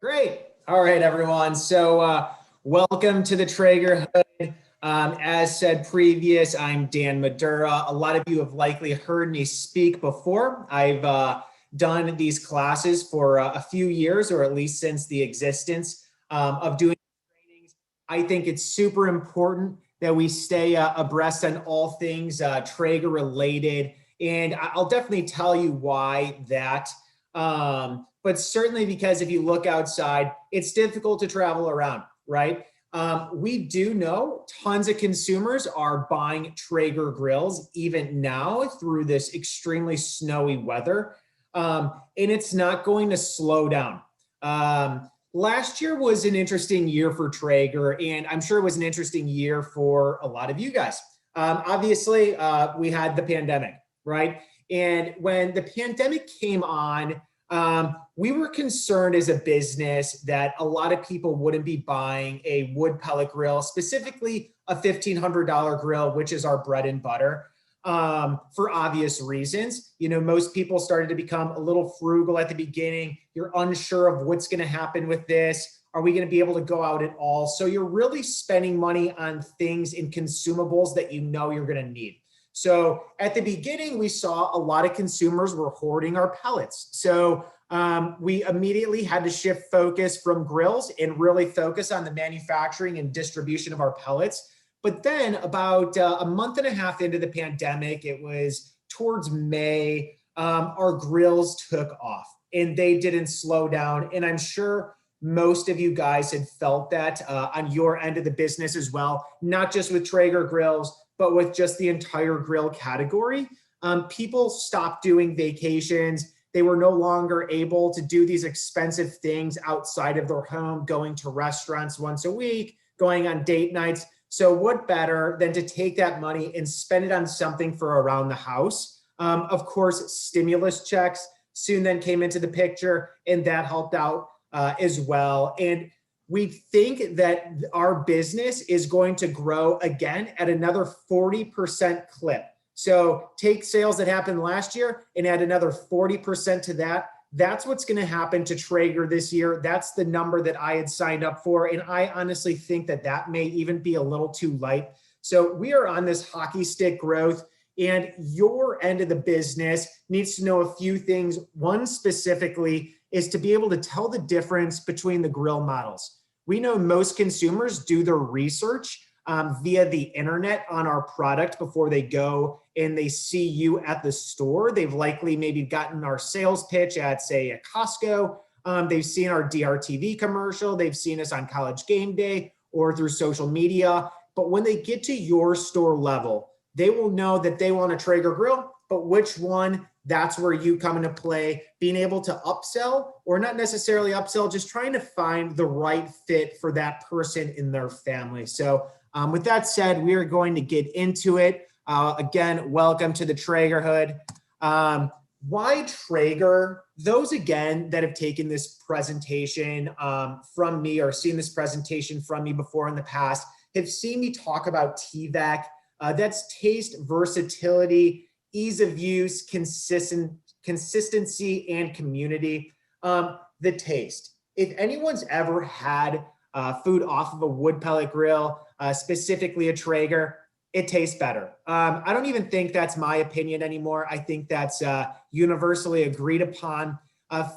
Great. All right, everyone. So welcome to the Traeger Hood. As said previous, I'm Dan Madura. A lot of you have likely heard me speak before. I've done these classes for a few years, or at least since the existence of doing trainings. I think it's super important that we stay abreast on all things Traeger related. And I'll definitely tell you why that. But certainly because if you look outside, it's difficult to travel around, right? We do know tons of consumers are buying Traeger grills even now through this extremely snowy weather, and it's not going to slow down. Last year was an interesting year for Traeger, and I'm sure it was an interesting year for a lot of you guys. Obviously, we had the pandemic, right? And when the pandemic came on, we were concerned as a business that a lot of people wouldn't be buying a wood pellet grill, specifically a $1,500 grill, which is our bread and butter, for obvious reasons. You know, most people started to become a little frugal at the beginning. You're unsure of what's going to happen with this. Are we going to be able to go out at all? So you're really spending money on things and consumables that you know you're going to need. So at the beginning, we saw a lot of consumers were hoarding our pellets. So we immediately had to shift focus from grills and really focus on the manufacturing and distribution of our pellets. But then about a month and a half into the pandemic, it was towards May, our grills took off and they didn't slow down. And I'm sure most of you guys had felt that on your end of the business as well, not just with Traeger grills, but with just the entire grill category. People stopped doing vacations. They were no longer able to do these expensive things outside of their home, going to restaurants once a week, going on date nights. So what better than to take that money and spend it on something for around the house? Of course, stimulus checks soon then came into the picture, and that helped out as well. And we think that our business is going to grow again at another 40% clip. So take sales that happened last year and add another 40% to that. That's what's going to happen to Traeger this year. That's the number that I had signed up for. And I honestly think that that may even be a little too light. So we are on this hockey stick growth, and your end of the business needs to know a few things. One specifically is to be able to tell the difference between the grill models. We know most consumers do their research via the internet on our product before they go and they see you at the store. They've likely maybe gotten our sales pitch at, say, a Costco. They've seen our DRTV commercial. They've seen us on College Game Day or through social media. But when they get to your store level, they will know that they want a Traeger grill, but which one? That's where you come into play, being able to upsell, or not necessarily upsell, just trying to find the right fit for that person in their family. So with that said, we are going to get into it. Again, welcome to the Traeger Hood. Why Traeger? Those, again, that have taken this presentation from me or seen this presentation from me before in the past have seen me talk about TVAC. That's taste, versatility, ease of use, consistency, and community. The taste. If anyone's ever had food off of a wood pellet grill, specifically a Traeger, it tastes better. I don't even think that's my opinion anymore. I think that's universally agreed upon.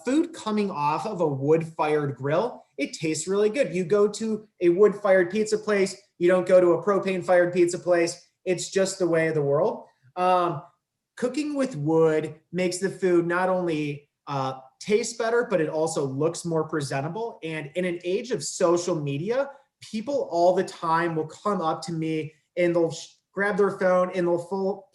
Food coming off of a wood-fired grill, it tastes really good. You go to a wood-fired pizza place, you don't go to a propane-fired pizza place. It's just the way of the world. Cooking with wood makes the food not only taste better, but it also looks more presentable. And in an age of social media, people all the time will come up to me and they'll grab their phone and they'll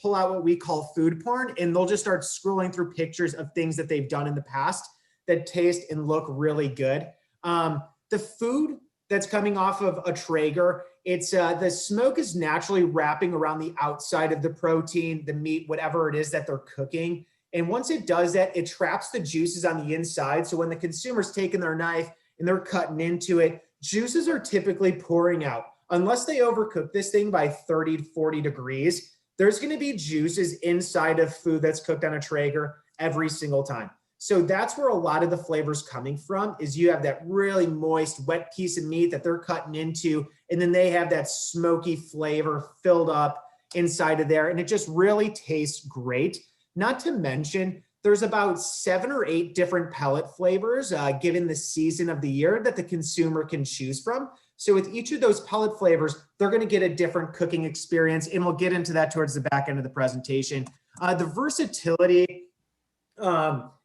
pull out what we call food porn, and they'll just start scrolling through pictures of things that they've done in the past that taste and look really good. The food that's coming off of a Traeger, it's the smoke is naturally wrapping around the outside of the protein, the meat, whatever it is that they're cooking. And once it does that, it traps the juices on the inside. So when the consumer's taking their knife and they're cutting into it, juices are typically pouring out. Unless they overcook this thing by 30 to 40 degrees, there's going to be juices inside of food that's cooked on a Traeger every single time. So that's where a lot of the flavor's coming from, is you have that really moist, wet piece of meat that they're cutting into, and then they have that smoky flavor filled up inside of there, and it just really tastes great. Not to mention, there's about 7 or 8 different pellet flavors given the season of the year that the consumer can choose from. So with each of those pellet flavors, they're going to get a different cooking experience, and we'll get into that towards the back end of the presentation. The versatility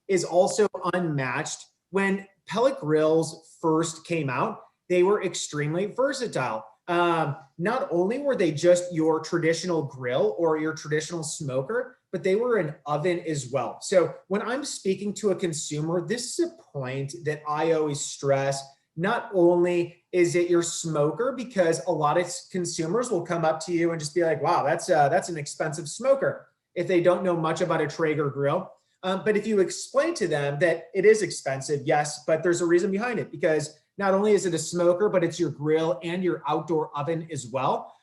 is also unmatched. When pellet grills first came out, they were extremely versatile. Not only were they just your traditional grill or your traditional smoker, but they were an oven as well. So when I'm speaking to a consumer, this is a point that I always stress. Not only is it your smoker, because a lot of consumers will come up to you and just be like, wow, that's an expensive smoker, if they don't know much about a Traeger grill. But if you explain to them that it is expensive, yes, but there's a reason behind it, because not only is it a smoker, but it's your grill and your outdoor oven as well.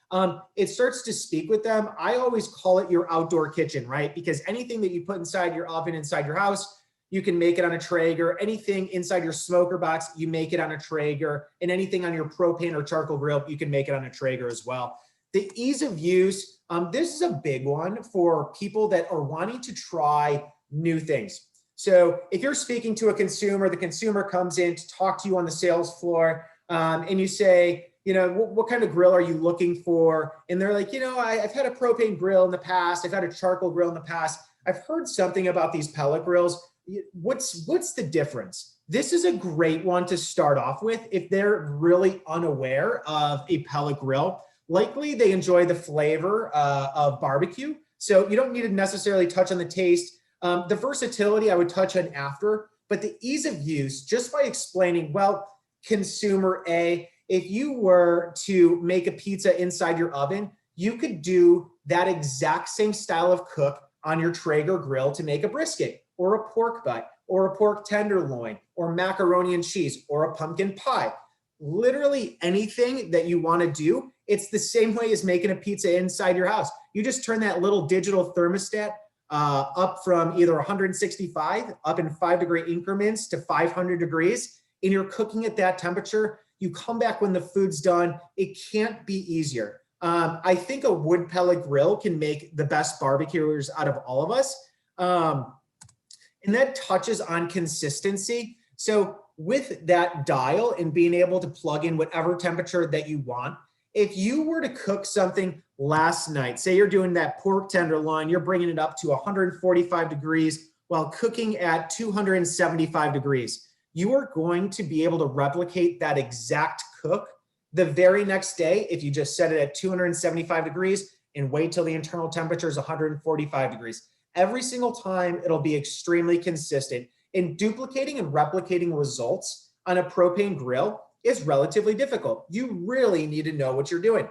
It starts to speak with them. I always call it your outdoor kitchen, right? Because anything that you put inside your oven, inside your house, you can make it on a Traeger. Anything inside your smoker box, you make it on a Traeger. And anything on your propane or charcoal grill, you can make it on a Traeger as well. The ease of use, this is a big one for people that are wanting to try new things. So if you're speaking to a consumer, the consumer comes in to talk to you on the sales floor, and you say, what kind of grill are you looking for? And they're like, I've had a propane grill in the past. I've had a charcoal grill in the past. I've heard something about these pellet grills. What's the difference? This is a great one to start off with if they're really unaware of a pellet grill. Likely they enjoy the flavor of barbecue. So you don't need to necessarily touch on the taste. The versatility I would touch on after, but the ease of use, just by explaining, well, consumer A, if you were to make a pizza inside your oven, you could do that exact same style of cook on your Traeger grill to make a brisket or a pork butt or a pork tenderloin or macaroni and cheese or a pumpkin pie. Literally anything that you want to do, it's the same way as making a pizza inside your house. You just turn that little digital thermostat up from either 165 up in 5-degree increments to 500 degrees, and you're cooking at that temperature. You come back when the food's done. It can't be easier. I think a wood pellet grill can make the best barbecuers out of all of us. And that touches on consistency. So with that dial and being able to plug in whatever temperature that you want, if you were to cook something last night, say you're doing that pork tenderloin, you're bringing it up to 145 degrees while cooking at 275 degrees, you are going to be able to replicate that exact cook the very next day if you just set it at 275 degrees and wait till the internal temperature is 145 degrees. Every single time, it'll be extremely consistent. And duplicating and replicating results on a propane grill is relatively difficult. You really need to know what you're doing.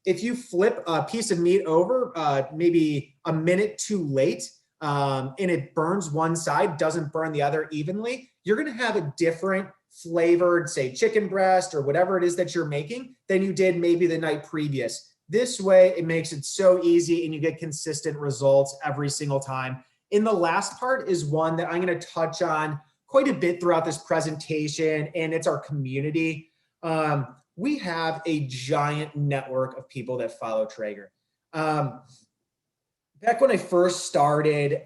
If you flip a piece of meat over maybe a minute too late and it burns one side, doesn't burn the other evenly, you're going to have a different flavored, say, chicken breast or whatever it is that you're making than you did maybe the night previous. This way, it makes it so easy and you get consistent results every single time. And the last part is one that I'm going to touch on quite a bit throughout this presentation, and it's our community. We have a giant network of people that follow Traeger. Back when I first started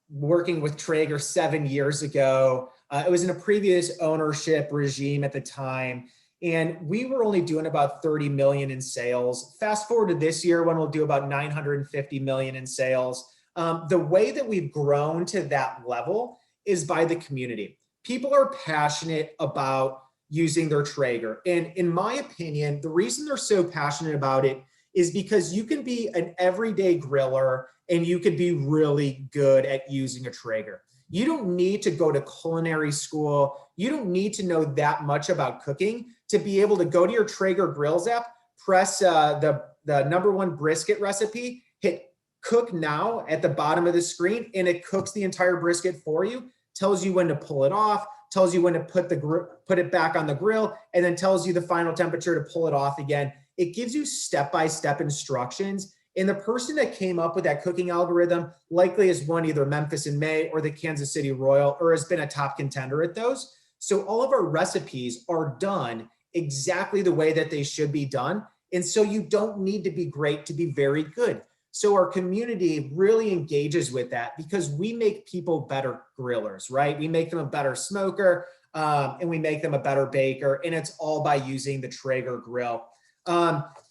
working with Traeger 7 years ago, it was in a previous ownership regime at the time, and we were only doing about 30 million in sales. Fast forward to this year when we'll do about 950 million in sales. The way that we've grown to that level is by the community. People are passionate about using their Traeger. And in my opinion, the reason they're so passionate about it is because you can be an everyday griller and you could be really good at using a Traeger. You don't need to go to culinary school. You don't need to know that much about cooking to be able to go to your Traeger Grills app, press the #1 brisket recipe, hit cook now at the bottom of the screen, and it cooks the entire brisket for you, tells you when to pull it off, tells you when to put it back on the grill, and then tells you the final temperature to pull it off again. It gives you step-by-step instructions. And the person that came up with that cooking algorithm likely has won either Memphis in May or the Kansas City Royal, or has been a top contender at those. So all of our recipes are done exactly the way that they should be done. And so you don't need to be great to be very good. So our community really engages with that because we make people better grillers, right? We make them a better smoker, and we make them a better baker, and it's all by using the Traeger grill.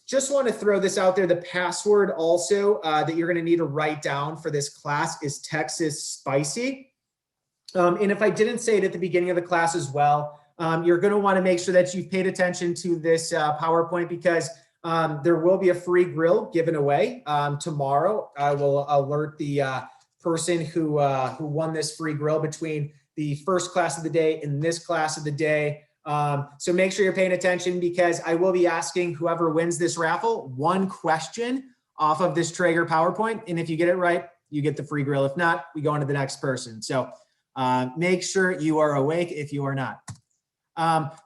Just want to throw this out there. The password also that you're going to need to write down for this class is Texas Spicy. And if I didn't say it at the beginning of the class as well, you're going to want to make sure that you've paid attention to this PowerPoint, because there will be a free grill given away tomorrow. I will alert the person who won this free grill between the first class of the day and this class of the day. So make sure you're paying attention, because I will be asking whoever wins this raffle one question off of this Traeger PowerPoint. And if you get it right, you get the free grill. If not, we go on to the next person. So make sure you are awake if you are not.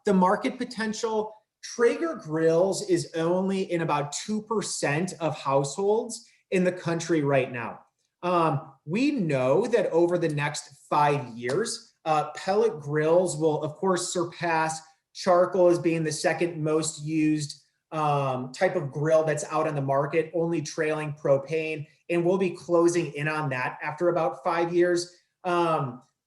The market potential, Traeger grills is only in about 2% of households in the country right now. We know that over the next 5 years, pellet grills will, of course, surpass charcoal as being the second most used type of grill that's out on the market, only trailing propane, and we'll be closing in on that after about 5 years.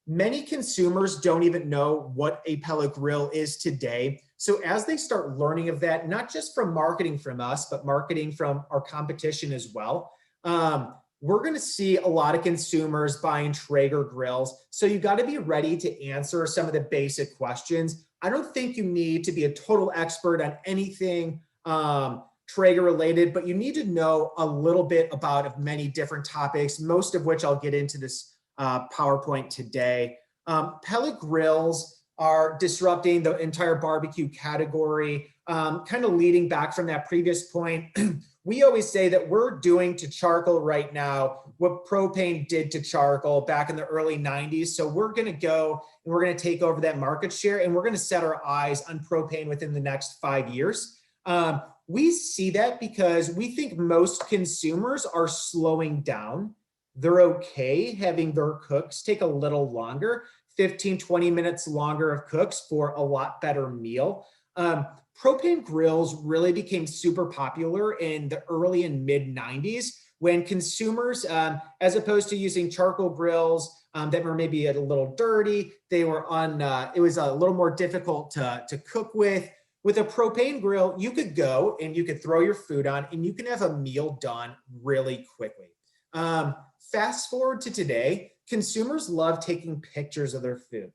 Many consumers don't even know what a pellet grill is today. So as they start learning of that, not just from marketing from us, but marketing from our competition as well, we're going to see a lot of consumers buying Traeger grills. So you got to be ready to answer some of the basic questions. I don't think you need to be a total expert on anything Traeger related, but you need to know a little bit about many different topics, most of which I'll get into this PowerPoint today. Pellet grills are disrupting the entire barbecue category, kind of leading back from that previous point. We always say that we're doing to charcoal right now what propane did to charcoal back in the early 90s. So we're going to go and we're going to take over that market share, and we're going to set our eyes on propane within the next 5 years. We see that because we think most consumers are slowing down. They're okay having their cooks take a little longer, 15, 20 minutes longer of cooks for a lot better meal. Propane grills really became super popular in the early and mid 90s when consumers, as opposed to using charcoal grills that were maybe a little dirty, they were it was a little more difficult to cook with. With a propane grill, you could go and you could throw your food on and you can have a meal done really quickly. Fast forward to today, consumers love taking pictures of their food.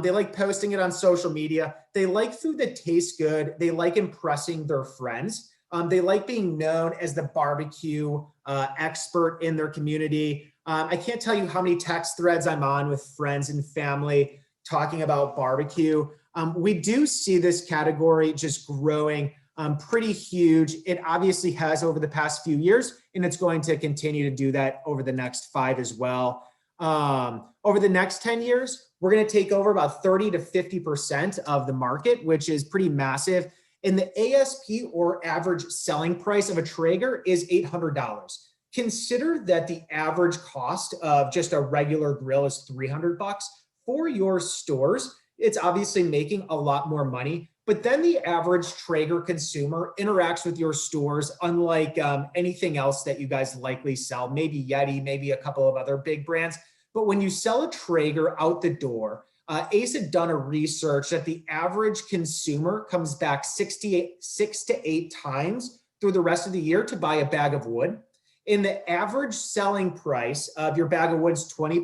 They like posting it on social media. They like food that tastes good. They like impressing their friends. They like being known as the barbecue expert in their community. I can't tell you how many text threads I'm on with friends and family talking about barbecue. We do see this category just growing pretty huge. It obviously has over the past few years, and it's going to continue to do that over the next 5 as well. Over the next 10 years, we're going to take over about 30 to 50% of the market, which is pretty massive. And the ASP, or average selling price, of a Traeger is $800. Consider that the average cost of just a regular grill is $300 for your stores. It's obviously making a lot more money, but then the average Traeger consumer interacts with your stores unlike anything else that you guys likely sell, maybe Yeti, maybe a couple of other big brands. But when you sell a Traeger out the door, ACE had done a research that the average consumer comes back 6 to 8 times through the rest of the year to buy a bag of wood. And the average selling price of your bag of wood is $20.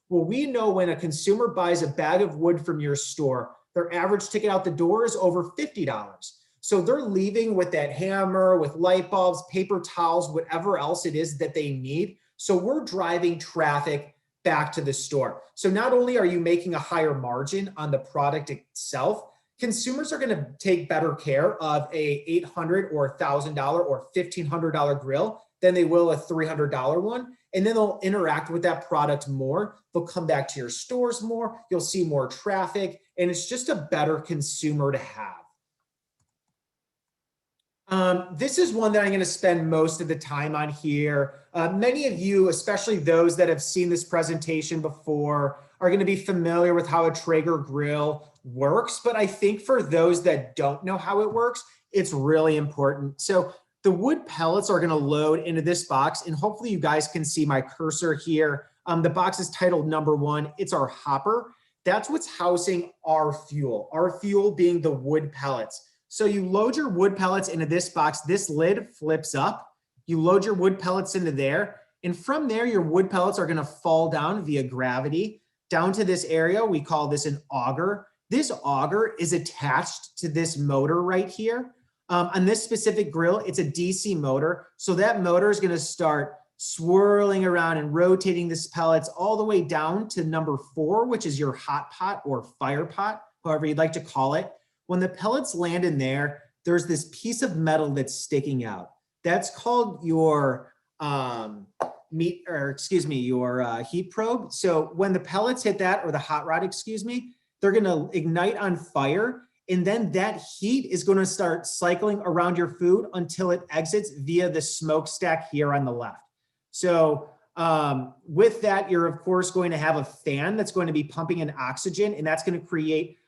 Well, we know when a consumer buys a bag of wood from your store, their average ticket out the door is over $50. So they're leaving with that hammer, with light bulbs, paper towels, whatever else it is that they need. So we're driving traffic back to the store. So not only are you making a higher margin on the product itself, consumers are going to take better care of a $800 or $1,000 or $1,500 grill than they will a $300 one. And then they'll interact with that product more. They'll come back to your stores more. You'll see more traffic, and it's just a better consumer to have. This is one that I'm going to spend most of the time on here. Many of you, especially those that have seen this presentation before, are going to be familiar with how a Traeger grill works. But I think for those that don't know how it works, it's really important. So the wood pellets are going to load into this box, and hopefully you guys can see my cursor here. The box is titled number 1. It's our hopper. That's what's housing our fuel being the wood pellets. So you load your wood pellets into this box. This lid flips up. You load your wood pellets into there. And from there, your wood pellets are going to fall down via gravity down to this area. We call this an auger. This auger is attached to this motor right here. On this specific grill, it's a DC motor. So that motor is going to start swirling around and rotating this pellets all the way down to number 4, which is your hot pot or fire pot, however you'd like to call it. When the pellets land in there, there's this piece of metal that's sticking out. That's called your heat probe. So when the pellets hit that, or the hot rod, they're going to ignite on fire. And then that heat is going to start cycling around your food until it exits via the smokestack here on the left. So with that, you're of course going to have a fan that's going to be pumping in oxygen, and that's going to create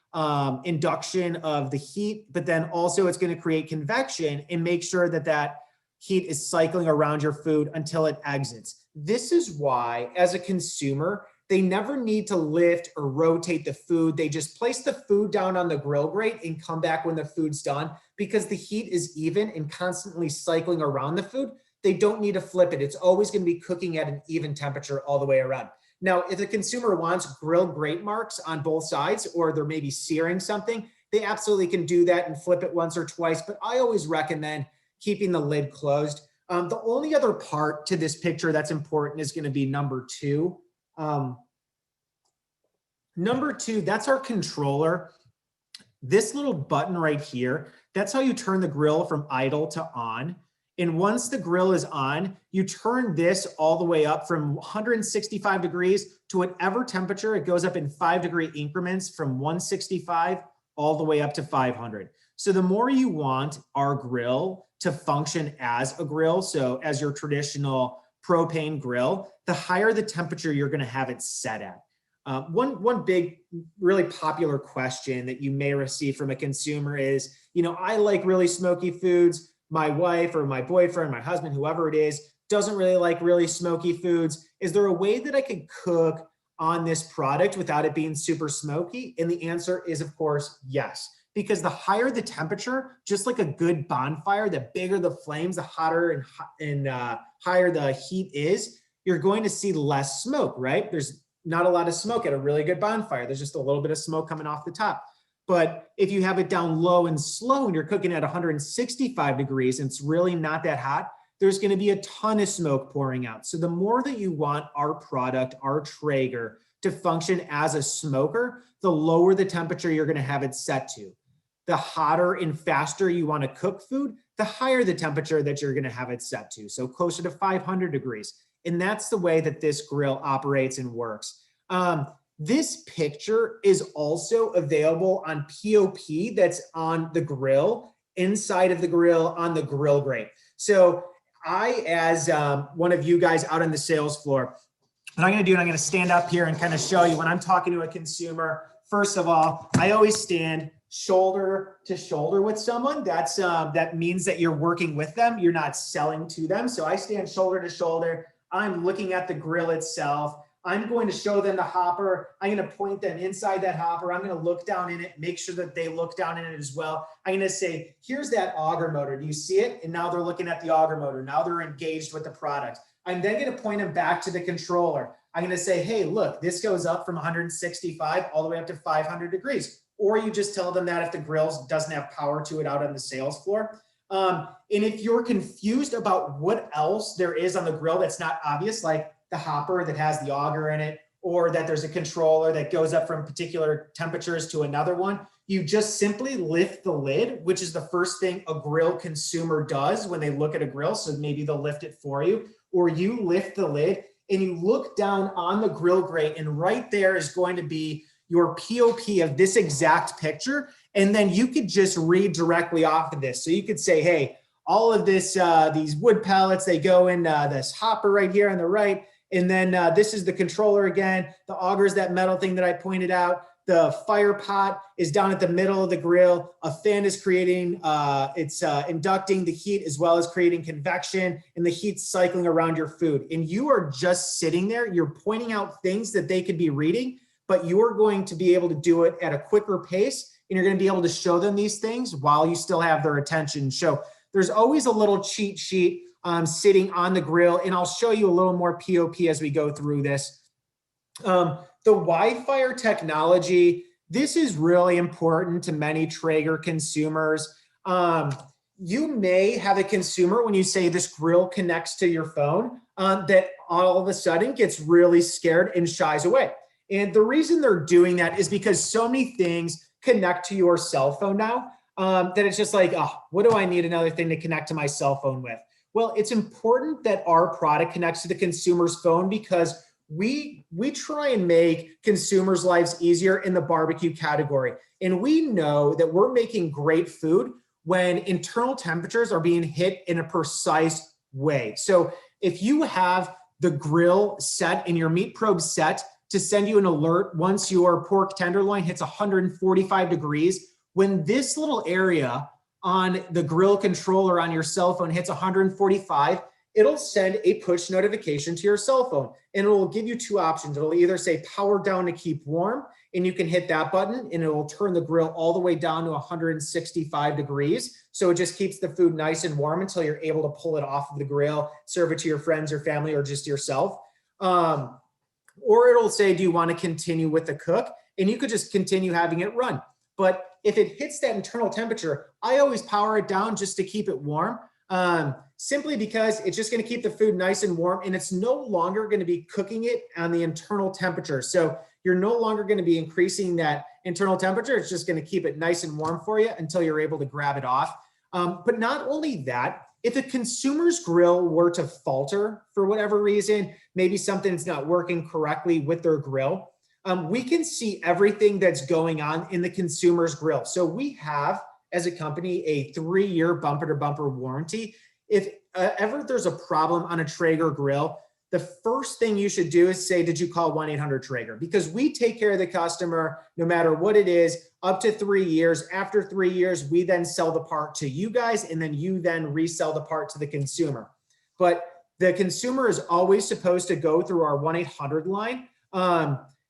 induction of the heat, but then also it's going to create convection and make sure that that heat is cycling around your food until it exits. This is why, as a consumer, they never need to lift or rotate the food. They just place the food down on the grill grate and come back when the food's done, because the heat is even and constantly cycling around the food. They don't need to flip it. It's always going to be cooking at an even temperature all the way around. Now, if the consumer wants grill grate marks on both sides, or they're maybe searing something, they absolutely can do that and flip it once or twice. But I always recommend keeping the lid closed. The only other part to this picture that's important is going to be number 2. Number 2, that's our controller. This little button right here, that's how you turn the grill from idle to on. And once the grill is on, you turn this all the way up from 165 degrees to whatever temperature. It goes up in 5-degree increments from 165 all the way up to 500. So the more you want our grill to function as a grill, so as your traditional propane grill, the higher the temperature you're going to have it set at. One big, really popular question that you may receive from a consumer is, I like really smoky foods. My wife or my boyfriend, my husband, whoever it is, doesn't really like really smoky foods. Is there a way that I could cook on this product without it being super smoky? And the answer is, of course, yes. Because the higher the temperature, just like a good bonfire, the bigger the flames, the hotter and higher the heat is, you're going to see less smoke, right? There's not a lot of smoke at a really good bonfire. There's just a little bit of smoke coming off the top. But if you have it down low and slow and you're cooking at 165 degrees and it's really not that hot, there's going to be a ton of smoke pouring out. So the more that you want our product, our Traeger, to function as a smoker, the lower the temperature you're going to have it set to. The hotter and faster you want to cook food, the higher the temperature that you're going to have it set to. So closer to 500 degrees. And that's the way that this grill operates and works. This picture is also available on POP that's on the grill, inside of the grill, on the grill grate. So I, as one of you guys out on the sales floor, what I'm going to do, and I'm going to stand up here and kind of show you when I'm talking to a consumer. First of all, I always stand shoulder to shoulder with someone. That means that you're working with them. You're not selling to them. So I stand shoulder to shoulder. I'm looking at the grill itself. I'm going to show them the hopper. I'm going to point them inside that hopper. I'm going to look down in it, make sure that they look down in it as well. I'm going to say, here's that auger motor. Do you see it? And now they're looking at the auger motor. Now they're engaged with the product. I'm then going to point them back to the controller. I'm going to say, hey, look, this goes up from 165 all the way up to 500 degrees. Or you just tell them that if the grill doesn't have power to it out on the sales floor. And if you're confused about what else there is on the grill that's not obvious, like the hopper that has the auger in it, or that there's a controller that goes up from particular temperatures to another one, you just simply lift the lid, which is the first thing a grill consumer does when they look at a grill. So maybe they'll lift it for you, or you lift the lid and you look down on the grill grate, and right there is going to be your POP of this exact picture. And then you could just read directly off of this. So you could say, hey, all of this, these wood pellets, they go in this hopper right here on the right. And then this is the controller again. The auger is that metal thing that I pointed out. The fire pot is down at the middle of the grill. A fan is creating, it's inducting the heat as well as creating convection, and the heat's cycling around your food. And you are just sitting there, you're pointing out things that they could be reading, but you're going to be able to do it at a quicker pace, and you're going to be able to show them these things while you still have their attention. So there's always a little cheat sheet sitting on the grill, and I'll show you a little more POP as we go through this. The Wi-Fi technology, this is really important to many Traeger consumers. You may have a consumer, when you say this grill connects to your phone, that all of a sudden gets really scared and shies away. And the reason they're doing that is because so many things connect to your cell phone now, that it's just like, oh, what do I need another thing to connect to my cell phone with? Well, it's important that our product connects to the consumer's phone because we try and make consumers' lives easier in the barbecue category. And we know that we're making great food when internal temperatures are being hit in a precise way. So if you have the grill set and your meat probe set to send you an alert once your pork tenderloin hits 145 degrees, when this little area on the grill controller on your cell phone hits 145, it'll send a push notification to your cell phone, and it will give you two options. It'll either say power down to keep warm, and you can hit that button and it will turn the grill all the way down to 165 degrees. So it just keeps the food nice and warm until you're able to pull it off of the grill, serve it to your friends or family or just yourself. Or it'll say, do you want to continue with the cook? And you could just continue having it run. But if it hits that internal temperature, I always power it down just to keep it warm. Simply because it's just going to keep the food nice and warm, and it's no longer going to be cooking it on the internal temperature. So you're no longer going to be increasing that internal temperature. It's just going to keep it nice and warm for you until you're able to grab it off. But not only that, if a consumer's grill were to falter for whatever reason, maybe something's not working correctly with their grill, we can see everything that's going on in the consumer's grill. So we have, as a company, a 3-year bumper-to-bumper warranty. If ever there's a problem on a Traeger grill, the first thing you should do is say, did you call 1-800-TRAEGER? Because we take care of the customer no matter what it is, up to 3 years. After 3 years, we then sell the part to you guys, and then you then resell the part to the consumer. But the consumer is always supposed to go through our 1-800 line.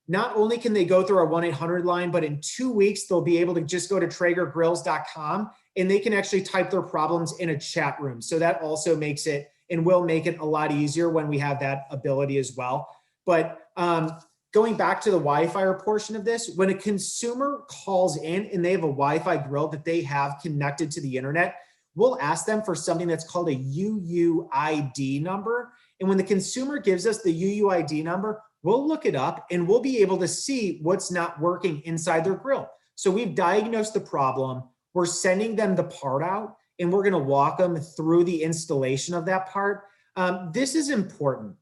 Not only can they go through our 1-800 line, but in 2 weeks, they'll be able to just go to TraegerGrills.com and they can actually type their problems in a chat room. So that also makes it and will make it a lot easier when we have that ability as well. But going back to the Wi-Fi portion of this, when a consumer calls in and they have a Wi-Fi grill that they have connected to the internet, we'll ask them for something that's called a UUID number. And when the consumer gives us the UUID number, we'll look it up and we'll be able to see what's not working inside their grill. So we've diagnosed the problem. We're sending them the part out, and we're going to walk them through the installation of that part. This is important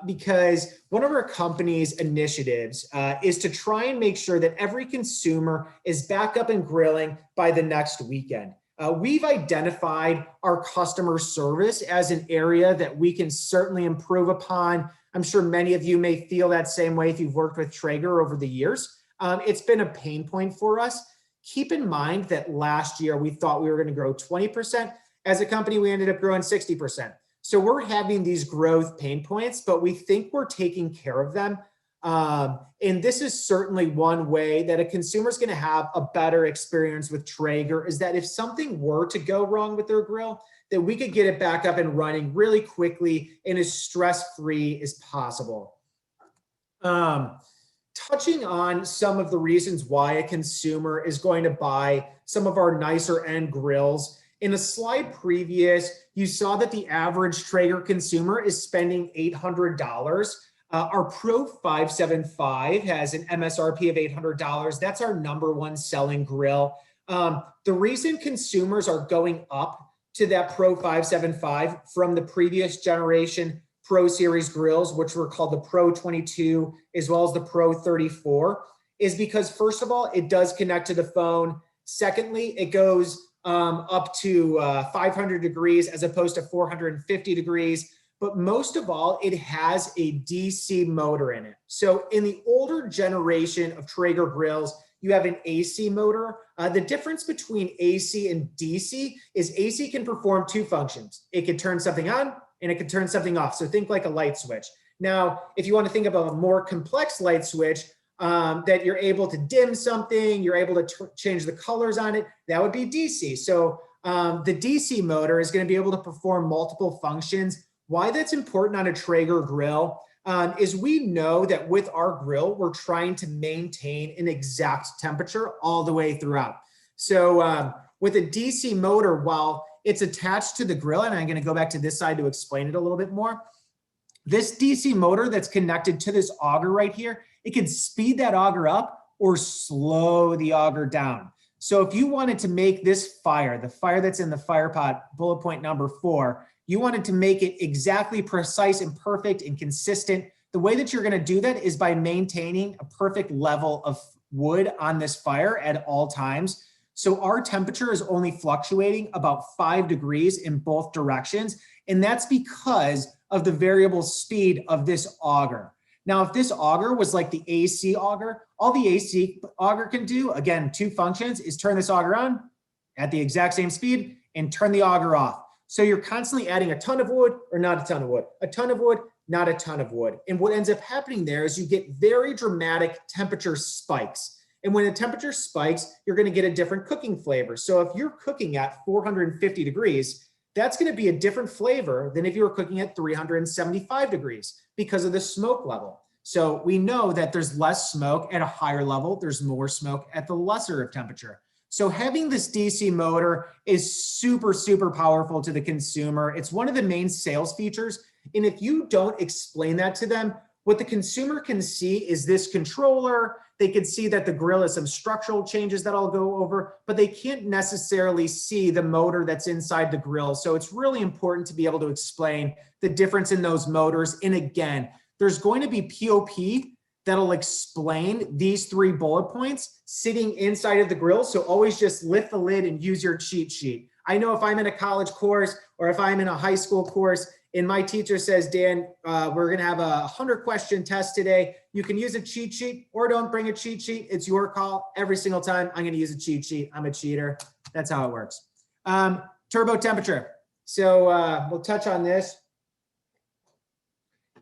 because one of our company's initiatives is to try and make sure that every consumer is back up and grilling by the next weekend. We've identified our customer service as an area that we can certainly improve upon. I'm sure many of you may feel that same way if you've worked with Traeger over the years. It's been a pain point for us. Keep in mind that last year we thought we were going to grow 20%. As a company, we ended up growing 60%. So we're having these growth pain points, but we think we're taking care of them. And this is certainly one way that a consumer is going to have a better experience with Traeger, is that if something were to go wrong with their grill, that we could get it back up and running really quickly and as stress-free as possible. Touching on some of the reasons why a consumer is going to buy some of our nicer end grills. In a slide previous, you saw that the average Traeger consumer is spending $800. Our Pro 575 has an MSRP of $800. That's our #1 selling grill. The reason consumers are going up to that Pro 575 from the previous generation Pro Series grills, which were called the Pro 22, as well as the Pro 34, is because, first of all, it does connect to the phone. Secondly, it goes up to 500 degrees as opposed to 450 degrees. But most of all, it has a DC motor in it. So in the older generation of Traeger grills, you have an AC motor. The difference between AC and DC is AC can perform two functions. It can turn something on and it can turn something off. So think like a light switch. Now, if you want to think about a more complex light switch, that you're able to dim something, you're able to change the colors on it, that would be DC. So the DC motor is going to be able to perform multiple functions. Why that's important on a Traeger grill is we know that with our grill, we're trying to maintain an exact temperature all the way throughout. So with a DC motor, while it's attached to the grill, and I'm going to go back to this side to explain it a little bit more, this DC motor that's connected to this auger right here, it can speed that auger up or slow the auger down. So if you wanted to make this fire, the fire that's in the fire pot, bullet point number 4, you wanted to make it exactly precise and perfect and consistent. The way that you're going to do that is by maintaining a perfect level of wood on this fire at all times. So our temperature is only fluctuating about 5 degrees in both directions. And that's because of the variable speed of this auger. Now, if this auger was like the AC auger, all the AC auger can do, again, two functions, is turn this auger on at the exact same speed and turn the auger off. So you're constantly adding a ton of wood or not a ton of wood, a ton of wood, not a ton of wood. And what ends up happening there is you get very dramatic temperature spikes. And when the temperature spikes, you're going to get a different cooking flavor. So if you're cooking at 450 degrees, that's going to be a different flavor than if you were cooking at 375 degrees because of the smoke level. So we know that there's less smoke at a higher level. There's more smoke at the lesser of temperature. So having this DC motor is super, super powerful to the consumer. It's one of the main sales features. And if you don't explain that to them, what the consumer can see is this controller. They can see that the grill has some structural changes that I'll go over, but they can't necessarily see the motor that's inside the grill. So it's really important to be able to explain the difference in those motors. And again, there's going to be POP that'll explain these 3 bullet points sitting inside of the grill. So always just lift the lid and use your cheat sheet. I know if I'm in a college course or if I'm in a high school course and my teacher says, Dan, we're going to have a 100-question test today. You can use a cheat sheet or don't bring a cheat sheet. It's your call. Every single time I'm going to use a cheat sheet. I'm a cheater. That's how it works. Turbo temperature. So we'll touch on this.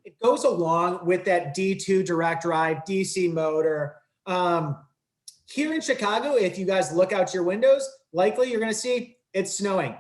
It goes along with that D2 direct drive DC motor. Here in Chicago, if you guys look out your windows, likely you're going to see it's snowing.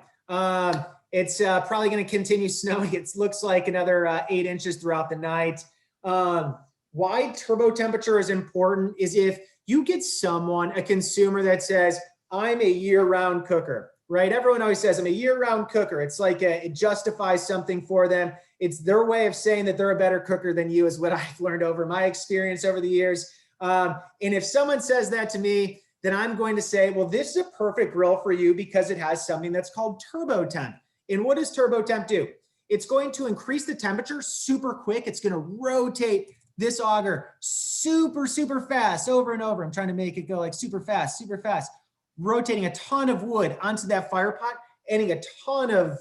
It's probably going to continue snowing. It looks like another 8 inches throughout the night. Why turbo temperature is important is if you get someone, a consumer that says, I'm a year-round cooker, right? Everyone always says, I'm a year-round cooker. It's like it justifies something for them. It's their way of saying that they're a better cooker than you is what I've learned over my experience over the years. And if someone says that to me, then I'm going to say, well, this is a perfect grill for you because it has something that's called turbo temp. And what does turbo temp do? It's going to increase the temperature super quick. It's going to rotate this auger super, super fast over and over. I'm trying to make it go like super fast, rotating a ton of wood onto that fire pot, adding a ton of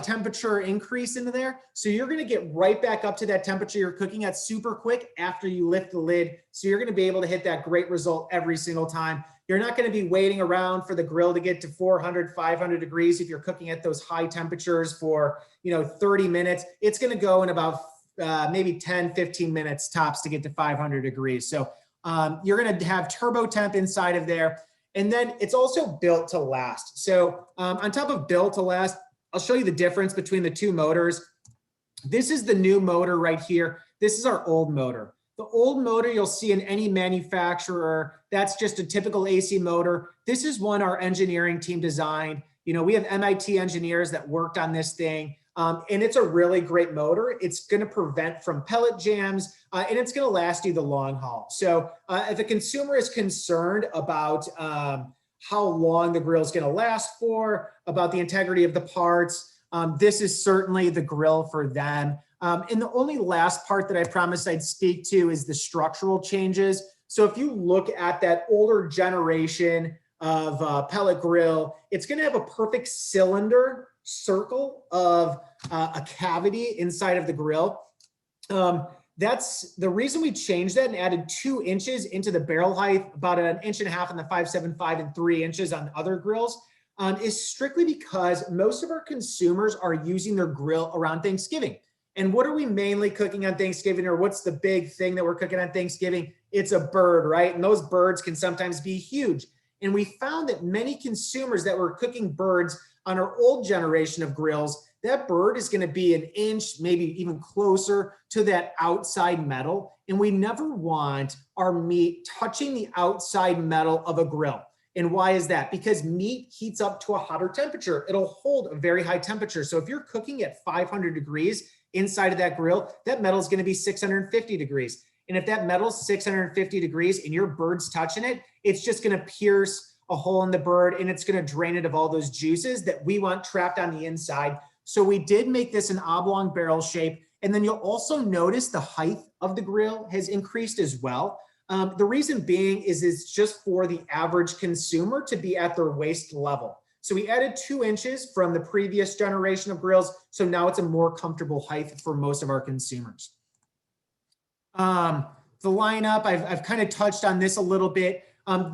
temperature increase into there. So you're going to get right back up to that temperature you're cooking at super quick after you lift the lid. So you're going to be able to hit that great result every single time. You're not going to be waiting around for the grill to get to 400, 500 degrees if you're cooking at those high temperatures for 30 minutes. It's going to go in about maybe 10, 15 minutes tops to get to 500 degrees. So you're going to have turbo temp inside of there. And then it's also built to last. So on top of built to last, I'll show you the difference between the two motors. This is the new motor right here. This is our old motor. The old motor you'll see in any manufacturer, that's just a typical AC motor. This is one our engineering team designed. We have MIT engineers that worked on this thing, and it's a really great motor. It's going to prevent from pellet jams, and it's going to last you the long haul. So if a consumer is concerned about how long the grill is going to last for, about the integrity of the parts, this is certainly the grill for them. And the only last part that I promised I'd speak to is the structural changes. So if you look at that older generation of pellet grill. It's going to have a perfect cylinder circle of a cavity inside of the grill. That's the reason we changed that and added 2 inches into the barrel height, about an 1.5 inches on the 575 and 3 inches on other grills, is strictly because most of our consumers are using their grill around Thanksgiving. And what are we mainly cooking on Thanksgiving, or what's the big thing that we're cooking on Thanksgiving? It's a bird, right? And those birds can sometimes be huge. And we found that many consumers that were cooking birds on our old generation of grills, that bird is going to be 1 inch, maybe even closer to that outside metal. And we never want our meat touching the outside metal of a grill. And why is that? Because meat heats up to a hotter temperature. It'll hold a very high temperature. So if you're cooking at 500 degrees inside of that grill, that metal is going to be 650 degrees. And if that metal's 650 degrees and your bird's touching it, it's just going to pierce a hole in the bird and it's going to drain it of all those juices that we want trapped on the inside. So we did make this an oblong barrel shape. And then you'll also notice the height of the grill has increased as well. The reason being is it's just for the average consumer to be at their waist level. So we added 2 inches from the previous generation of grills. So now it's a more comfortable height for most of our consumers. The lineup, I've kind of touched on this a little bit.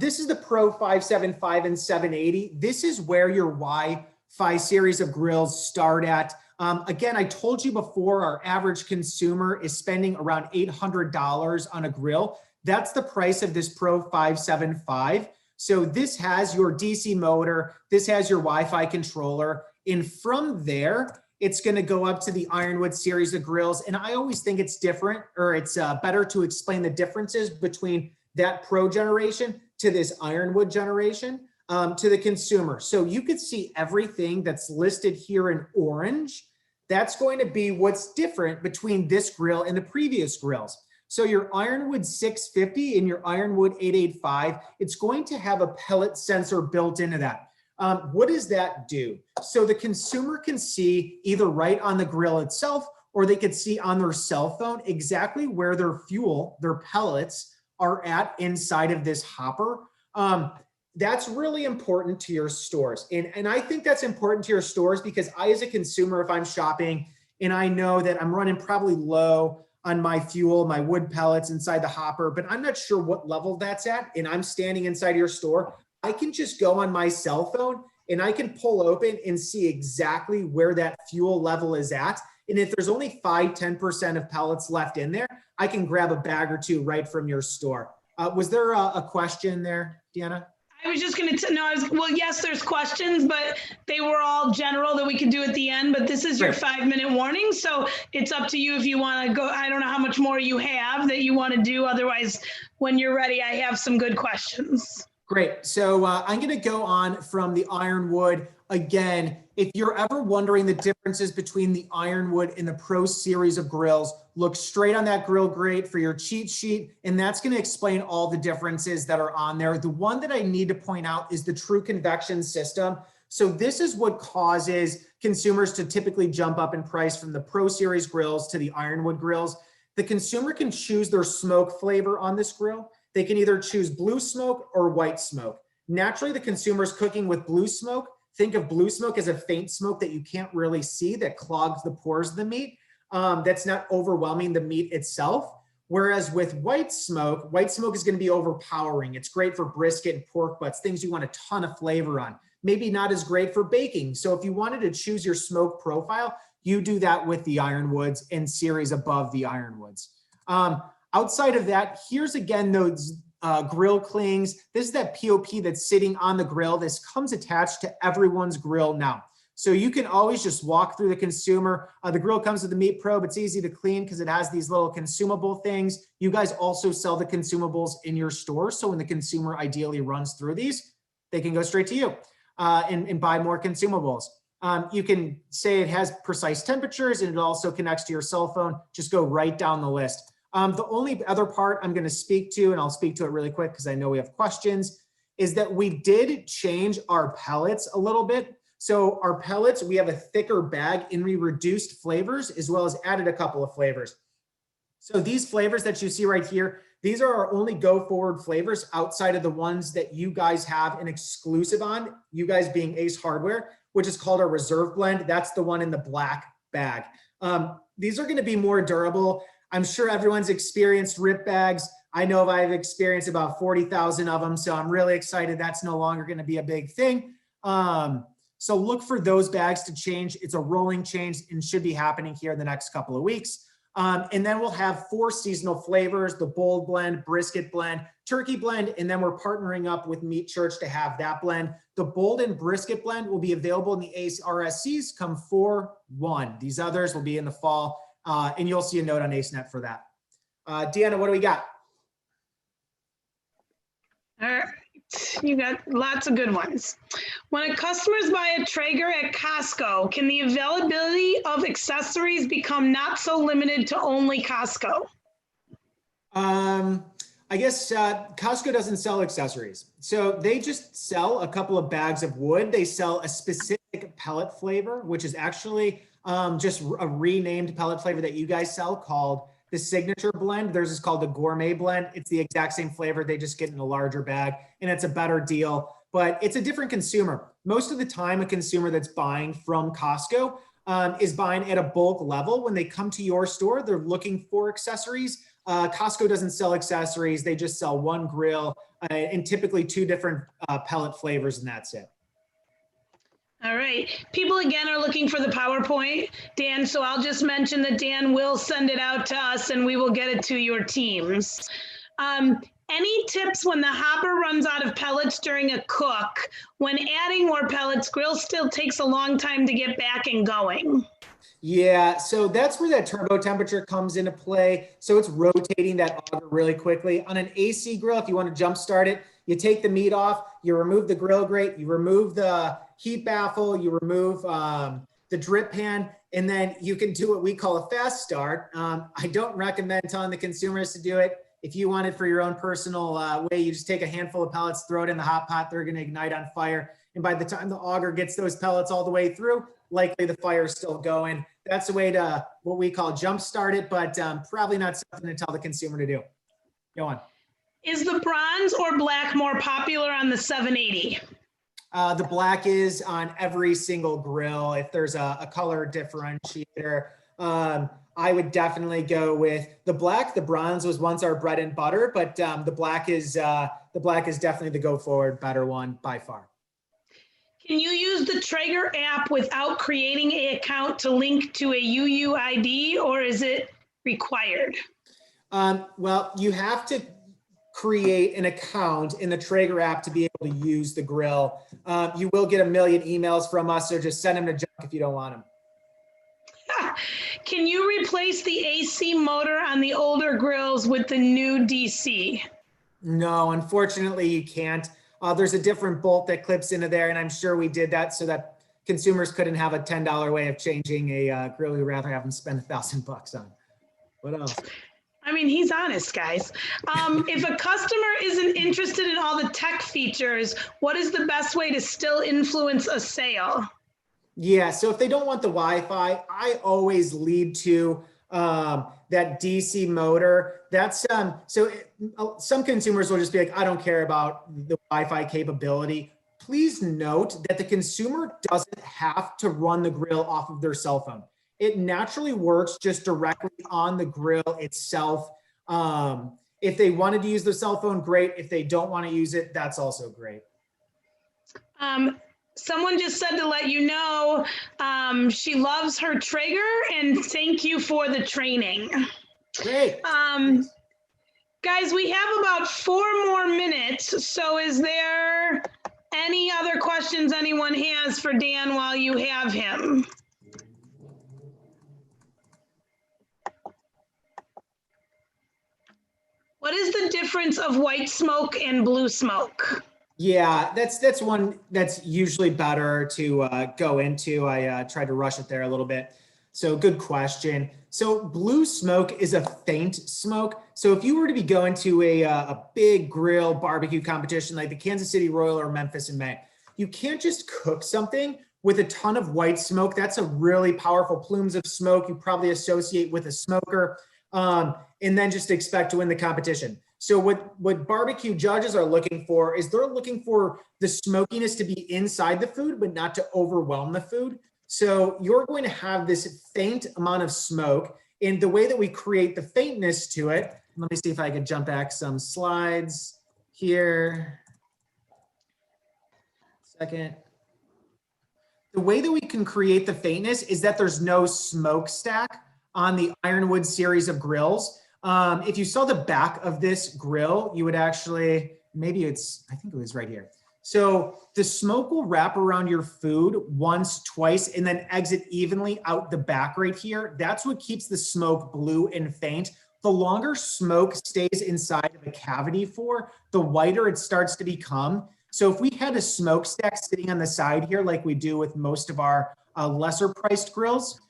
This is the Pro 575 and 780. This is where your Wi-Fi series of grills start at. Again, I told you before, our average consumer is spending around $800 on a grill. That's the price of this Pro 575. So this has your DC motor, this has your Wi-Fi controller, and from there, it's going to go up to the Ironwood series of grills. And I always think it's different, or it's better to explain the differences between that Pro generation to this Ironwood generation to the consumer. So you could see everything that's listed here in orange. That's going to be what's different between this grill and the previous grills. So your Ironwood 650 and your Ironwood 885, it's going to have a pellet sensor built into that. What does that do? So the consumer can see either right on the grill itself, or they could see on their cell phone exactly where their fuel, their pellets are at inside of this hopper. That's really important to your stores. And I think that's important to your stores because I, as a consumer, if I'm shopping and I know that I'm running probably low on my fuel, my wood pellets inside the hopper, but I'm not sure what level that's at, and I'm standing inside your store, I can just go on my cell phone and I can pull open and see exactly where that fuel level is at. And if there's only 5–10% of pellets left in there, I can grab a bag or two right from your store. Was there a question there, Deanna? I was just going to know, well, yes, there's questions, but they were all general that we could do at the end, but this is your 5-minute warning. So it's up to you if you want to go. I don't know how much more you have that you want to do. Otherwise, when you're ready, I have some good questions. Great. So I'm going to go on from the Ironwood. Again, if you're ever wondering the differences between the Ironwood and the Pro series of grills, look straight on that grill grate for your cheat sheet, and that's going to explain all the differences that are on there. The one that I need to point out is the true convection system. So this is what causes consumers to typically jump up in price from the Pro series grills to the Ironwood grills. The consumer can choose their smoke flavor on this grill. They can either choose blue smoke or white smoke. Naturally, the consumer is cooking with blue smoke. Think of blue smoke as a faint smoke that you can't really see, that clogs the pores of the meat. That's not overwhelming the meat itself. Whereas with white smoke is going to be overpowering. It's great for brisket and pork butts, things you want a ton of flavor on. Maybe not as great for baking. So if you wanted to choose your smoke profile, you do that with the Ironwoods and series above the Ironwoods. Outside of that, here's again those grill clings. This is that POP that's sitting on the grill. This comes attached to everyone's grill now. So you can always just walk through the consumer. The grill comes with the meat probe. It's easy to clean because it has these little consumable things. You guys also sell the consumables in your store. So when the consumer ideally runs through these, they can go straight to you and buy more consumables. You can say it has precise temperatures and it also connects to your cell phone. Just go right down the list. The only other part I'm going to speak to, and I'll speak to it really quick because I know we have questions, is that we did change our pellets a little bit. So our pellets, we have a thicker bag and we reduced flavors as well as added a couple of flavors. So these flavors that you see right here, These are our only go forward flavors outside of the ones that you guys have an exclusive on, you guys being Ace Hardware, which is called our Reserve Blend. That's the one in the black bag. These are going to be more durable. I'm sure everyone's experienced rip bags. I know I've experienced about 40,000 of them. So I'm really excited that's no longer going to be a big thing. So look for those bags to change. It's a rolling change and should be happening here in the next couple of weeks. And then we'll have 4 seasonal flavors: the bold blend, brisket blend, turkey blend, and then we're partnering up with Meat Church to have that blend. The bold and brisket blend will be available in the Ace RSCs come 4/1. These others will be in the fall, and you'll see a note on AceNet for that. Deanna, what do we got? All right, you got lots of good ones. When a customer's buy a Traeger at Costco, can the availability of accessories become not so limited to only Costco? I guess Costco doesn't sell accessories. So they just sell a couple of bags of wood. They sell a specific pellet flavor, which is actually just a renamed pellet flavor that you guys sell called the Signature Blend. Theirs is called the Gourmet Blend. It's the exact same flavor. They just get in a larger bag and it's a better deal, but it's a different consumer. Most of the time, a consumer that's buying from Costco is buying at a bulk level. When they come to your store, they're looking for accessories. Costco doesn't sell accessories. They just sell one grill and typically 2 different pellet flavors, and that's it. All right. People again are looking for the PowerPoint, Dan, so I'll just mention that Dan will send it out to us and we will get it to your teams. Any tips when the hopper runs out of pellets during a cook? When adding more pellets, grill still takes a long time to get back and going. Yeah, so that's where that turbo temperature comes into play. So it's rotating that auger really quickly. On an AC grill, if you want to jump start it, you take the meat off, you remove the grill grate, you remove the heat baffle, you remove the drip pan, and then you can do what we call a fast start. I don't recommend telling the consumers to do it. If you want it for your own personal way, you just take a handful of pellets, throw it in the hot pot, they're going to ignite on fire. And by the time the auger gets those pellets all the way through, likely the fire is still going. That's a way to what we call jump start it, but probably not something to tell the consumer to do. Go on. Is the bronze or black more popular on the 780? The black is on every single grill. If there's a color differentiator, I would definitely go with the black. The bronze was once our bread and butter, but the black is definitely the go forward better one by far. Can you use the Traeger app without creating an account to link to a UUID, or is it required? Well, you have to create an account in the Traeger app to be able to use the grill. You will get a million emails from us, so just send them to junk if you don't want them. Can you replace the AC motor on the older grills with the new DC? No, unfortunately you can't. There's a different bolt that clips into there, and I'm sure we did that so that consumers couldn't have a $10 way of changing a grill we'd rather have them spend $1,000 on. What else? I mean, he's honest, guys. If a customer isn't interested in all the tech features, what is the best way to still influence a sale? Yeah, so if they don't want the Wi-Fi, I always lead to that DC motor. That's some consumers will just be like, I don't care about the Wi-Fi capability. Please note that the consumer doesn't have to run the grill off of their cell phone. It naturally works just directly on the grill itself. If they wanted to use their cell phone, great. If they don't want to use it, that's also great. Someone just said to let you know she loves her Traeger and thank you for the training. Great. Guys, we have about 4 more minutes. So is there any other questions anyone has for Dan while you have him? What is the difference of white smoke and blue smoke? Yeah, that's one that's usually better to go into. I tried to rush it there a little bit. So good question. So blue smoke is a faint smoke. So if you were to be going to a big grill barbecue competition like the Kansas City Royal or Memphis in May, you can't just cook something with a ton of white smoke. That's a really powerful plumes of smoke you probably associate with a smoker, and then just expect to win the competition. So what barbecue judges are looking for is they're looking for the smokiness to be inside the food, but not to overwhelm the food. So you're going to have this faint amount of smoke. And the way that we create the faintness to it, let me see if I can jump back some slides here. Second. The way that we can create the faintness is that there's no smokestack on the Ironwood series of grills. If you saw the back of this grill, you would actually, I think it was right here. So the smoke will wrap around your food once, twice, and then exit evenly out the back right here. That's what keeps the smoke blue and faint. The longer smoke stays inside of a cavity for, the whiter it starts to become. So if we had a smokestack sitting on the side here, like we do with most of our lesser priced grills,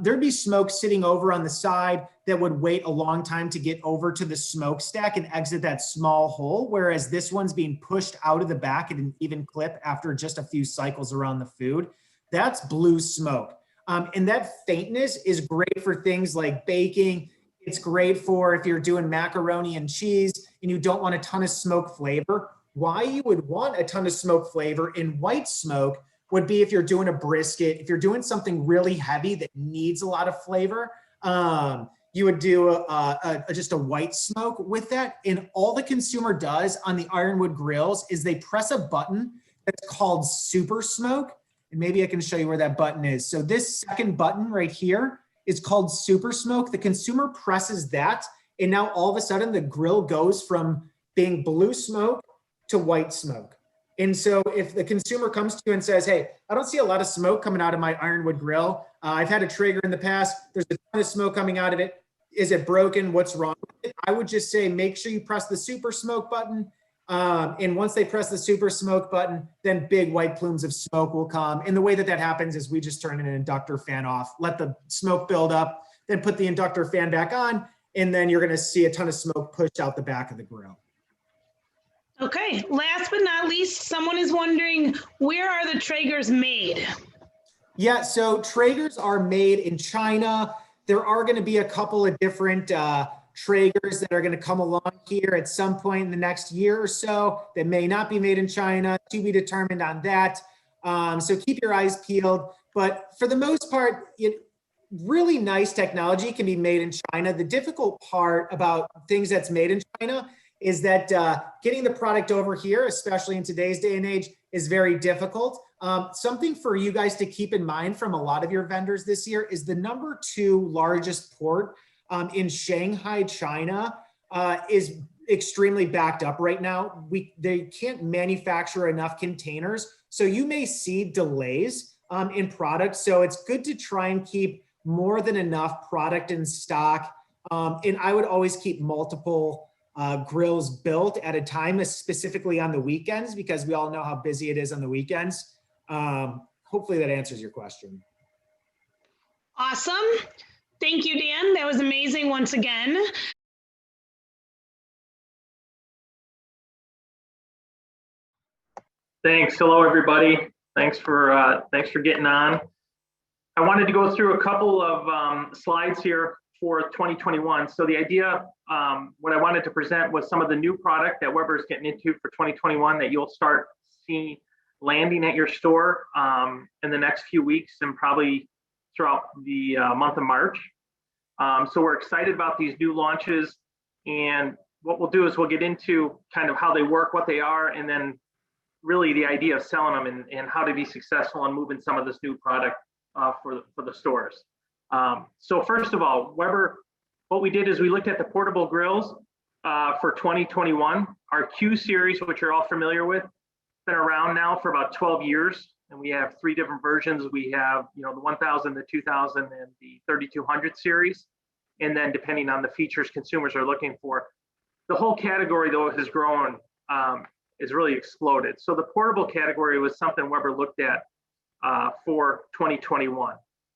there'd be smoke sitting over on the side that would wait a long time to get over to the smokestack and exit that small hole. Whereas this one's being pushed out of the back at an even clip after just a few cycles around the food. That's blue smoke. And that faintness is great for things like baking. It's great for if you're doing macaroni and cheese and you don't want a ton of smoke flavor. Why you would want a ton of smoke flavor in white smoke would be if you're doing a brisket, if you're doing something really heavy that needs a lot of flavor, you would do just a white smoke with that. And all the consumer does on the Ironwood grills is they press a button that's called super smoke. And maybe I can show you where that button is. So this second button right here is called super smoke. The consumer presses that, and now all of a sudden the grill goes from being blue smoke to white smoke. And so if the consumer comes to you and says, hey, I don't see a lot of smoke coming out of my Ironwood grill. I've had a Traeger in the past. There's a ton of smoke coming out of it. Is it broken? What's wrong with it? I would just say, make sure you press the super smoke button. And once they press the super smoke button, then big white plumes of smoke will come. And the way that that happens is we just turn an inductor fan off, let the smoke build up, then put the inductor fan back on, and then you're going to see a ton of smoke pushed out the back of the grill. Okay, last but not least, someone is wondering, where are the Traegers made? Yeah, so Traegers are made in China. There are going to be a couple of different Traegers that are going to come along here at some point in the next year or so that may not be made in China, to be determined on that. So keep your eyes peeled. But for the most part, really nice technology can be made in China. The difficult part about things that's made in China is that getting the product over here, especially in today's day and age, is very difficult. Something for you guys to keep in mind from a lot of your vendors this year is the #2 largest port in Shanghai, China, is extremely backed up right now. They can't manufacture enough containers. So you may see delays in product. So it's good to try and keep more than enough product in stock. And I would always keep multiple grills built at a time, specifically on the weekends, because we all know how busy it is on the weekends. Hopefully that answers your question. Awesome. Thank you, Dan. That was amazing once again. Thanks. Hello, everybody. Thanks for getting on. I wanted to go through a couple of slides here for 2021. So the idea, what I wanted to present was some of the new product that Weber is getting into for 2021 that you'll start seeing landing at your store in the next few weeks and probably throughout the month of March. So we're excited about these new launches, and what we'll do is we'll get into kind of how they work, what they are, and then really the idea of selling them and how to be successful in moving some of this new product for the stores. So first of all, Weber, what we did is we looked at the portable grills for 2021. Our Q series, which you're all familiar with, been around now for about 12 years. And we have 3 different versions. We have, the 1000, the 2000, and the 3200 series. And then depending on the features consumers are looking for. The whole category, though, has grown, has really exploded. So the portable category was something Weber looked at for 2021.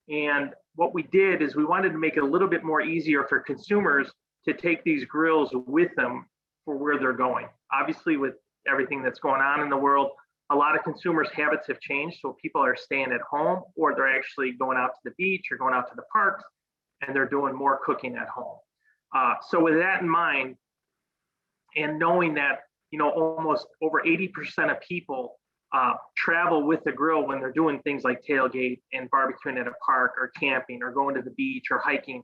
And what we did is we wanted to make it a little bit more easier for consumers to take these grills with them for where they're going. Obviously, with everything that's going on in the world, a lot of consumers' habits have changed. So people are staying at home, or they're actually going out to the beach or going out to the parks, and they're doing more cooking at home. So with that in mind, And knowing that, almost over 80% of people travel with the grill when they're doing things like tailgate and barbecuing at a park or camping or going to the beach or hiking,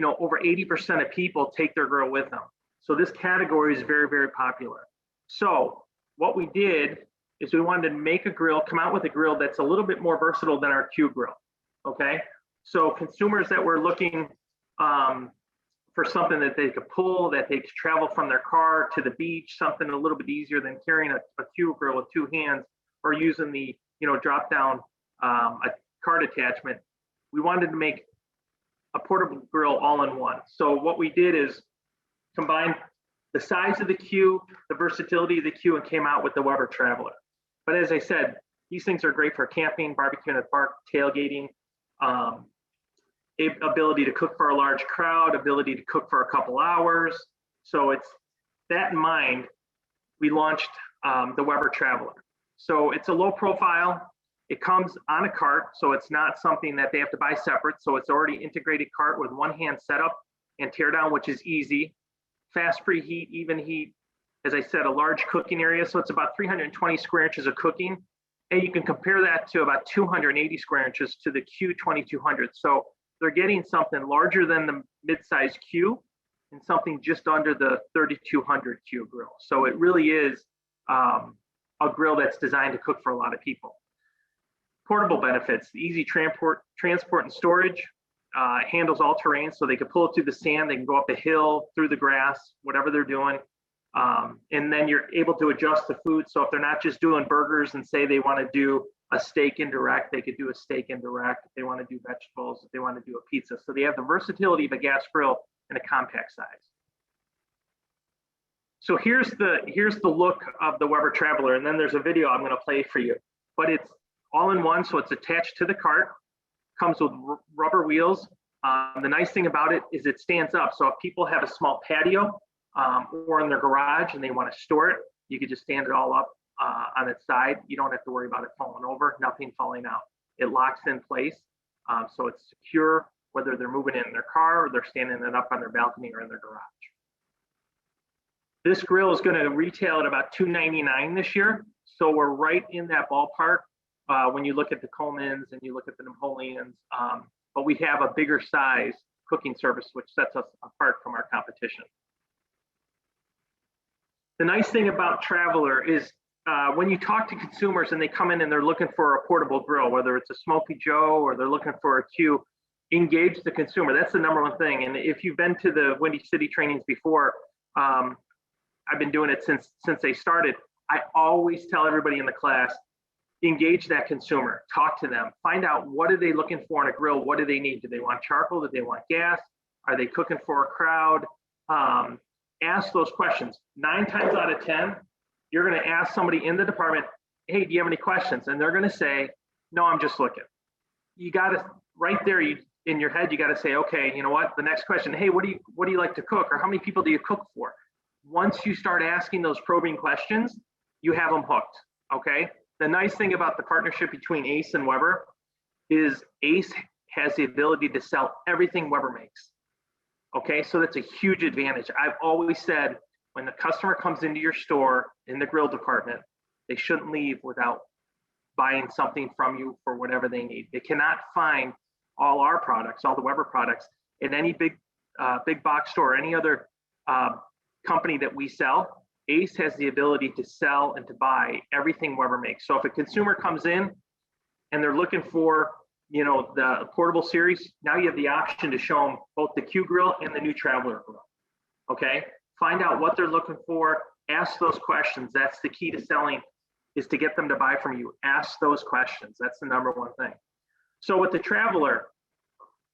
over 80% of people take their grill with them. So this category is very, very popular. So what we did is we wanted to come out with a grill that's a little bit more versatile than our Q grill, okay? So consumers that were looking for something that they could pull, that they could travel from their car to the beach, something a little bit easier than carrying a Q grill with two hands or using the, drop down a cart attachment. We wanted to make a portable grill all in one. So what we did is combine the size of the Q, the versatility of the Q, and came out with the Weber Traveler. But as I said, these things are great for camping, barbecuing at the park, tailgating, ability to cook for a large crowd, ability to cook for a couple hours. So it's that in mind, we launched the Weber Traveler. So it's a low profile. It comes on a cart, so it's not something that they have to buy separate. So it's already integrated cart with one hand setup and tear down, which is easy. Fast preheat, even heat. As I said, a large cooking area. So it's about 320 square inches of cooking. And you can compare that to about 280 square inches to the Q2200. So they're getting something larger than the mid-size Q and something just under the 3200 Q grill. So it really is a grill that's designed to cook for a lot of people. Portable benefits, easy transport and storage, handles all terrain, so they can pull it through the sand, they can go up a hill, through the grass, whatever they're doing. And then you're able to adjust the food. So if they're not just doing burgers and say they want to do a steak indirect, they could do a steak indirect. If they want to do vegetables, if they want to do a pizza. So they have the versatility of a gas grill in a compact size. So here's the look of the Weber Traveler, and then there's a video I'm going to play for you. But it's all in one, so it's attached to the cart, comes with rubber wheels. The nice thing about it is it stands up. So if people have a small patio or in their garage and they want to store it, you could just stand it all up on its side. You don't have to worry about it falling over, nothing falling out. It locks in place, so it's secure, whether they're moving it in their car or they're standing it up on their balcony or in their garage. This grill is going to retail at about $299 this year. So we're right in that ballpark when you look at the Colemans and you look at the Napoleons, but we have a bigger size cooking service, which sets us apart from our competition. The nice thing about Traveler is when you talk to consumers and they come in and they're looking for a portable grill, whether it's a Smoky Joe or they're looking for a Q, engage the consumer. That's the number one thing. And if you've been to the Windy City trainings before, I've been doing it since they started. I always tell everybody in the class, engage that consumer, talk to them, find out what are they looking for in a grill, what do they need? Do they want charcoal? Do they want gas? Are they cooking for a crowd? Ask those questions. 9 times out of 10, you're going to ask somebody in the department, hey, do you have any questions? And they're going to say, no, I'm just looking. You got to, right there, in your head, you got to say, okay, you know what? The next question, hey, what do you like to cook? Or how many people do you cook for? Once you start asking those probing questions, you have them hooked, okay? The nice thing about the partnership between Ace and Weber is Ace has the ability to sell everything Weber makes, okay? So that's a huge advantage. I've always said, when the customer comes into your store in the grill department, they shouldn't leave without buying something from you for whatever they need. They cannot find all our products, all the Weber products, in any big box store, any other company that we sell. Ace has the ability to sell and to buy everything Weber makes. So if a consumer comes in and they're looking for, the portable series, now you have the option to show them both the Q grill and the new Traveler grill, okay? Find out what they're looking for, ask those questions. That's the key to selling, is to get them to buy from you. Ask those questions. That's the number one thing. So with the Traveler,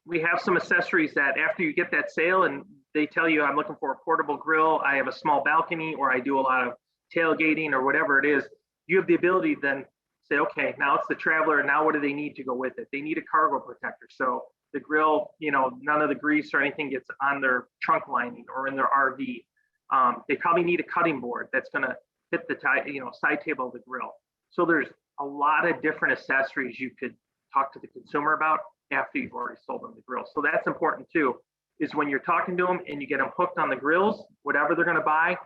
we have some accessories that after you get that sale and they tell you, I'm looking for a portable grill, I have a small balcony, or I do a lot of tailgating or whatever it is, you have the ability to then say, okay, now it's the Traveler, now what do they need to go with it? They need a cargo protector. So the grill, none of the grease or anything gets on their trunk lining or in their RV. They probably need a cutting board that's going to hit the side table of the grill. So there's a lot of different accessories you could talk to the consumer about after you've already sold them the grill. So that's important too, is when you're talking to them and you get them hooked on the grills, whatever they're going to buy,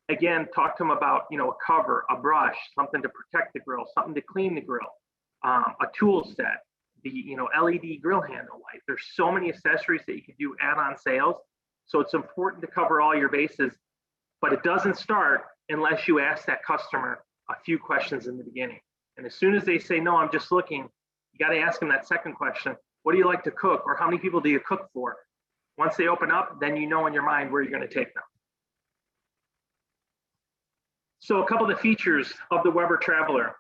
Again, talk to them about, a cover, a brush, something to protect the grill, something to clean the grill, a tool set, the LED grill handle light. There's so many accessories that you can do add-on sales. So it's important to cover all your bases, but it doesn't start unless you ask that customer a few questions in the beginning. And as soon as they say, no, I'm just looking, you got to ask them that second question. What do you like to cook? Or how many people do you cook for? Once they open up, then you know in your mind where you're going to take them. So a couple of the features of the Weber Traveler.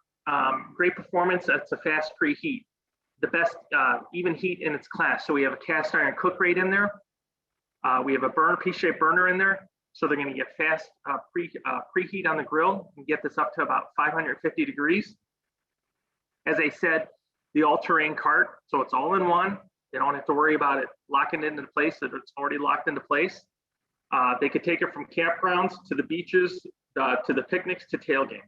Great performance, that's a fast preheat. The best even heat in its class. So we have a cast iron cook rate in there. We have a P-shaped burner in there. So they're gonna get fast preheat on the grill and get this up to about 550 degrees. As I said, the all-terrain cart, so it's all in one. They don't have to worry about it locking into place, it's already locked into place. They could take it from campgrounds to the beaches, to the picnics, to tailgate.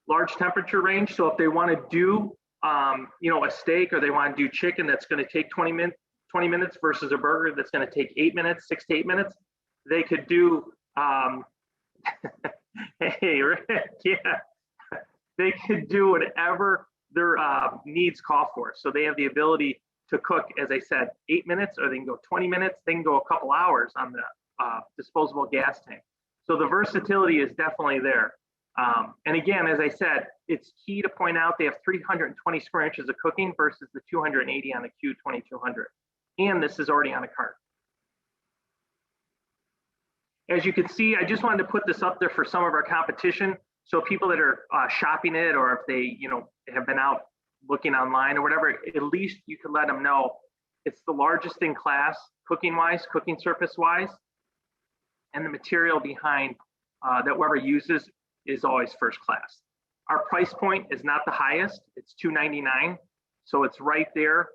Large temperature range, so if they want to do a steak, or they want to do chicken that's going to take 20 minutes versus a burger that's going to take 8 minutes, 6 to 8 minutes, they could do hey Rick, yeah, they could do whatever their needs call for. So they have the ability to cook, as I said, 8 minutes, or they can go 20 minutes, they can go a couple hours on the disposable gas tank. So the versatility is definitely there. And again, as I said, it's key to point out they have 320 square inches of cooking versus the 280 on the Q2200. And this is already on a cart. As you can see, I just wanted to put this up there for some of our competition. So people that are shopping it, or if they have been out looking online or whatever, at least you can let them know it's the largest in class, cooking wise, cooking surface wise. And the material behind that Weber uses is always first class. Our price point is not the highest, it's $299. So it's right there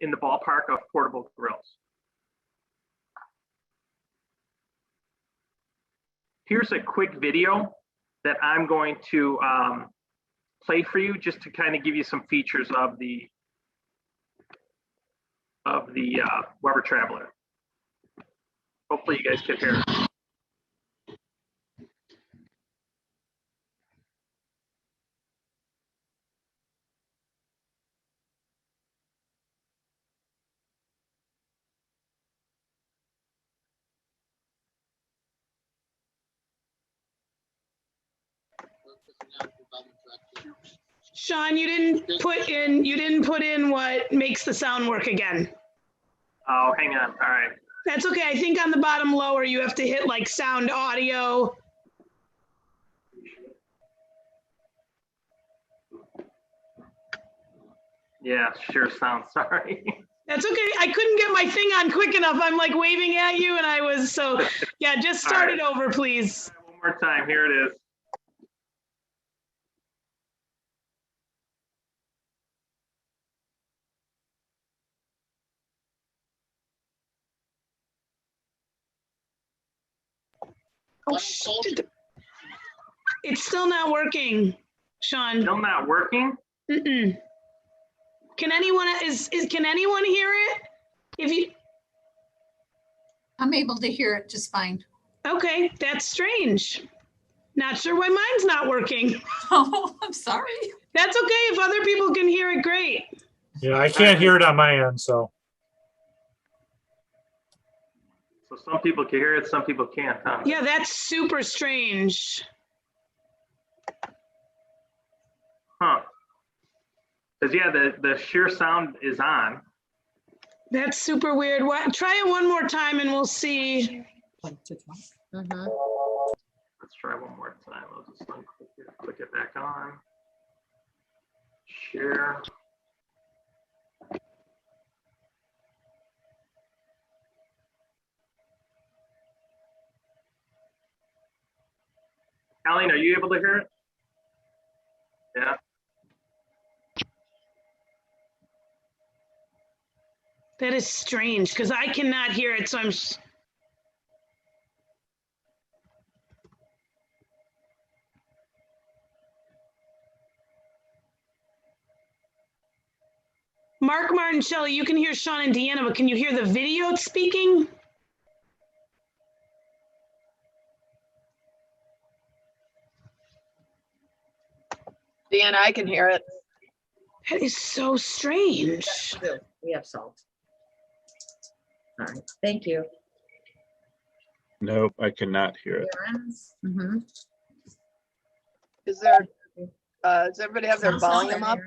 in the ballpark of portable grills. Here's a quick video that I'm going to play for you, just to kind of give you some features of the Weber Traveler. Hopefully you guys can hear it. Sean, you didn't put in what makes the sound work again. Oh, hang on. All right. That's okay. I think on the bottom lower, you have to hit like sound audio. Yeah, sure sounds. Sorry. That's okay. I couldn't get my thing on quick enough. I'm like waving at you, and I was so, yeah, just start it over, please. One more time. Here it is. Oh, shit. It's still not working, Sean. Still not working? Mm-mm. Can anyone can anyone hear it? If you, I'm able to hear it just fine. okay, that's strange. Not sure why mine's not working. Oh, I'm sorry. That's okay. If other people can hear it, great. Yeah, I can't hear it on my end, so. So some people can hear it, some people can't, huh? Yeah, that's super strange. Huh. Because yeah, the sheer sound is on. That's super weird. What? Try it one more time and we'll see. Mm-hmm. Let's try one more time. I'll just click it back on. Share. Colleen, are you able to hear it? Yeah. That is strange because I cannot hear it. So I'm. Mark, Martin, Shelley, you can hear Sean and Deanna, but can you hear the video speaking? can. I can hear it. That is so strange. We have salt. All right, thank you. Nope, I cannot hear it. Mm-hmm. Is there, does everybody have their volume up?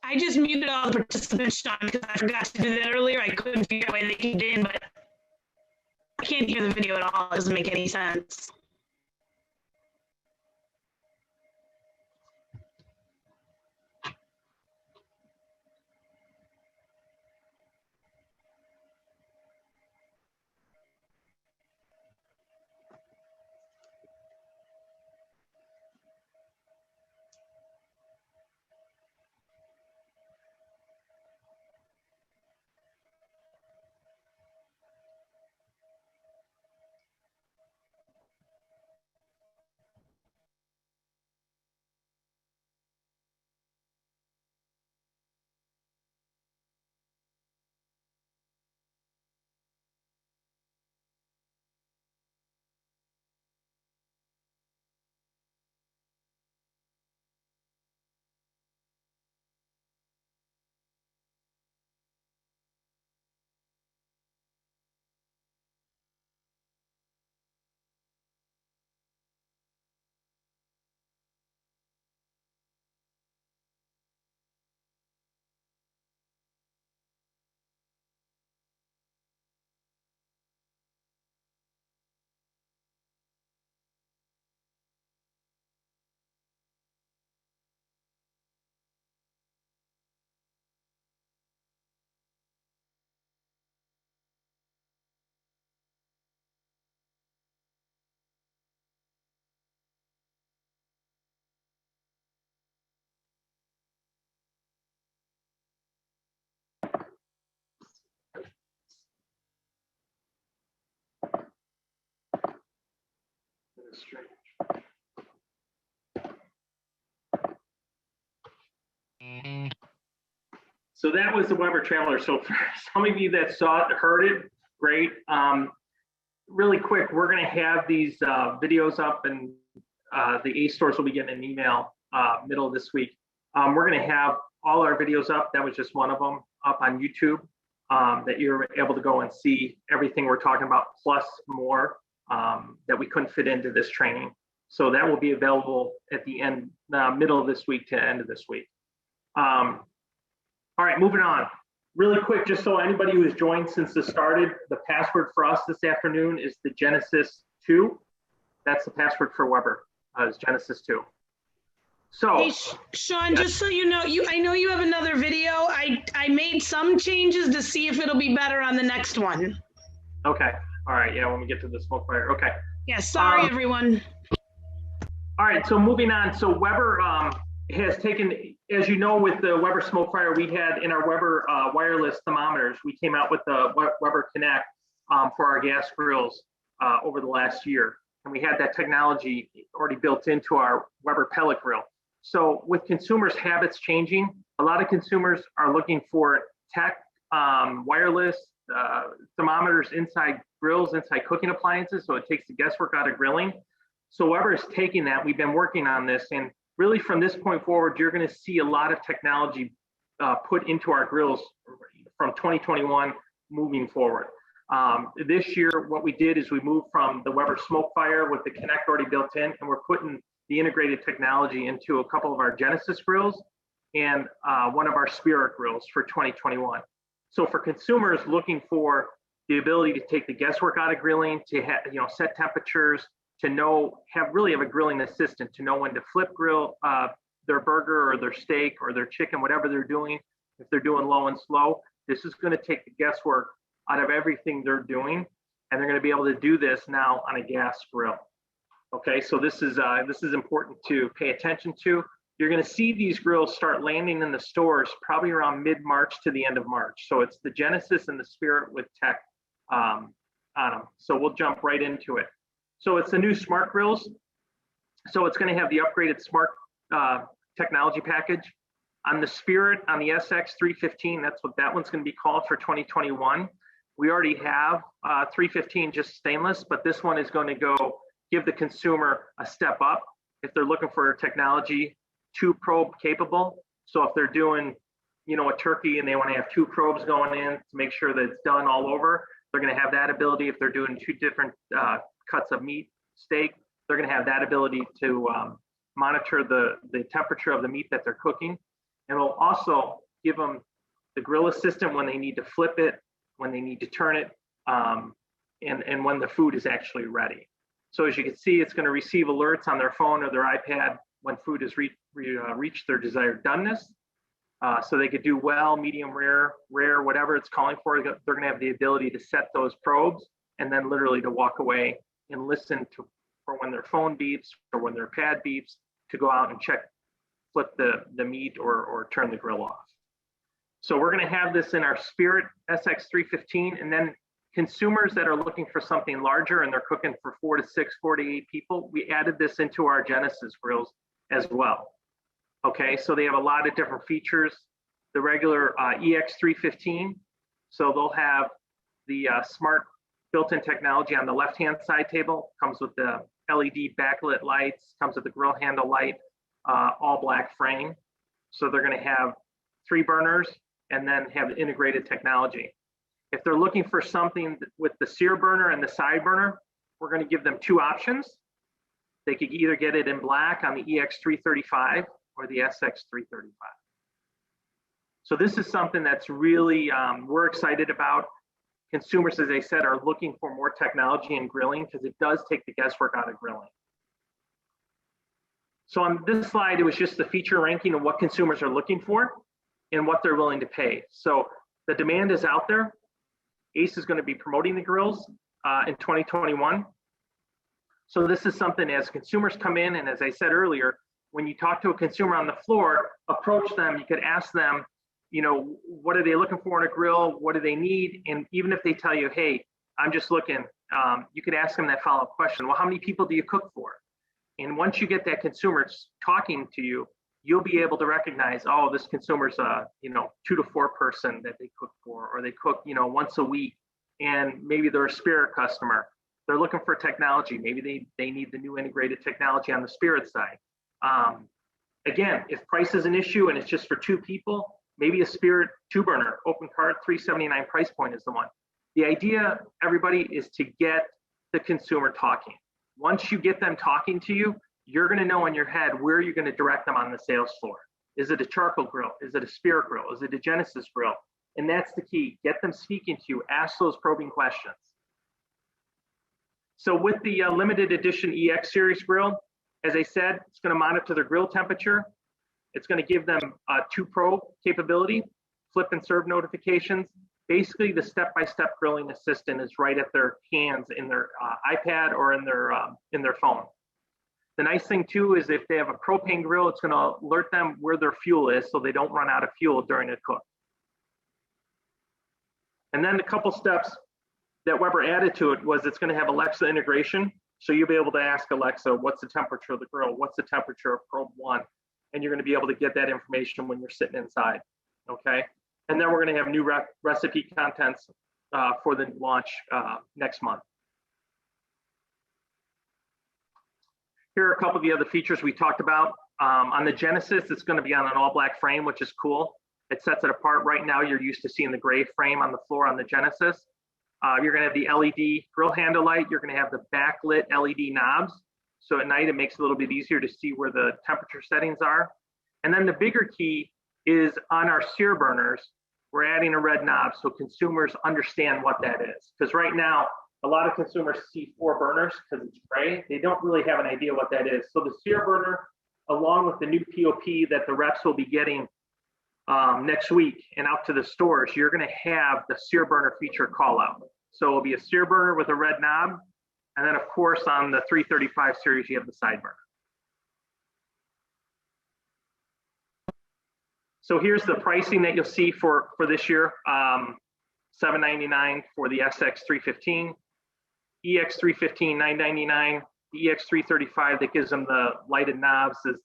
I just muted all the participants, Sean, because I forgot to do that earlier. I couldn't figure out why they came in, but I can't hear the video at all. It doesn't make any sense. So that was the Weber trailer. So for some of you that saw it, heard it, great. Really quick, we're going to have these videos up, and the ACE stores will be getting an email middle of this week. We're going to have all our videos up. That was just one of them up on YouTube, that you're able to go and see everything we're talking about, plus more that we couldn't fit into this training. So that will be available at the end, middle of this week to end of this week. All right, moving on. Really quick, just so anybody who has joined since this started, the password for us this afternoon is the Genesis 2. That's the password for Weber, is Genesis 2. So, Hey, Sean, just so you know, I know you have another video. I made some changes to see if it'll be better on the next one. okay. All right, yeah, when we get to the smoke fire, okay. Yeah, sorry, everyone. All right, so moving on. So Weber has taken, as you know, with the Weber smoke fire, we had in our Weber wireless thermometers, we came out with the Weber Connect for our gas grills over the last year. And we had that technology already built into our Weber pellet grill. So with consumers' habits changing, a lot of consumers are looking for tech, wireless thermometers inside grills, inside cooking appliances. So it takes the guesswork out of grilling. So Weber is taking that. We've been working on this, and really from this point forward, you're going to see a lot of technology put into our grills from 2021 moving forward. This year, what we did is we moved from the Weber smoke fire with the Connect already built in, and we're putting the integrated technology into a couple of our Genesis grills and one of our Spirit grills for 2021. So for consumers looking for the ability to take the guesswork out of grilling, to have, set temperatures, to have a grilling assistant, to know when to flip grill their burger or their steak or their chicken, whatever they're doing. If they're doing low and slow, this is going to take the guesswork out of everything they're doing, and they're going to be able to do this now on a gas grill. Okay, so this is important to pay attention to. You're going to see these grills start landing in the stores probably around mid-March to the end of March. So it's the Genesis and the Spirit with tech on them. So we'll jump right into it. So it's the new smart grills. So it's going to have the upgraded smart technology package. On the Spirit, on the SX315, that's what that one's going to be called for 2021. We already have 315 just stainless, but this one is going to go give the consumer a step up if they're looking for technology, 2 probe capable. So if they're doing, you know, a turkey and they want to have 2 probes going in to make sure that it's done all over, they're going to have that ability. If they're doing 2 different cuts of meat, steak, they're going to have that ability to monitor the temperature of the meat that they're cooking. And we'll also give them the grill assistant when they need to flip it, when they need to turn it, and when the food is actually ready. So as you can see, it's going to receive alerts on their phone or their iPad when food has reached their desired doneness. So they could do well, medium rare, whatever it's calling for. They're going to have the ability to set those probes and then literally to walk away and listen for when their phone beeps or when their pad beeps to go out and flip the meat or turn the grill off. So we're going to have this in our Spirit SX315, and then consumers that are looking for something larger and they're cooking for 4 to 6, 4 to 8 people, we added this into our Genesis grills as well. Okay, so they have a lot of different features. The regular EX315, so they'll have the smart built-in technology on the left-hand side table, comes with the LED backlit lights, comes with the grill handle light, all black frame. So they're going to have 3 burners and then have integrated technology. If they're looking for something with the sear burner and the side burner, we're going to give them 2 options. They could either get it in black on the EX335 or the SX335. So this is something that's really, we're excited about. Consumers, as I said, are looking for more technology in grilling because it does take the guesswork out of grilling. So on this slide, it was just the feature ranking of what consumers are looking for and what they're willing to pay. So the demand is out there. Ace is going to be promoting the grills in 2021. So this is something as consumers come in, and as I said earlier, when you talk to a consumer on the floor, approach them, you could ask them, you know, what are they looking for in a grill? What do they need? And even if they tell you, hey, I'm just looking, you could ask them that follow-up question. Well, how many people do you cook for? And once you get that consumer talking to you, you'll be able to recognize, oh, this consumer's a, you know, 2 to 4 person that they cook for, or they cook, you know, once a week, and maybe they're a Spirit customer. They're looking for technology. Maybe they need the new integrated technology on the Spirit side. Again, if price is an issue and it's just for 2 people, maybe a Spirit 2-burner, open cart, $379 price point is the one. The idea, everybody, is to get the consumer talking. Once you get them talking to you, you're going to know in your head where you're going to direct them on the sales floor. Is it a charcoal grill? Is it a Spirit grill? Is it a Genesis grill? And that's the key. Get them speaking to you. Ask those probing questions. So with the limited edition EX series grill, as I said, it's going to monitor their grill temperature. It's going to give them 2 probe capability, flip and serve notifications. Basically, the step-by-step grilling assistant is right at their hands in their iPad or in their phone. The nice thing too is if they have a propane grill, it's going to alert them where their fuel is so they don't run out of fuel during a cook. And then a couple steps that Weber added to it was it's going to have Alexa integration. So you'll be able to ask Alexa, what's the temperature of the grill? What's the temperature of probe 1? And you're going to be able to get that information when you're sitting inside, okay? And then we're going to have new recipe contents for the launch next month. Here are a couple of the other features we talked about. On the Genesis, it's going to be on an all black frame, which is cool. It sets it apart. Right now, you're used to seeing the gray frame on the floor on the Genesis. You're going to have the LED grill handle light. You're going to have the backlit LED knobs. So at night, it makes it a little bit easier to see where the temperature settings are. And then the bigger key is on our sear burners, we're adding a red knob so consumers understand what that is. Because right now, a lot of consumers see 4 burners because it's gray. They don't really have an idea what that is. So the sear burner, along with the new POP that the reps will be getting next week and out to the stores, you're going to have the sear burner feature call out. So it'll be a sear burner with a red knob. And then, of course, on the 335 series, you have the side burner. So here's the pricing that you'll see for this year. $799 for the SX315, EX315, $999. The EX335 that gives them the lighted knobs is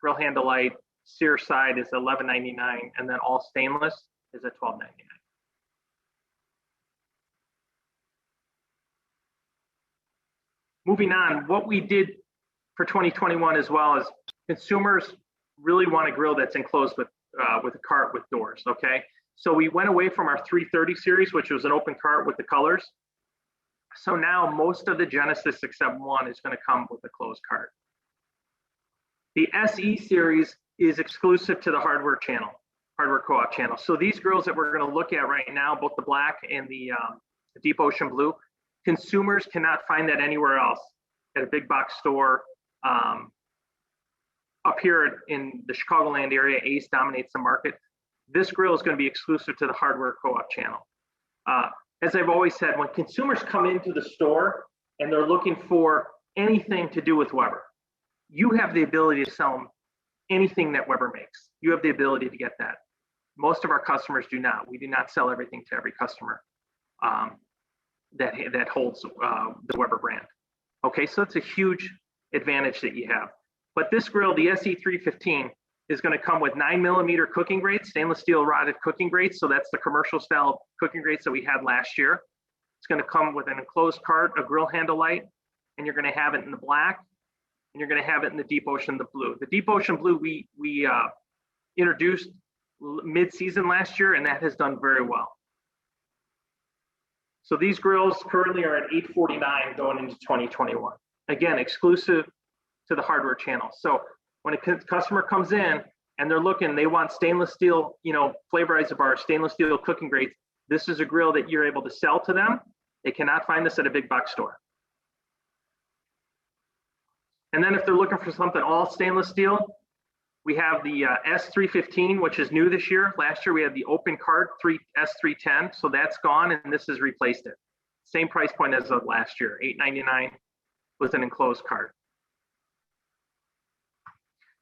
grill handle light, sear side is $11.99, and then all stainless is at $12.99. Moving on, what we did for 2021 as well is consumers really want a grill that's enclosed with a cart with doors, okay? So we went away from our 330 series, which was an open cart with the colors. So now most of the Genesis except one is going to come with a closed cart. The SE series is exclusive to the hardware channel, hardware co-op channel. So these grills that we're going to look at right now, both the black and the deep ocean blue, consumers cannot find that anywhere else at a big box store. Up here in the Chicagoland area, Ace dominates the market. This grill is going to be exclusive to the hardware co-op channel. As I've always said, when consumers come into the store and they're looking for anything to do with Weber, you have the ability to sell them anything that Weber makes. You have the ability to get that. Most of our customers do not. We do not sell everything to every customer that holds the Weber brand. Okay, so it's a huge advantage that you have. But this grill, the SE315, is going to come with 9mm cooking grates, stainless steel rotted cooking grates. So that's the commercial style cooking grates that we had last year. It's going to come with an enclosed cart, a grill handle light, and you're going to have it in the black, and you're going to have it in the deep ocean, the blue. The deep ocean blue we introduced mid-season last year, and that has done very well. So these grills currently are at $849 going into 2021. Again, exclusive to the hardware channel. So when a customer comes in and they're looking, they want stainless steel, flavor isobar, stainless steel cooking grates, this is a grill that you're able to sell to them. They cannot find this at a big box store. And then if they're looking for something all stainless steel, we have the S315, which is new this year. Last year we had the open cart S310, so that's gone, and this has replaced it. Same price point as of last year, $899 with an enclosed cart.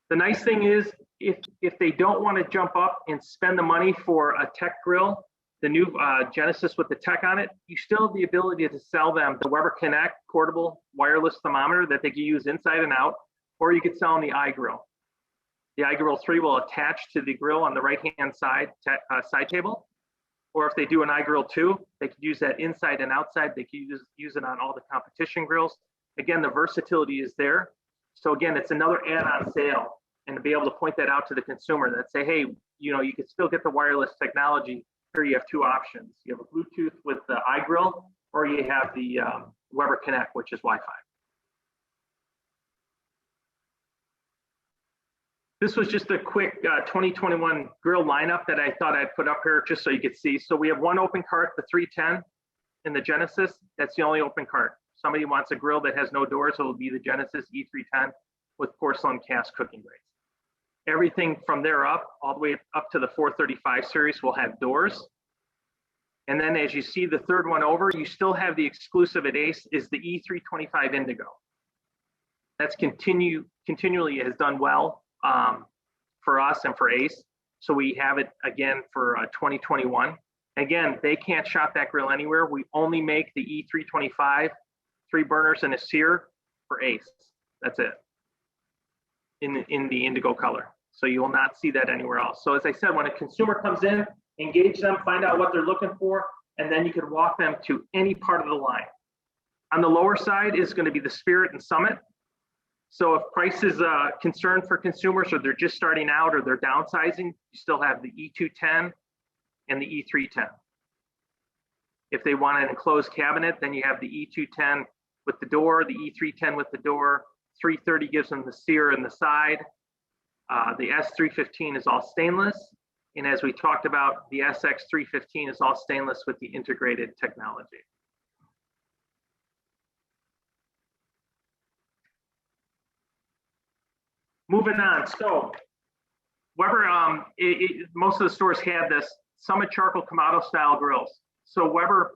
The nice thing is, if they don't want to jump up and spend the money for a tech grill, the new Genesis with the tech on it, you still have the ability to sell them the Weber Connect portable wireless thermometer that they can use inside and out, or you could sell them the iGrill. The iGrill 3 will attach to the grill on the right-hand side side table, or if they do an iGrill 2, they could use that inside and outside. They could use it on all the competition grills. Again, the versatility is there. So again, it's another add-on sale, and to be able to point that out to the consumer that say, hey, you can still get the wireless technology. Here you have two options. You have a Bluetooth with the iGrill, or you have the Weber Connect, which is Wi-Fi. This was just a quick 2021 grill lineup that I thought I'd put up here just so you could see. So we have one open cart, the 310 in the Genesis. That's the only open cart. Somebody wants a grill that has no doors, so it'll be the Genesis E310 with porcelain cast cooking grates. Everything from there up, all the way up to the 435 series will have doors. And then as you see the third one over, you still have the exclusive at Ace is the E325 Indigo. That's continually has done well for us and for Ace. So we have it again for 2021. Again, they can't shop that grill anywhere. We only make the E325, 3 burners and a sear for Ace. That's it. In the indigo color. So you will not see that anywhere else. So as I said, when a consumer comes in, engage them, find out what they're looking for, and then you could walk them to any part of the line. On the lower side is going to be the Spirit and Summit. So if price is a concern for consumers, or they're just starting out, or they're downsizing, you still have the E210 and the E310. If they want an enclosed cabinet, then you have the E210 with the door, the E310 with the door. 330 gives them the sear in the side. The S315 is all stainless. And as we talked about, the SX315 is all stainless with the integrated technology. Moving on, so Weber, most of the stores have this Summit Charcoal Kamado style grills. So Weber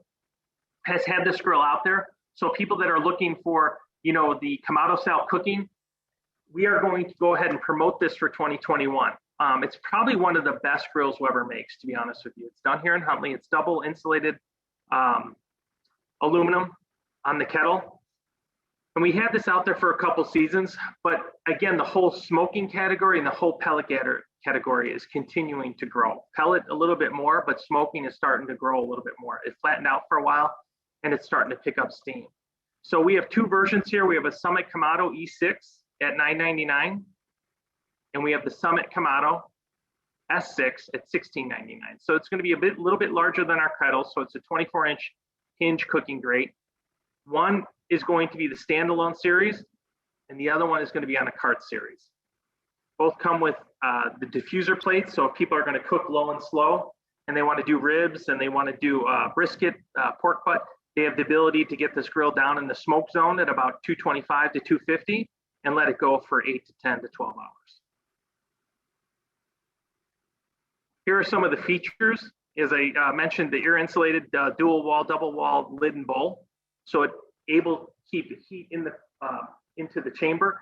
has had this grill out there. So people that are looking for, the Kamado style cooking, we are going to go ahead and promote this for 2021. It's probably one of the best grills Weber makes, to be honest with you. It's done here in Huntley. It's double insulated aluminum on the kettle. And we had this out there for a couple seasons, but again, the whole smoking category and the whole pellet category is continuing to grow. Pellet a little bit more, but smoking is starting to grow a little bit more. It flattened out for a while and it's starting to pick up steam. So we have two versions here. We have a Summit Kamado E6 at $9.99, and we have the Summit Kamado S6 at $16.99. So it's going to be a little bit larger than our kettle. So it's a 24-inch hinge cooking grate. One is going to be the standalone series, and the other one is going to be on a cart series. Both come with the diffuser plates. So if people are going to cook low and slow, and they want to do ribs, and they want to do brisket, pork butt, they have the ability to get this grill down in the smoke zone at about 225 to 250 and let it go for 8 to 10 to 12 hours. Here are some of the features. As I mentioned, the air insulated dual wall, double wall lid and bowl. So it able to keep the heat in the into the chamber.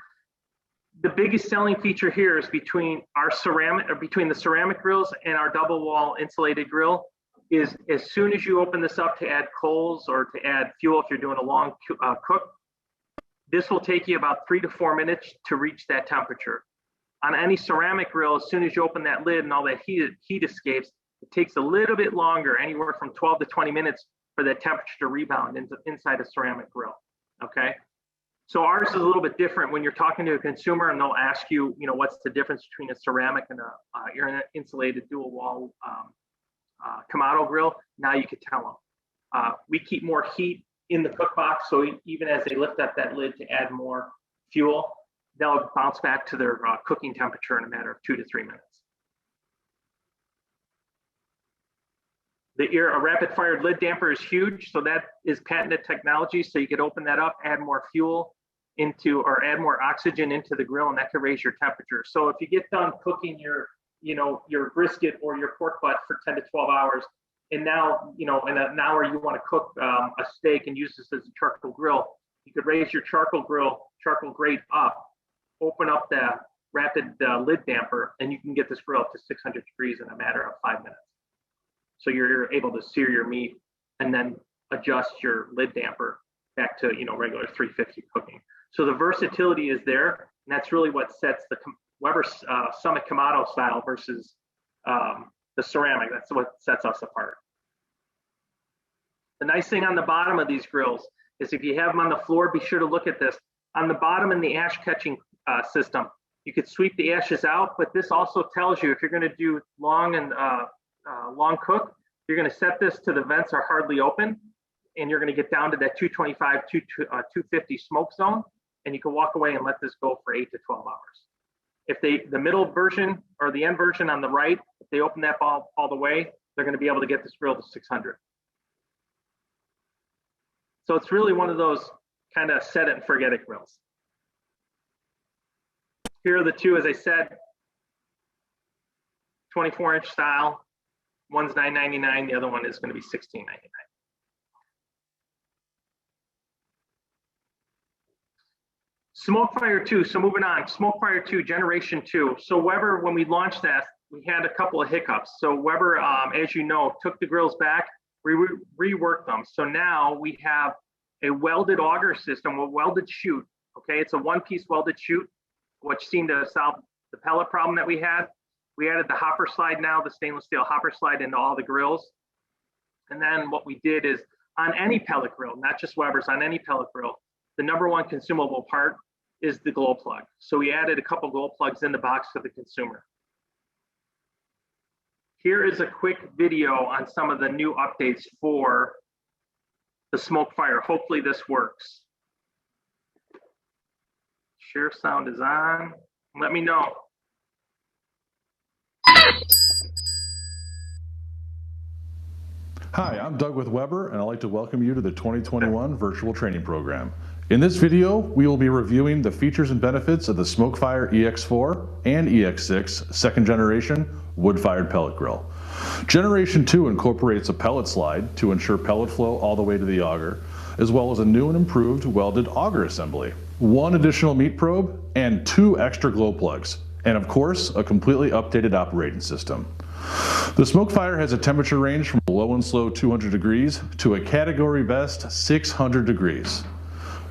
The biggest selling feature here is between the ceramic grills and our double wall insulated grill is as soon as you open this up to add coals or to add fuel, if you're doing a long cook, this will take you about 3 to 4 minutes to reach that temperature. On any ceramic grill, as soon as you open that lid and all that heat escapes, it takes a little bit longer, anywhere from 12 to 20 minutes for that temperature to rebound inside a ceramic grill, okay? So ours is a little bit different when you're talking to a consumer and they'll ask you, what's the difference between a ceramic and a air insulated dual wall Kamado grill. Now you could tell them. We keep more heat in the cook box, so even as they lift up that lid to add more fuel, they'll bounce back to their cooking temperature in a matter of 2 to 3 minutes. A rapid fired lid damper is huge, so that is patented technology. So you could open that up, add more fuel or add more oxygen into the grill, and that could raise your temperature. So if you get done cooking your brisket or your pork butt for 10 to 12 hours, and now, in an hour you want to cook a steak and use this as a charcoal grill, you could raise your charcoal grate up, open up the rapid lid damper, and you can get this grill up to 600 degrees in a matter of 5 minutes. So you're able to sear your meat and then adjust your lid damper back to regular 350 cooking. So the versatility is there, and that's really what sets the Weber Summit Kamado style versus the ceramic. That's what sets us apart. The nice thing on the bottom of these grills is if you have them on the floor, be sure to look at this. On the bottom in the ash catching system, you could sweep the ashes out, but this also tells you if you're going to do long cook, you're going to set this to the vents are hardly open, and you're going to get down to that 225 to 250 smoke zone, and you can walk away and let this go for 8 to 12 hours. If the middle version or the end version on the right, if they open that all the way, they're going to be able to get this grill to 600. So it's really one of those kind of set it and forget it grills. Here are the two, as I said, 24-inch style. One's $9.99, the other one is going to be $16.99. SmokeFire 2, so moving on, SmokeFire 2, Generation 2. So Weber, when we launched that, we had a couple of hiccups. So Weber, as you know, took the grills back, reworked them. So now we have a welded auger system, a welded chute, okay? It's a one-piece welded chute, which seemed to solve the pellet problem that we had. We added the hopper slide now, the stainless steel hopper slide into all the grills. And then what we did is on any pellet grill, not just Weber's, on any pellet grill, the number one consumable part is the glow plug. So we added a couple glow plugs in the box for the consumer. Here is a quick video on some of the new updates for the SmokeFire. Hopefully this works. Share sound is on. Let me know. Hi, I'm Doug with Weber, and I'd like to welcome you to the 2021 virtual training program. In this video, we will be reviewing the features and benefits of the SmokeFire EX4 and EX6 second generation wood-fired pellet grill. Generation 2 incorporates a pellet slide to ensure pellet flow all the way to the auger, as well as a new and improved welded auger assembly, one additional meat probe, and 2 extra glow plugs, and of course, a completely updated operating system. The SmokeFire has a temperature range from low and slow 200 degrees to a category best 600 degrees.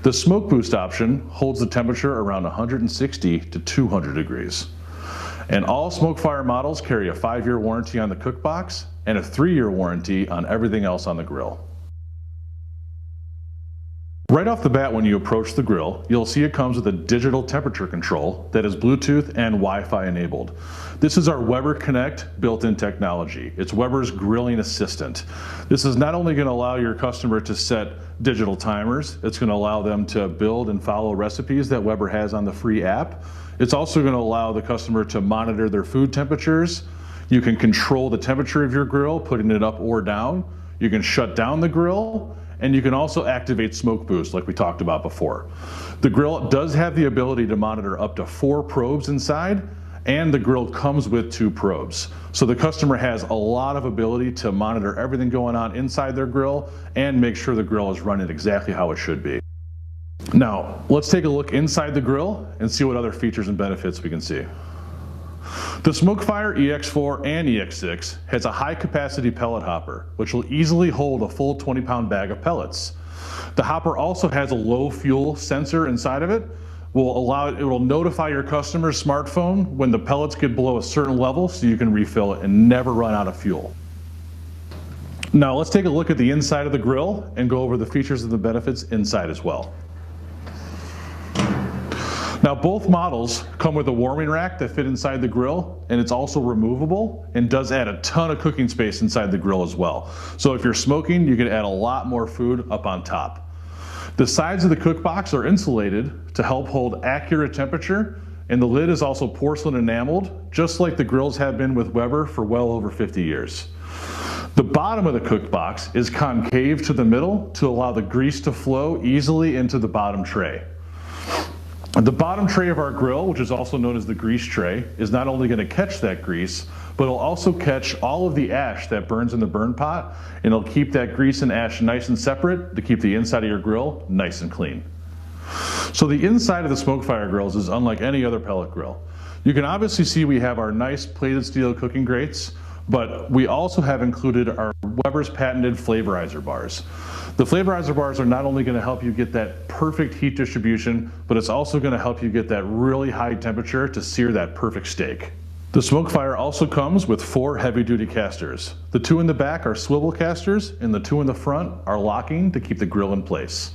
The smoke boost option holds the temperature around 160 to 200 degrees. And all SmokeFire models carry a 5-year warranty on the cook box and a 3-year warranty on everything else on the grill. Right off the bat, when you approach the grill, you'll see it comes with a digital temperature control that is Bluetooth and Wi-Fi enabled. This is our Weber Connect built-in technology. It's Weber's grilling assistant. This is not only going to allow your customer to set digital timers, it's going to allow them to build and follow recipes that Weber has on the free app. It's also going to allow the customer to monitor their food temperatures. You can control the temperature of your grill, putting it up or down. You can shut down the grill. And you can also activate smoke boost like we talked about before. The grill does have the ability to monitor up to 4 probes inside, and the grill comes with 2 probes. So the customer has a lot of ability to monitor everything going on inside their grill and make sure the grill is running exactly how it should be. Now, let's take a look inside the grill and see what other features and benefits we can see. The SmokeFire EX4 and EX6 has a high capacity pellet hopper, which will easily hold a full 20-pound bag of pellets. The hopper also has a low fuel sensor inside of it. It will notify your customer's smartphone when the pellets get below a certain level so you can refill it and never run out of fuel. Now let's take a look at the inside of the grill and go over the features and the benefits inside as well. Now both models come with a warming rack that fit inside the grill, and it's also removable and does add a ton of cooking space inside the grill as well. So if you're smoking, you can add a lot more food up on top. The sides of the cook box are insulated to help hold accurate temperature, and the lid is also porcelain enameled, just like the grills have been with Weber for well over 50 years. The bottom of the cook box is concave to the middle to allow the grease to flow easily into the bottom tray. The bottom tray of our grill, which is also known as the grease tray, is not only going to catch that grease, but it'll also catch all of the ash that burns in the burn pot, and it'll keep that grease and ash nice and separate to keep the inside of your grill nice and clean. So the inside of the SmokeFire grills is unlike any other pellet grill. You can obviously see we have our nice plated steel cooking grates, but we also have included our Weber's patented flavorizer bars. The flavorizer bars are not only going to help you get that perfect heat distribution, but it's also going to help you get that really high temperature to sear that perfect steak. The SmokeFire also comes with 4 heavy-duty casters. The 2 in the back are swivel casters, and the 2 in the front are locking to keep the grill in place.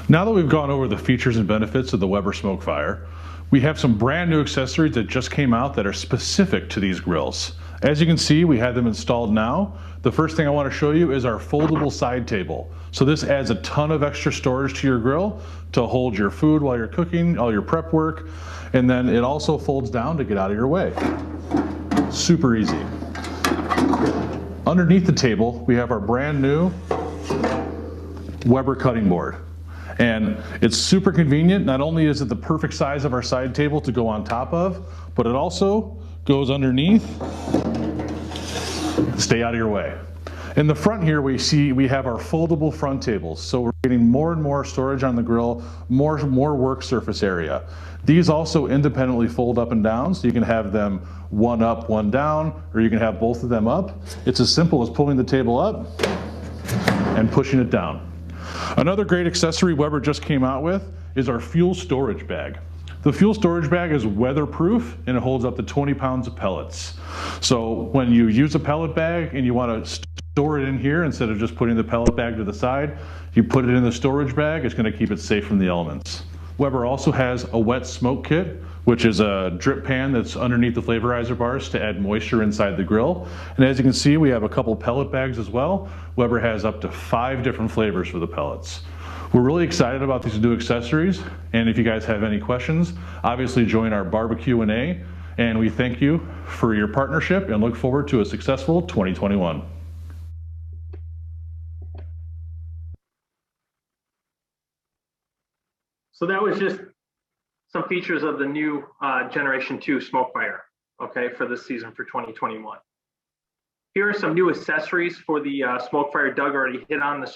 Now that we've gone over the features and benefits of the Weber SmokeFire, we have some brand new accessories that just came out that are specific to these grills. As you can see, we have them installed now. The first thing I want to show you is our foldable side table. So this adds a ton of extra storage to your grill to hold your food while you're cooking, all your prep work, and then it also folds down to get out of your way. Super easy. Underneath the table, we have our brand new Weber cutting board. And it's super convenient. Not only is it the perfect size of our side table to go on top of, but it also goes underneath. Stay out of your way. In the front here, we have our foldable front tables. So we're getting more and more storage on the grill, more work surface area. These also independently fold up and down, so you can have them one up, one down, or you can have both of them up. It's as simple as pulling the table up and pushing it down. Another great accessory Weber just came out with is our fuel storage bag. The fuel storage bag is weatherproof and it holds up to 20 pounds of pellets. So when you use a pellet bag and you want to store it in here instead of just putting the pellet bag to the side, you put it in the storage bag, it's going to keep it safe from the elements. Weber also has a wet smoke kit, which is a drip pan that's underneath the flavorizer bars to add moisture inside the grill. And as you can see, we have a couple pellet bags as well. Weber has up to 5 different flavors for the pellets. We're really excited about these new accessories, and if you guys have any questions, obviously join our barbecue Q&A, and we thank you for your partnership and look forward to a successful 2021. So that was just some features of the new Generation 2 SmokeFire, okay, for this season for 2021. Here are some new accessories for the SmokeFire. Doug already hit on the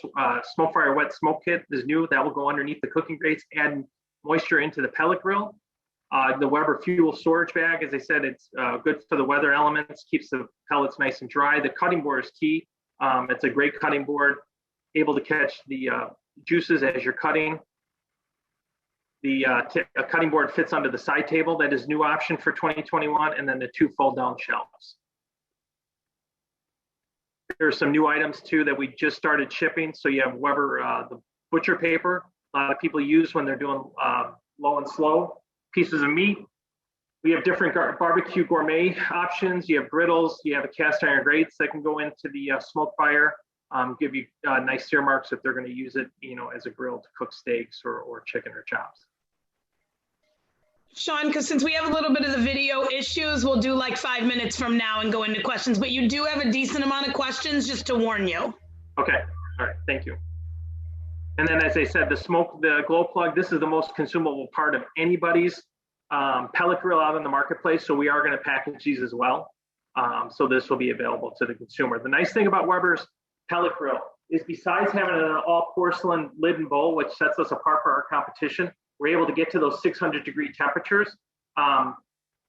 SmokeFire Wet Smoke Kit is new. That will go underneath the cooking grates, add moisture into the pellet grill. The Weber Fuel Storage Bag, as I said, it's good for the weather elements, keeps the pellets nice and dry. The cutting board is key. It's a great cutting board, able to catch the juices as you're cutting. The cutting board fits under the side table. That is new option for 2021, and then the 2 fold down shelves. There are some new items too that we just started shipping. So you have Weber, the butcher paper. A lot of people use when they're doing low and slow pieces of meat. We have different barbecue gourmet options. You have griddles. You have a cast iron grates that can go into the smoke fire. Give you nice sear marks if they're going to use it, as a grill to cook steaks or chicken or chops. Sean, because since we have a little bit of the video issues, we'll do like 5 minutes from now and go into questions, but you do have a decent amount of questions, just to warn you. Okay, all right, thank you. And then, as I said, the glow plug, this is the most consumable part of anybody's pellet grill out in the marketplace, so we are going to package these as well. So this will be available to the consumer. The nice thing about Weber's pellet grill is, besides having an all porcelain lid and bowl, which sets us apart for our competition, we're able to get to those 600-degree temperatures.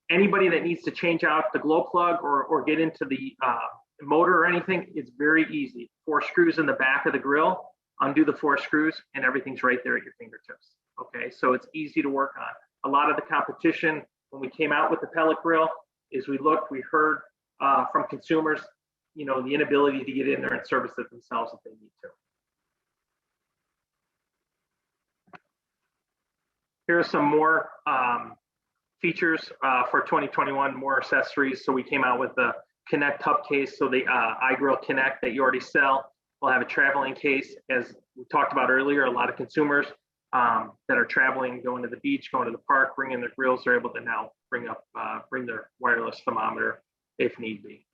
Anybody that needs to change out the glow plug or get into the motor or anything, it's very easy. 4 screws in the back of the grill, undo the 4 screws, and everything's right there at your fingertips. Okay, so it's easy to work on. A lot of the competition, when we came out with the pellet grill, is we heard from consumers, the inability to get in there and service it themselves if they need to. Here are some more features for 2021, more accessories. So we came out with the Connect hub case. So the iGrill Connect that you already sell will have a traveling case. As we talked about earlier, a lot of consumers that are traveling, going to the beach, going to the park, bringing their grills, are able to now bring their wireless thermometer if need be.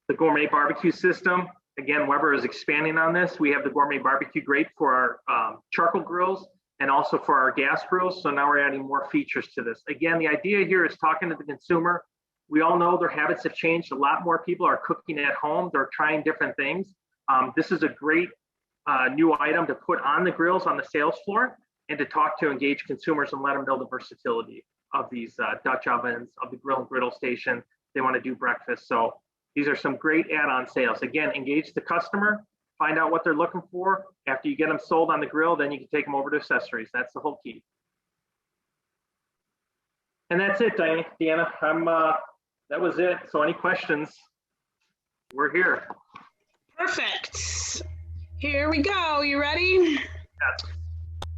The gourmet barbecue system. Again, Weber is expanding on this. We have the gourmet barbecue grate for our charcoal grills and also for our gas grills. So now we're adding more features to this. Again, the idea here is talking to the consumer. We all know their habits have changed. A lot more people are cooking at home. They're trying different things. This is a great new item to put on the grills on the sales floor and to talk to engage consumers and let them know the versatility of these Dutch ovens, of the grill and griddle station. They want to do breakfast. So these are some great add-on sales. Again, engage the customer, find out what they're looking for. After you get them sold on the grill, then you can take them over to accessories. That's the whole key. And that's it, Deanna. That was it. So any questions? We're here. Perfect. Here we go. You ready?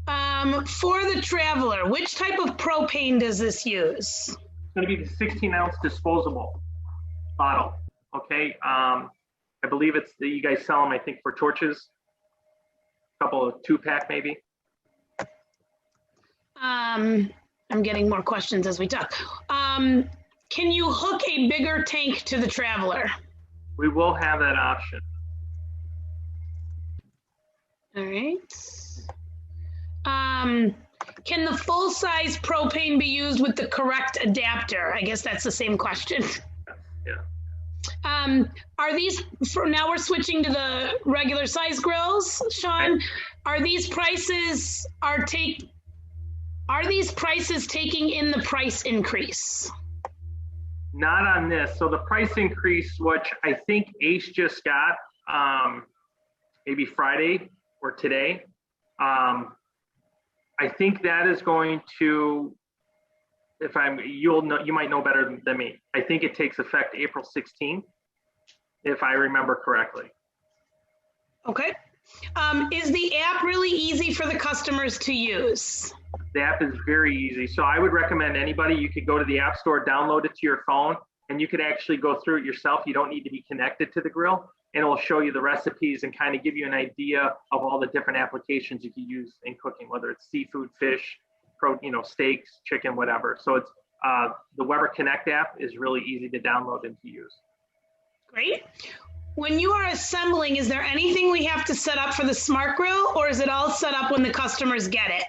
Yes. For the traveler, which type of propane does this use? It's going to be the 16-ounce disposable bottle. Okay, I believe it's you guys sell them, I think, for torches, a couple of 2-pack maybe. I'm getting more questions as we talk. Can you hook a bigger tank to the traveler? We will have that option. All right. Can the full-size propane be used with the correct adapter? I guess that's the same question. Yeah. Are these, now we're switching to the regular size grills, Sean. Are these prices taking in the price increase? Not on this. So the price increase, which I think Ace just got maybe Friday or today, I think that is going to, you might know better than me. I think it takes effect April 16th, if I remember correctly. Okay. Is the app really easy for the customers to use? The app is very easy. So I would recommend anybody, you could go to the App Store, download it to your phone, and you could actually go through it yourself. You don't need to be connected to the grill, and it will show you the recipes and kind of give you an idea of all the different applications you can use in cooking, whether it's seafood, fish, steaks, chicken, whatever. So it's the Weber Connect app is really easy to download and to use. Great. When you are assembling, is there anything we have to set up for the smart grill, or is it all set up when the customers get it?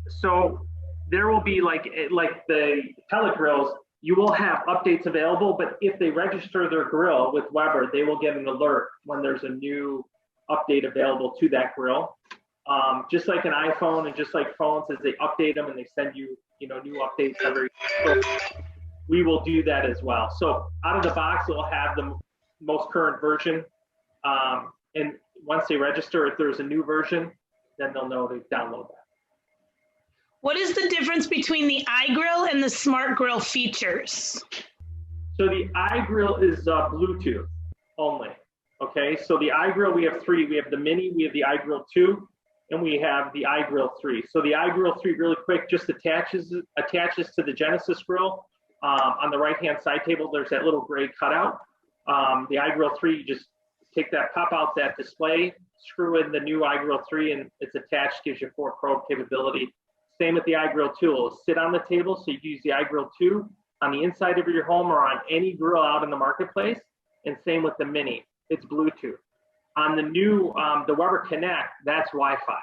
So there will be like the pellet grills, you will have updates available, but if they register their grill with Weber, they will get an alert when there's a new update available to that grill. Just like an iPhone and just like phones, as they update them and they send you, new updates every. So we will do that as well. So out of the box, we'll have them most current version. And once they register, if there's a new version, then they'll know to download that. What is the difference between the iGrill and the Smart Grill features? So the iGrill is Bluetooth only. Okay, so the iGrill, we have three. We have the Mini, we have the iGrill 2, and we have the iGrill 3. So the iGrill 3, really quick, just attaches to the Genesis grill. On the right-hand side table, there's that little gray cutout. The iGrill 3, you just pop out that display, screw in the new iGrill 3, and it's attached, gives you 4 probe capability. Same with the iGrill 2. It'll sit on the table, so you can use the iGrill 2 on the inside of your home or on any grill out in the marketplace. And same with the Mini, it's Bluetooth. On the new, the Weber Connect, that's Wi-Fi.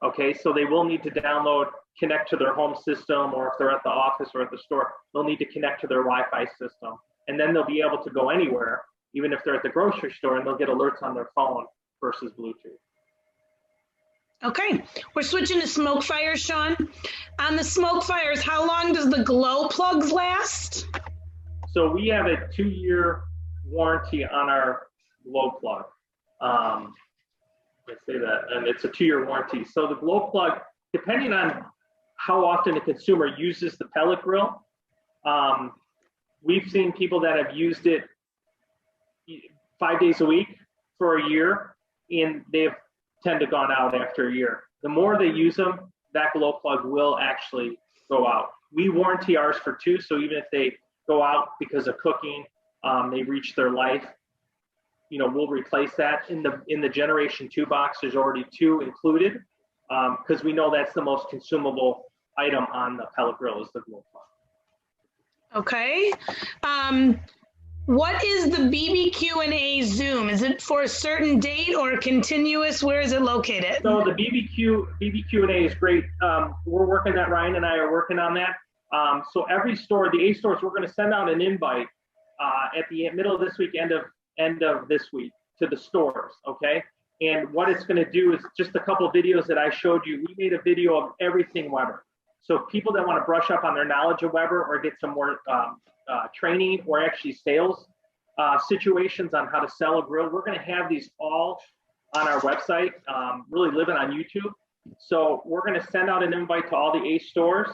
Okay, so they will need to download, connect to their home system, or if they're at the office or at the store, they'll need to connect to their Wi-Fi system. And then they'll be able to go anywhere, even if they're at the grocery store, and they'll get alerts on their phone versus Bluetooth. Okay, we're switching to smoke fires, Sean. On the smoke fires, how long does the glow plugs last? So we have a 2-year warranty on our glow plug. Let's say that, and it's a 2-year warranty. So the glow plug, depending on how often the consumer uses the pellet grill, we've seen people that have used it 5 days a week for a year, and they've tend to gone out after a year. The more they use them, that glow plug will actually go out. We warranty ours for 2, so even if they go out because of cooking, they reach their life, we'll replace that. In the Generation 2 box, there's already 2 included, because we know that's the most consumable item on the pellet grill is the glow plug. Okay. What is the BBQ&A Zoom? Is it for a certain date or continuous? Where is it located? So the BBQ&A is great. We're working that. Ryan and I are working on that. So every store, the A stores, we're going to send out an invite at the middle of this week, end of this week to the stores. Okay. And what it's going to do is just a couple of videos that I showed you. We made a video of everything Weber. So people that want to brush up on their knowledge of Weber or get some more training or actually sales situations on how to sell a grill, we're going to have these all on our website, really living on YouTube. So we're going to send out an invite to all the A stores,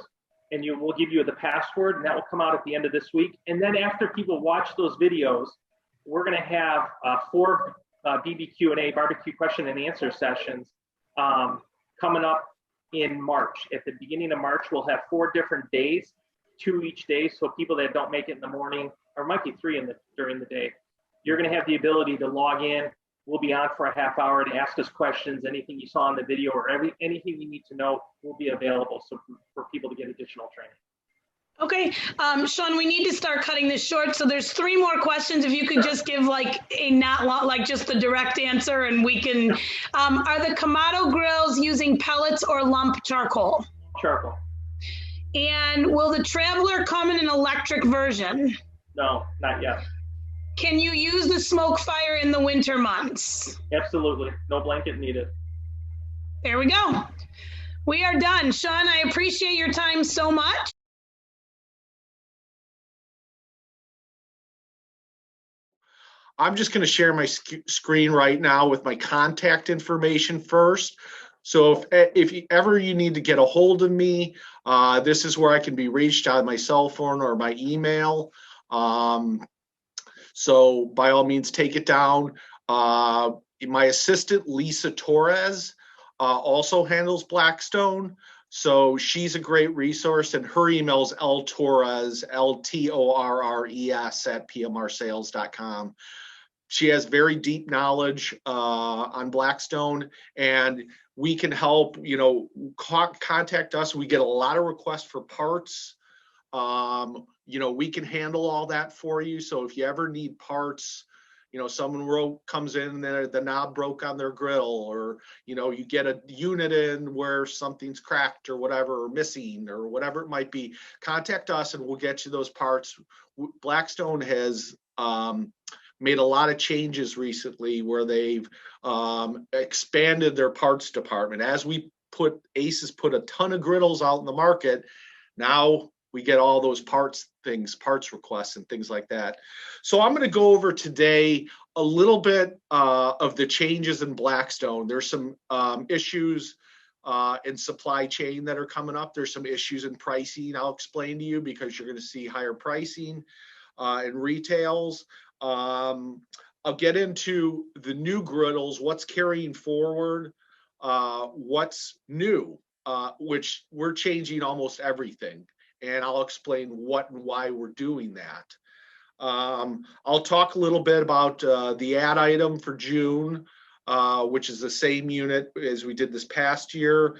and we'll give you the password, and that will come out at the end of this week. And then after people watch those videos, we're going to have 4 BBQ&A, barbecue question and answer sessions coming up in March. At the beginning of March, we'll have 4 different days, 2 each day. So people that don't make it in the morning, or might be 3 during the day, you're going to have the ability to log in. We'll be on for a half hour to ask us questions. Anything you saw in the video or anything you need to know will be available. So for people to get additional training. Okay, Sean, we need to start cutting this short. So there's 3 more questions. If you could just give like a not long, like just the direct answer, and we can. Are the Kamado grills using pellets or lump charcoal? Charcoal. And will the Traveler come in an electric version? No, not yet. Can you use the smoke fire in the winter months? Absolutely, no blanket needed. There we go. We are done. Sean, I appreciate your time so much. I'm just going to share my screen right now with my contact information first. So if you need to get a hold of me, this is where I can be reached on my cell phone or my email. So by all means, take it down. My assistant, Lisa Torres, also handles Blackstone. So she's a great resource, and her email is ltorres, LTORRES @pmrsales.com. She has very deep knowledge on Blackstone, and we can help, contact us. We get a lot of requests for parts. We can handle all that for you. So if you ever need parts, someone comes in and the knob broke on their grill, or, you get a unit in where something's cracked or whatever, or missing or whatever it might be, contact us and we'll get you those parts. Blackstone has made a lot of changes recently where they've expanded their parts department. As Ace has put a ton of griddles out in the market, now we get all those parts requests and things like that. So I'm going to go over today a little bit of the changes in Blackstone. There's some issues in supply chain that are coming up. There's some issues in pricing I'll explain to you, because you're going to see higher pricing in retails. I'll get into the new griddles, what's carrying forward, what's new, which we're changing almost everything. And I'll explain what and why we're doing that. I'll talk a little bit about the ad item for June, which is the same unit as we did this past year.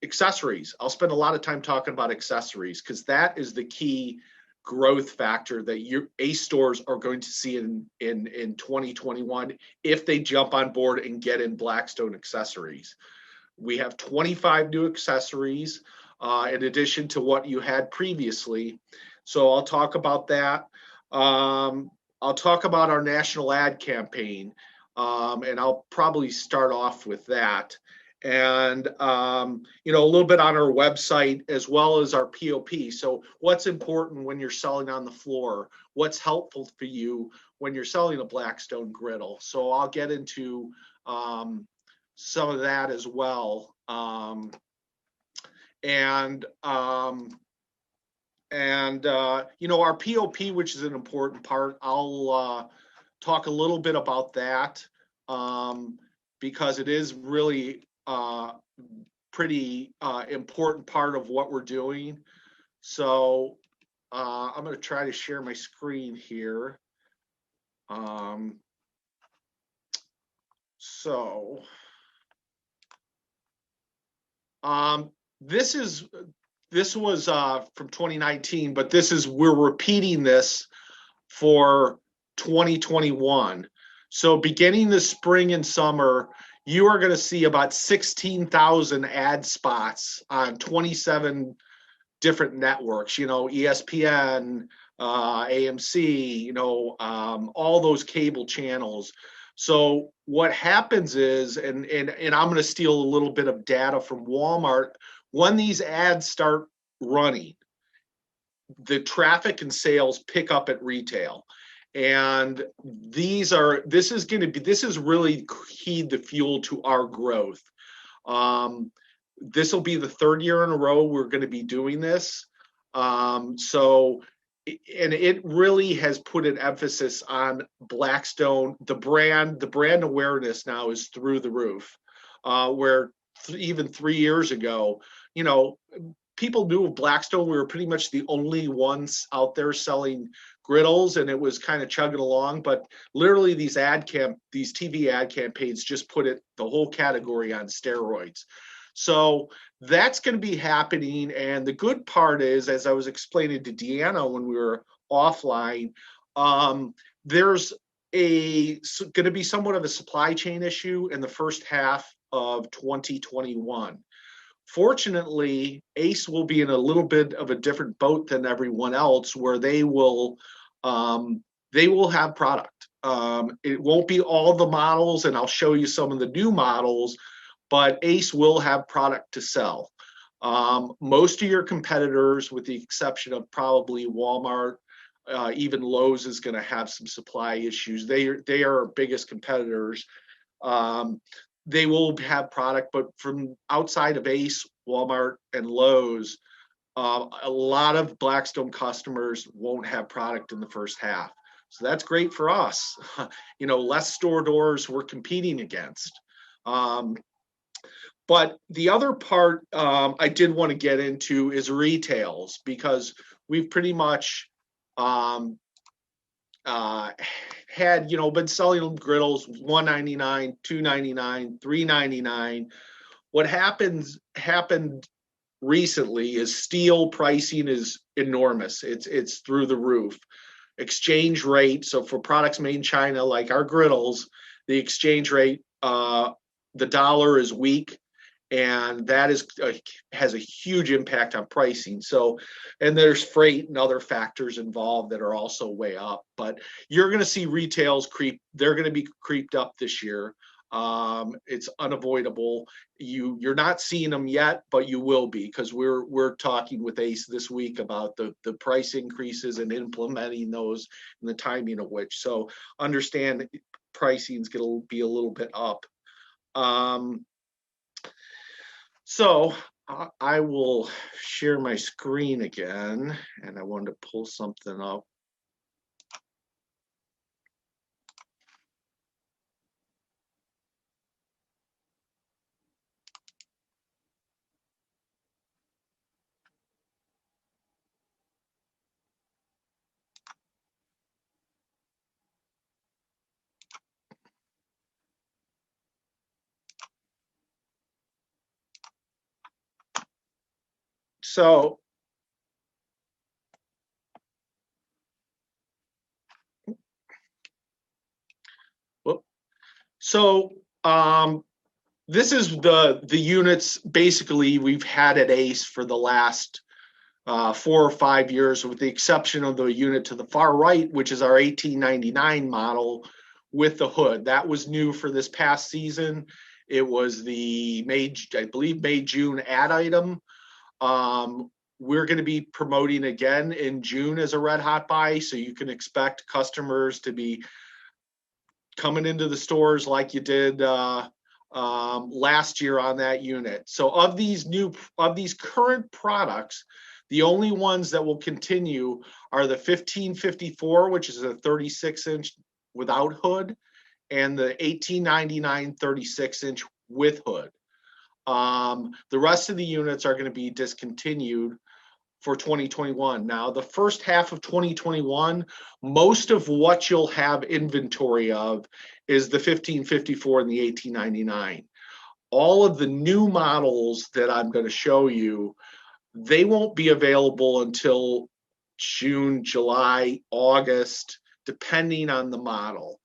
Accessories. I'll spend a lot of time talking about accessories, because that is the key growth factor that your ACE stores are going to see in 2021 if they jump on board and get in Blackstone accessories. We have 25 new accessories in addition to what you had previously. So I'll talk about that. I'll talk about our national ad campaign, and I'll probably start off with that. And, you know, a little bit on our website as well as our POP. So what's important when you're selling on the floor? What's helpful for you when you're selling a Blackstone griddle? So I'll get into some of that as well. You know, our POP, which is an important part, I'll talk a little bit about that because it is really pretty important part of what we're doing. So I'm going to try to share my screen here. This was from 2019, but we're repeating this for 2021. So beginning this spring and summer, you are going to see about 16,000 ad spots on 27 different networks, you know, ESPN, AMC, you know, all those cable channels. So what happens is, and I'm going to steal a little bit of data from Walmart, when these ads start running, the traffic and sales pick up at retail. And this is really key the fuel to our growth. This will be the third year in a row we're going to be doing this. And it really has put an emphasis on Blackstone. The brand awareness now is through the roof, where even 3 years ago, you know, people knew of Blackstone. We were pretty much the only ones out there selling griddles, and it was kind of chugging along. But literally, these TV ad campaigns just put the whole category on steroids. So that's going to be happening. And the good part is, as I was explaining to Deanna when we were offline, there's going to be somewhat of a supply chain issue in the first half of 2021. Fortunately, ACE will be in a little bit of a different boat than everyone else, where they will have product. It won't be all the models, and I'll show you some of the new models, but ACE will have product to sell. Most of your competitors, with the exception of probably Walmart, even Lowe's is going to have some supply issues. They are our biggest competitors. They will have product, but from outside of ACE, Walmart, and Lowe's, a lot of Blackstone customers won't have product in the first half. So that's great for us. You know, less store doors we're competing against. But the other part I did want to get into is retails, because we've pretty much had, you know, been selling griddles $199, $299, $399. What happened recently is steel pricing is enormous. It's through the roof. Exchange rate, so for products made in China like our griddles, the exchange rate, the dollar is weak, and that has a huge impact on pricing. So, and there's freight and other factors involved that are also way up. But you're going to see retails creep. They're going to be creeped up this year. It's unavoidable. You're not seeing them yet, but you will be, because we're talking with ACE this week about the price increases and implementing those and the timing of which. So understand pricing's going to be a little bit up. So I will share my screen again, and I wanted to pull something up. So this is the units basically we've had at ACE for the last 4 or 5 years, with the exception of the unit to the far right, which is our 1899 model with the hood. That was new for this past season. It was the I believe May, June ad item. We're going to be promoting again in June as a red hot buy, so you can expect customers to be coming into the stores like you did last year on that unit. So of these current products, the only ones that will continue are the 1554, which is a 36-inch without hood, and the 1899 36-inch with hood. The rest of the units are going to be discontinued for 2021. Now, the first half of 2021, most of what you'll have inventory of is the 1554 and the 1899. All of the new models that I'm going to show you, they won't be available until June, July, August, depending on the model.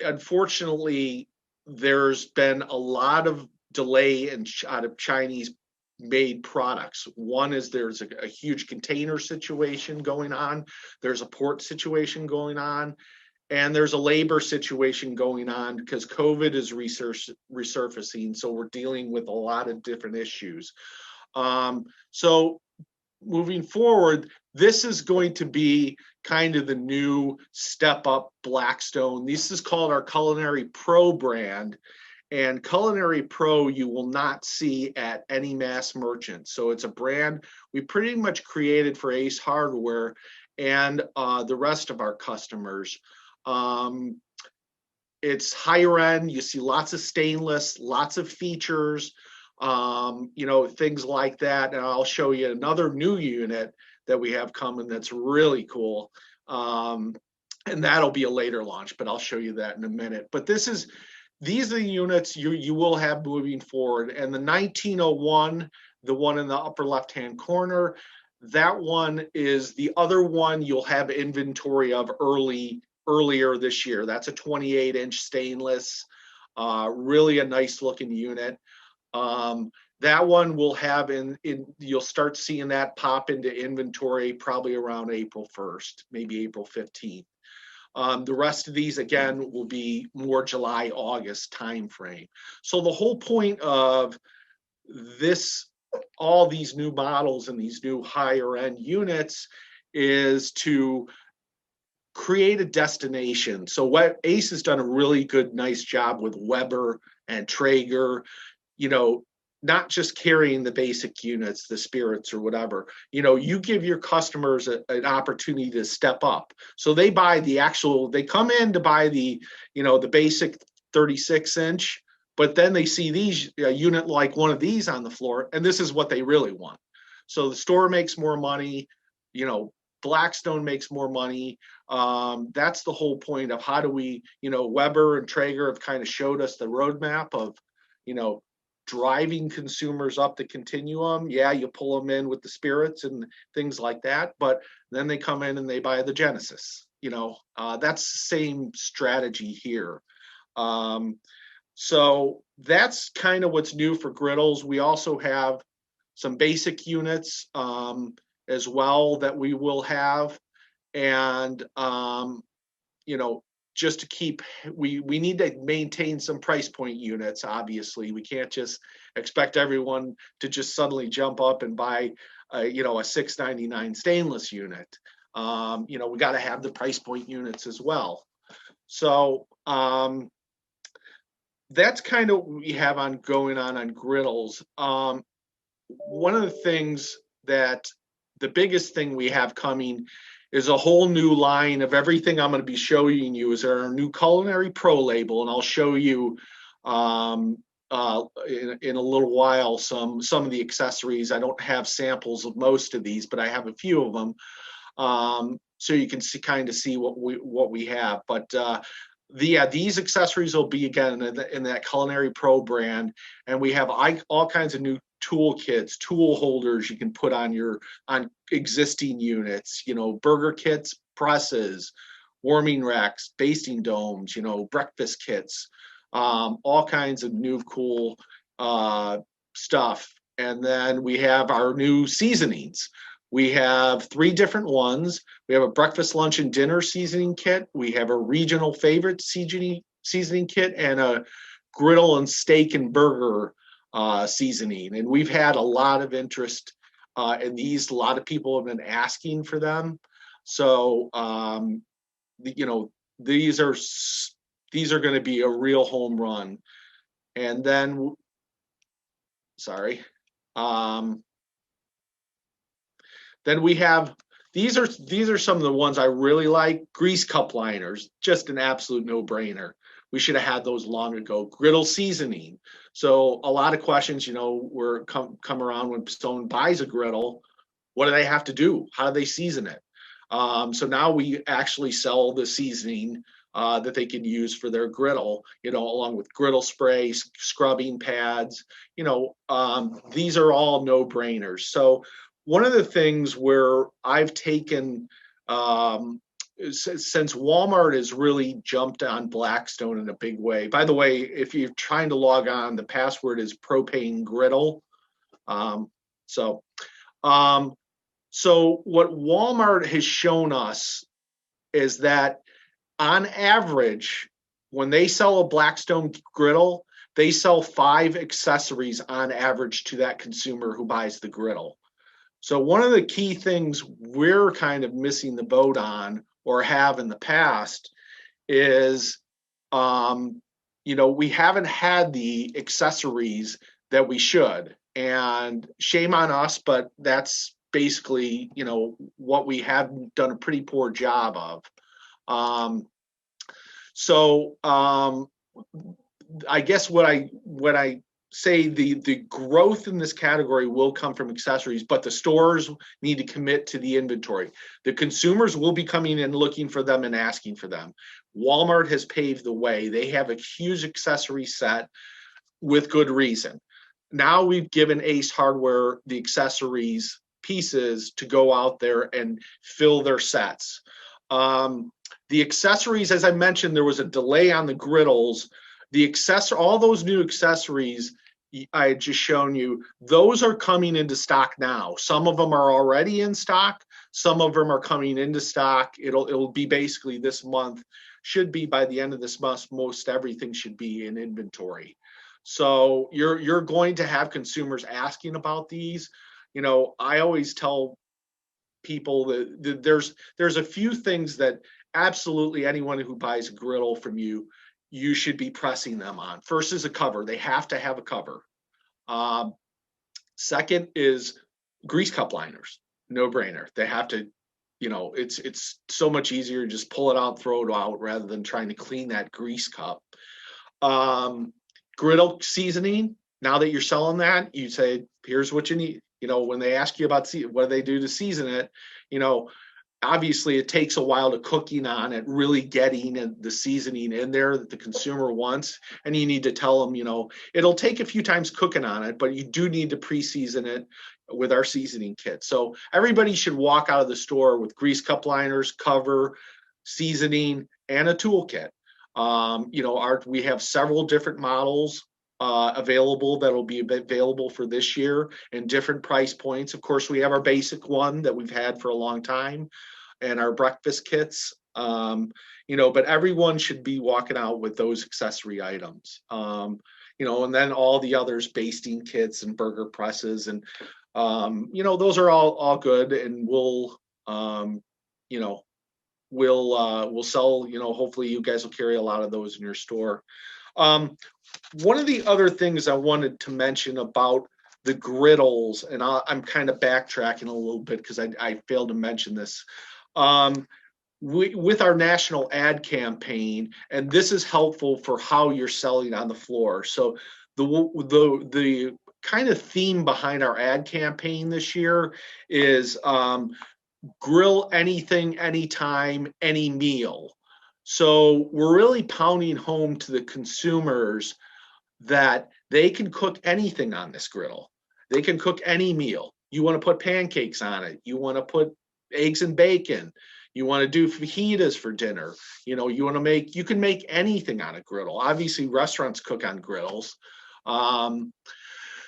Unfortunately, there's been a lot of delay out of Chinese made products. One is there's a huge container situation going on, there's a port situation going on, and there's a labor situation going on because COVID is resurfacing. So we're dealing with a lot of different issues. So moving forward, this is going to be kind of the new step up Blackstone. This is called our Culinary Pro brand. And Culinary Pro you will not see at any mass merchant. So it's a brand we pretty much created for Ace Hardware and the rest of our customers. It's higher end. You see lots of stainless, lots of features, things like that. And I'll show you another new unit that we have coming that's really cool. And that'll be a later launch, but I'll show you that in a minute. But these are the units you will have moving forward. And the 1901, the one in the upper left-hand corner, that one is the other one you'll have inventory of earlier this year. That's a 28-inch stainless, really a nice looking unit. That one will have you'll start seeing that pop into inventory probably around April 1st, maybe April 15th. The rest of these, again, will be more July, August timeframe. So the whole point of all these new models and these new higher end units is to create a destination. So what Ace has done a really good, nice job with Weber and Traeger, not just carrying the basic units, the spirits or whatever. You give your customers an opportunity to step up. So they buy they come in to buy the basic 36-inch, but then they see these unit like one of these on the floor, and this is what they really want. So the store makes more money, Blackstone makes more money. That's the whole point of how do we, Weber and Traeger have kind of showed us the roadmap of, driving consumers up the continuum. Yeah, you pull them in with the spirits and things like that, but then they come in and they buy the Genesis. That's the same strategy here. So that's kind of what's new for griddles. We also have some basic units as well that we will have, and just to keep, we need to maintain some price point units. Obviously, we can't just expect everyone to just suddenly jump up and buy a $6.99 stainless unit. We got to have the price point units as well. So that's kind of what we have going on griddles. One of the things that the biggest thing we have coming is a whole new line of everything I'm going to be showing you is our new Culinary Pro label, and I'll show you in a little while some of the accessories. I don't have samples of most of these, but I have a few of them, so you can kind of see what we have. But these accessories will be again in that Culinary Pro brand, and we have all kinds of new tool kits, tool holders you can put on existing units, burger kits, presses, warming racks, basting domes, breakfast kits, all kinds of new cool stuff. And then we have our new seasonings. We have 3 different ones. We have a breakfast, lunch, and dinner seasoning kit. We have a regional favorite seasoning kit, and a griddle and steak and burger seasoning. And we've had a lot of interest in these. A lot of people have been asking for them. So these are going to be a real home run. And then then we have these are some of the ones I really like. Grease cup liners, just an absolute no-brainer. We should have had those long ago. Griddle seasoning. So a lot of questions, were come around when someone buys a griddle. What do they have to do? How do they season it? So now we actually sell the seasoning that they can use for their griddle, along with griddle sprays, scrubbing pads. These are all no-brainers. So one of the things where I've taken since Walmart has really jumped on Blackstone in a big way. By the way, if you're trying to log on, the password is propane griddle. So what Walmart has shown us is that on average, when they sell a Blackstone griddle, they sell 5 accessories on average to that consumer who buys the griddle. So one of the key things we're kind of missing the boat on, or have in the past, is we haven't had the accessories that we should. And shame on us, but that's basically what we have done a pretty poor job of. I guess what I say, the growth in this category will come from accessories, but the stores need to commit to the inventory. The consumers will be coming in looking for them and asking for them. Walmart has paved the way. They have a huge accessory set with good reason. Now we've given Ace Hardware the accessories pieces to go out there and fill their sets. The accessories, as I mentioned, there was a delay on the griddles. All those new accessories I had just shown you, those are coming into stock now. Some of them are already in stock. Some of them are coming into stock. It'll be basically this month. Should be by the end of this month. Most everything should be in inventory. So you're going to have consumers asking about these. I always tell people that there's a few things that absolutely anyone who buys a griddle from you should be pressing them on. First is a cover. They have to have a cover. Second is grease cup liners. No brainer. They have to, it's so much easier to just pull it out, throw it out, rather than trying to clean that grease cup. Griddle seasoning. Now that you're selling that, you say, here's what you need. When they ask you about what do they do to season it, obviously it takes a while to cooking on it, really getting the seasoning in there that the consumer wants. And you need to tell them, it'll take a few times cooking on it, but you do need to pre-season it with our seasoning kit. So everybody should walk out of the store with grease cup liners, cover, seasoning, and a toolkit. We have several different models available that'll be available for this year in different price points. Of course, we have our basic one that we've had for a long time, and our breakfast kits. But everyone should be walking out with those accessory items. And then all the others, basting kits and burger presses, and those are all good, and we'll sell. Hopefully you guys will carry a lot of those in your store. One of the other things I wanted to mention about the griddles, and I'm kind of backtracking a little bit because I failed to mention this. With our national ad campaign, and this is helpful for how you're selling on the floor. So the kind of theme behind our ad campaign this year is grill anything, anytime, any meal. So we're really pounding home to the consumers that they can cook anything on this griddle. They can cook any meal. You want to put pancakes on it. You want to put eggs and bacon. You want to do fajitas for dinner. You can make anything on a griddle. Obviously, restaurants cook on griddles.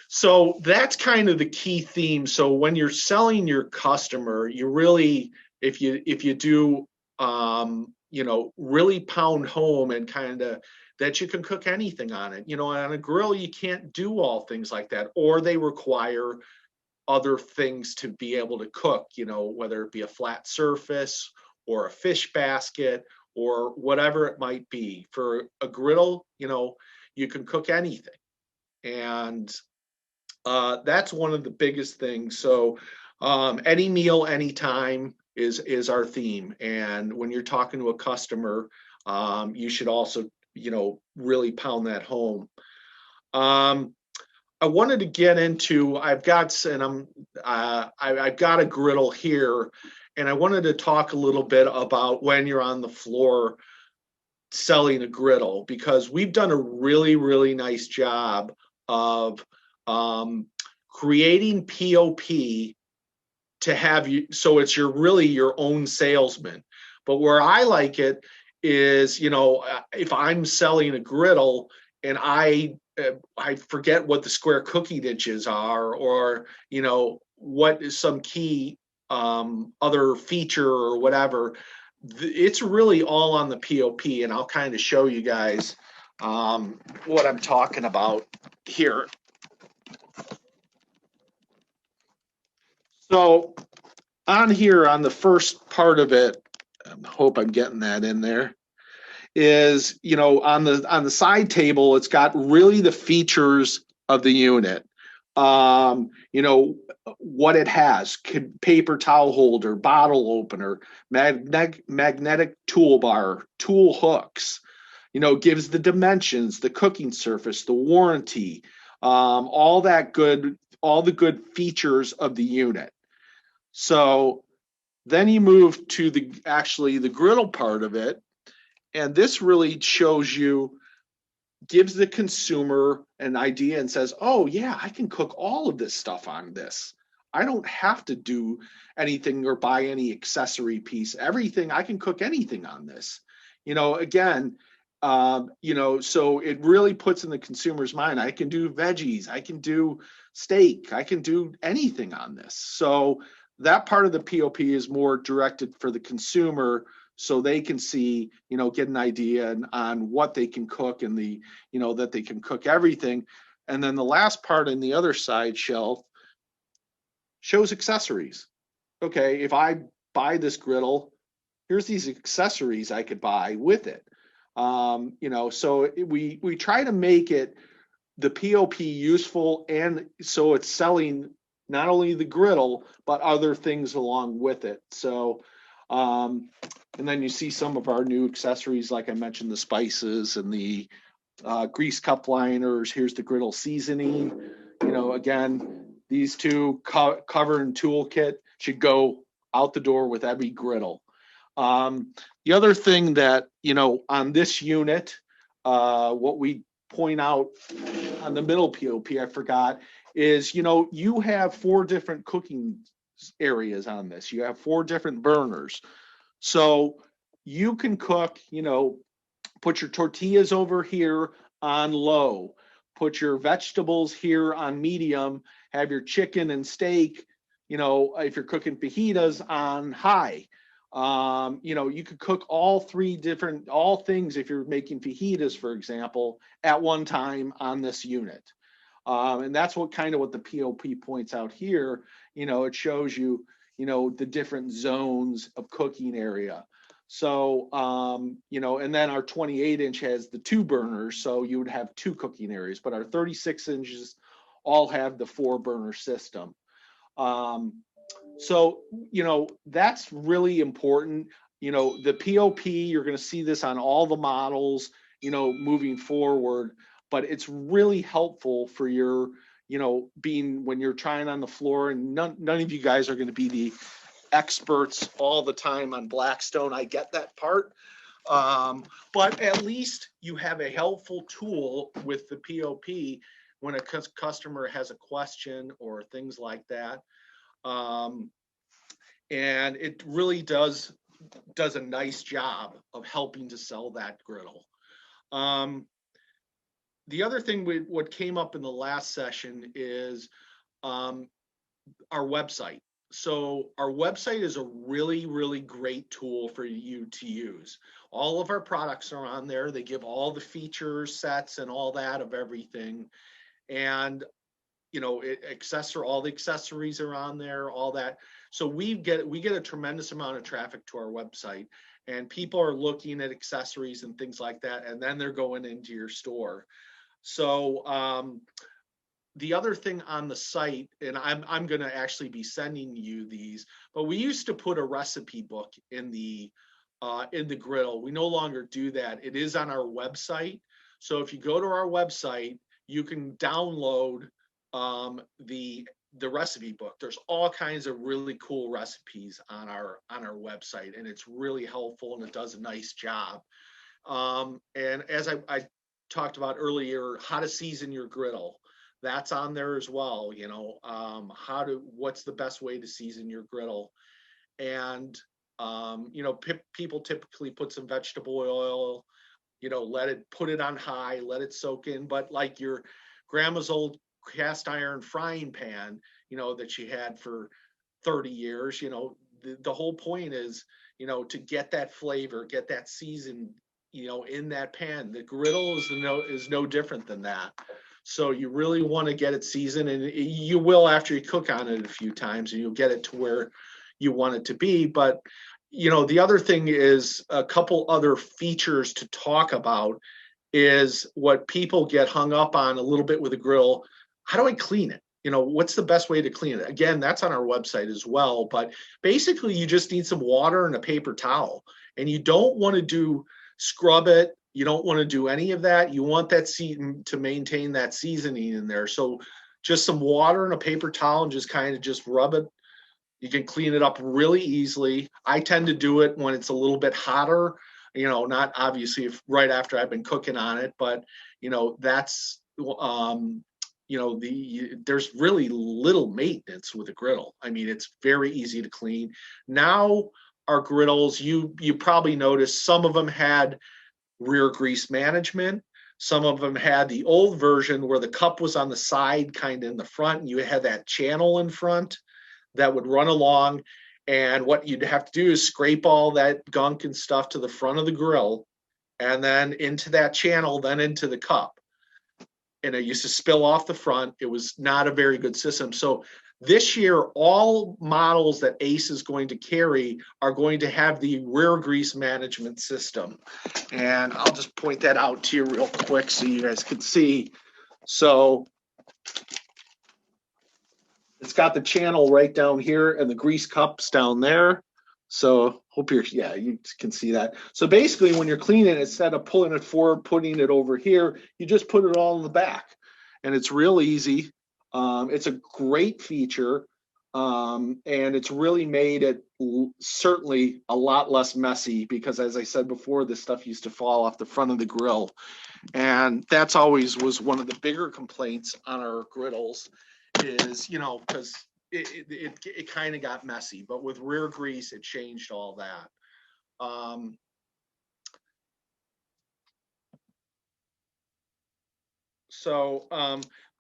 So that's kind of the key theme. So when you're selling your customer, you really, if you do, really pound home and kind of that you can cook anything on it. On a grill, you can't do all things like that, or they require other things to be able to cook, whether it be a flat surface or a fish basket or whatever it might be. For a griddle, you can cook anything. And that's one of the biggest things. So any meal, anytime is our theme. And when you're talking to a customer, you should also, really pound that home. I wanted to get into, I've got a griddle here, and I wanted to talk a little bit about when you're on the floor selling a griddle, because we've done a really, really nice job of creating POP to have you, so it's really your own salesman. But where I like it is, if I'm selling a griddle and I forget what the square cooking inches are, or what is some key other feature or whatever, it's really all on the POP, and I'll kind of show you guys what I'm talking about here. So on here, on the first part of it, I hope I'm getting that in there, is, on the side table, it's got really the features of the unit. What it has: paper towel holder, bottle opener, magnetic toolbar, tool hooks, gives the dimensions, the cooking surface, the warranty, all the good features of the unit. So then you move to the griddle part of it. And this really gives the consumer an idea and says, oh yeah, I can cook all of this stuff on this. I don't have to do anything or buy any accessory piece. Everything, I can cook anything on this. Again, so it really puts in the consumer's mind, I can do veggies, I can do steak, I can do anything on this. So that part of the POP is more directed for the consumer, so they can see, get an idea on what they can cook, and that they can cook everything. And then the last part in the other side shelf shows accessories. Okay, if I buy this griddle, here's these accessories I could buy with it. So we try to make it, the POP, useful, and so it's selling not only the griddle, but other things along with it. So, and then you see some of our new accessories, like I mentioned, the spices and the grease cup liners. Here's the griddle seasoning. Again, these two cover and toolkit should go out the door with every griddle. The other thing that, on this unit, what we point out on the middle POP, I forgot, is, you have 4 different cooking areas on this. You have 4 different burners. So you can cook, put your tortillas over here on low, put your vegetables here on medium, have your chicken and steak, if you're cooking fajitas, on high. You could cook all things if you're making fajitas, for example, at one time on this unit. And that's what the POP points out here. It shows you, the different zones of cooking area. So, and then our 28-inch has the 2 burners. So you would have 2 cooking areas, but our 36 inches all have the 4 burner system. So, that's really important. The POP, you're going to see this on all the models, moving forward, but it's really helpful for your, when you're trying on the floor, and none of you guys are going to be the experts all the time on Blackstone. I get that part. But at least you have a helpful tool with the POP when a customer has a question or things like that. And it really does a nice job of helping to sell that griddle. The other thing what came up in the last session is our website. So our website is a really, really great tool for you to use. All of our products are on there. They give all the features, sets, and all that of everything. And all the accessories are on there, all that. So we get a tremendous amount of traffic to our website, and people are looking at accessories and things like that, and then they're going into your store. So the other thing on the site, and I'm going to actually be sending you these, but we used to put a recipe book in the griddle. We no longer do that. It is on our website. So if you go to our website, you can download the recipe book. There's all kinds of really cool recipes on our website, and it's really helpful, and it does a nice job. And as I talked about earlier, how to season your griddle, that's on there as well. What's the best way to season your griddle? And people typically put some vegetable oil, put it on high, let it soak in. But like your grandma's old cast iron frying pan, that she had for 30 years, the whole point is, to get that flavor, get that season, in that pan. The griddle is no different than that. So you really want to get it seasoned, and you will after you cook on it a few times, and you'll get it to where you want it to be. But the other thing is a couple other features to talk about is what people get hung up on a little bit with a grill. How do I clean it? What's the best way to clean it? Again, that's on our website as well. But basically, you just need some water and a paper towel, and you don't want to scrub it. You don't want to do any of that. You want that to maintain that seasoning in there. So just some water and a paper towel, and just rub it. You can clean it up really easily. I tend to do it when it's a little bit hotter, not obviously right after I've been cooking on it, but that's there's really little maintenance with a griddle. I mean, it's very easy to clean. Now our griddles, you probably noticed some of them had rear grease management. Some of them had the old version where the cup was on the side, kind of in the front, and you had that channel in front that would run along. And what you'd have to do is scrape all that gunk and stuff to the front of the grill, and then into that channel, then into the cup. And it used to spill off the front. It was not a very good system. So this year, all models that Ace is going to carry are going to have the rear grease management system. And I'll just point that out to you real quick so you guys can see. So it's got the channel right down here and the grease cups down there. So you can see that. So basically when you're cleaning, instead of pulling it forward, putting it over here, you just put it all in the back, and it's real easy. It's a great feature, and it's really made it certainly a lot less messy, because as I said before, this stuff used to fall off the front of the grill. And that's always was one of the bigger complaints on our griddles is, because it kind of got messy, but with rear grease, it changed all that.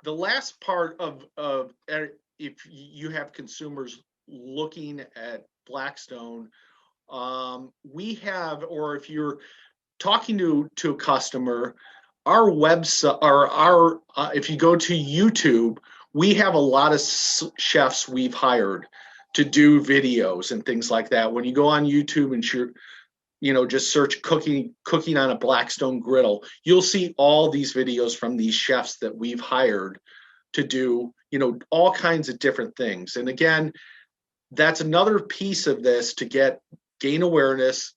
The last part of if you have consumers looking at Blackstone, we have, or if you're talking to a customer, our website, or if you go to YouTube, we have a lot of chefs we've hired to do videos and things like that. When you go on YouTube and just search cooking on a Blackstone griddle, you'll see all these videos from these chefs that we've hired to do, all kinds of different things. And again, that's another piece of this to gain awareness,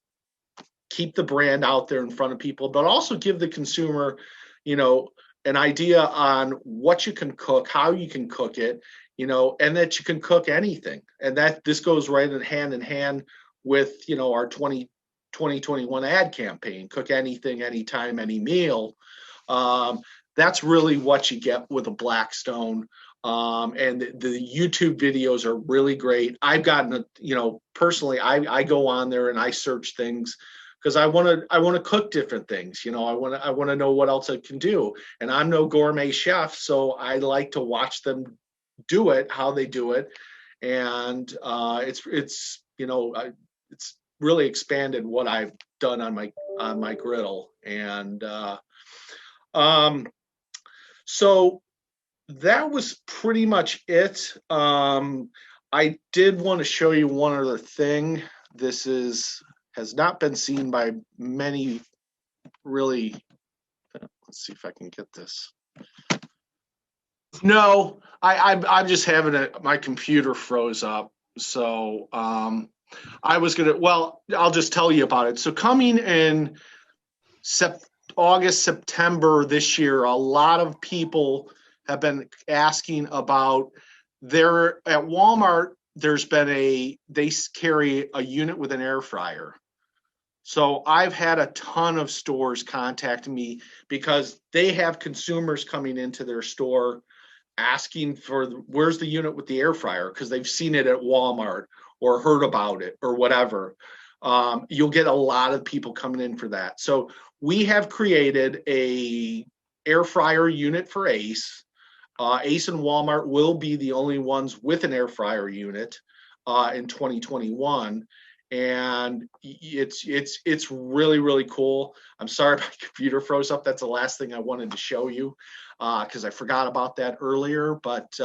keep the brand out there in front of people, but also give the consumer, an idea on what you can cook, how you can cook it, and that you can cook anything. And that this goes right in hand with, our 2021 ad campaign, cook anything, anytime, any meal. That's really what you get with a Blackstone. And the YouTube videos are really great. I've gotten, personally, I go on there and I search things because I want to cook different things. I want to know what else I can do. And I'm no gourmet chef, so I like to watch them do it, how they do it. And it's really expanded what I've done on my griddle. And so that was pretty much it. I did want to show you one other thing. This has not been seen by many, really. Let's see if I can get this. No, I'm just having my computer froze up. So I was I'll just tell you about it. So coming in August, September this year, a lot of people have been asking about at Walmart, they carry a unit with an air fryer. So I've had a ton of stores contact me because they have consumers coming into their store asking for where's the unit with the air fryer, because they've seen it at Walmart or heard about it or whatever. You'll get a lot of people coming in for that. So we have created a air fryer unit for Ace. Ace and Walmart will be the only ones with an air fryer unit in 2021. And it's really, really cool. I'm sorry my computer froze up. That's the last thing I wanted to show you because I forgot about that earlier. But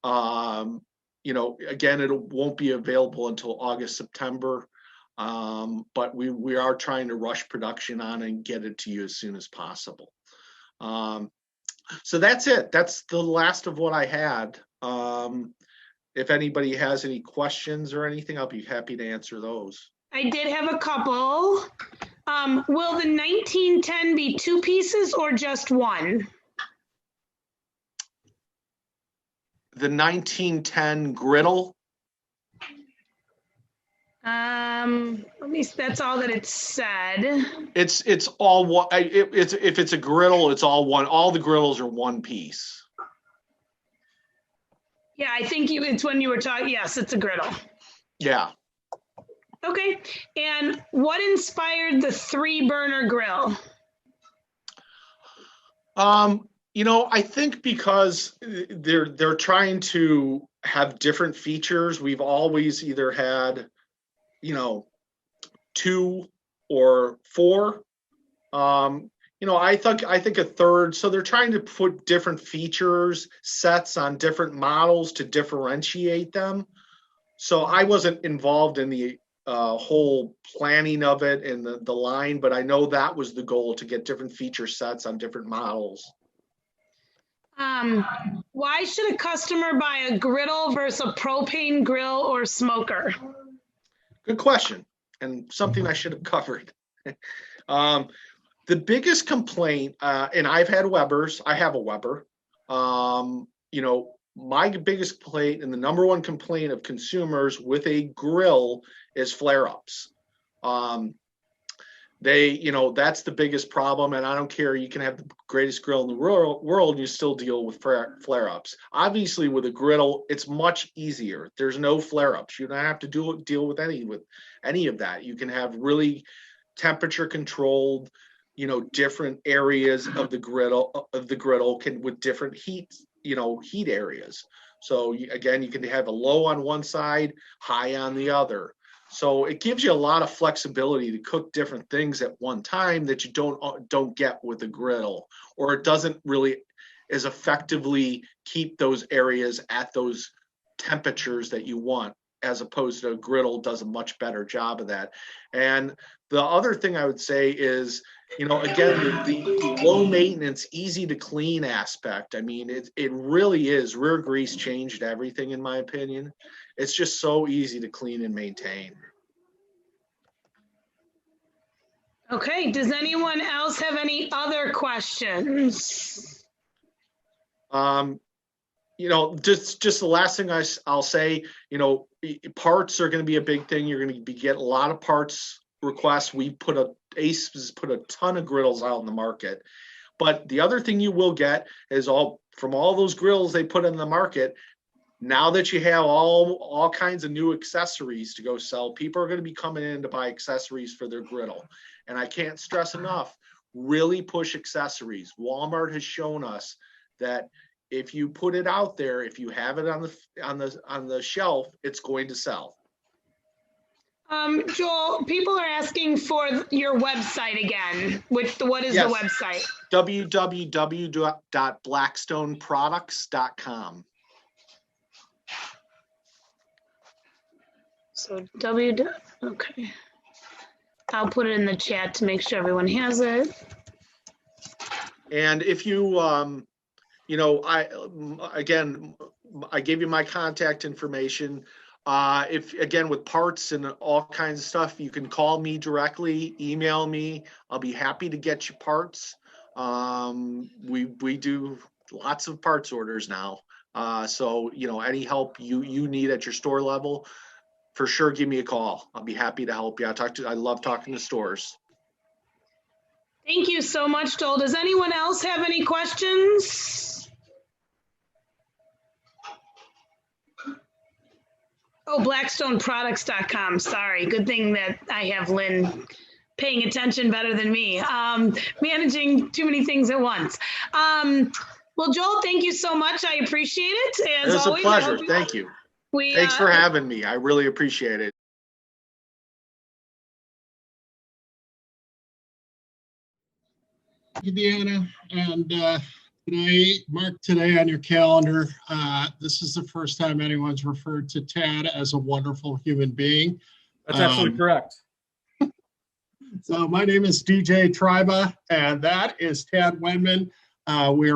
again, it won't be available until August, September. But we are trying to rush production on and get it to you as soon as possible. So that's it. That's the last of what I had. If anybody has any questions or anything, I'll be happy to answer those. I did have a couple. Will the 1910 be 2 pieces or just 1? The 1910 griddle? That's all that it said. It's all one. If it's a griddle, it's all one. All the griddles are 1 piece. Yeah, I think it's when you were talking. Yes, it's a griddle. Yeah. Okay. And what inspired the 3-burner grill? I think because they're trying to have different features. We've always either had, 2 or 4. I think a third. So they're trying to put different features sets on different models to differentiate them. So I wasn't involved in the whole planning of it and the line, but I know that was the goal, to get different feature sets on different models. Why should a customer buy a griddle versus a propane grill or smoker? Good question, and something I should have covered. The biggest complaint, and I've had Webers, I have a Weber. My biggest complaint and the number one complaint of consumers with a grill is flare-ups. That's the biggest problem, and I don't care. You can have the greatest grill in the world, you still deal with flare-ups. Obviously, with a griddle, it's much easier. There's no flare-ups. You don't have to deal with any of that. You can have really temperature-controlled, different areas of the griddle with different heat areas. So again, you can have a low on one side, high on the other. So it gives you a lot of flexibility to cook different things at one time that you don't get with the griddle, or it doesn't really as effectively keep those areas at those temperatures that you want, as opposed to a griddle does a much better job of that. And the other thing I would say is, again, the low maintenance, easy to clean aspect. I mean, it really is. Rear grease changed everything, in my opinion. It's just so easy to clean and maintain. Okay, does anyone else have any other questions? Just the last thing I'll say, parts are going to be a big thing. You're going to be getting a lot of parts requests. Ace has put a ton of griddles out in the market, but the other thing you will get is from all those grills they put in the market. Now that you have all kinds of new accessories to go sell, people are going to be coming in to buy accessories for their griddle. And I can't stress enough, really push accessories. Walmart has shown us that if you put it out there, if you have it on the shelf, it's going to sell. Joel, people are asking for your website again. What is the website? www.blackstoneproducts.com. So okay. I'll put it in the chat to make sure everyone has it. And if you, I gave you my contact information. If again, with parts and all kinds of stuff, you can call me directly, email me. I'll be happy to get you parts. We do lots of parts orders now. So, any help you need at your store level, for sure, give me a call. I'll be happy to help you. I love talking to stores. Thank you so much, Joel. Does anyone else have any questions? Oh, blackstoneproducts.com. Sorry. Good thing that I have Lynn paying attention better than me. Managing too many things at once. Well, Joel, thank you so much. I appreciate it. As It was always, a pleasure. Thank you. Thanks for having me. I really appreciate it. Thank you, Deanna. And mark today on your calendar. This is the first time anyone's referred to Tad as a wonderful human being. That's absolutely correct. So my name is DJ Triba, and that is Tad Wenman. We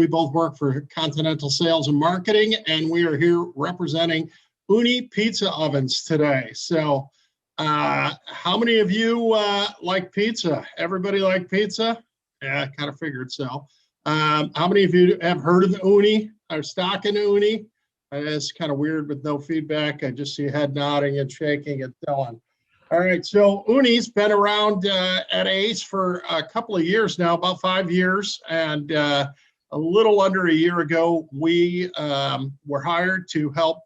both work for Continental Sales and Marketing, and we are here representing Ooni Pizza Ovens today. So how many of you like pizza? Everybody like pizza? Yeah, I kind of figured so. How many of you have heard of Ooni? Are stocking Ooni? It's kind of weird with no feedback. I just see head nodding and shaking and so on. All right, so Ooni's been around at ACE for a couple of years now, about 5 years, and a little under a year ago, we were hired to help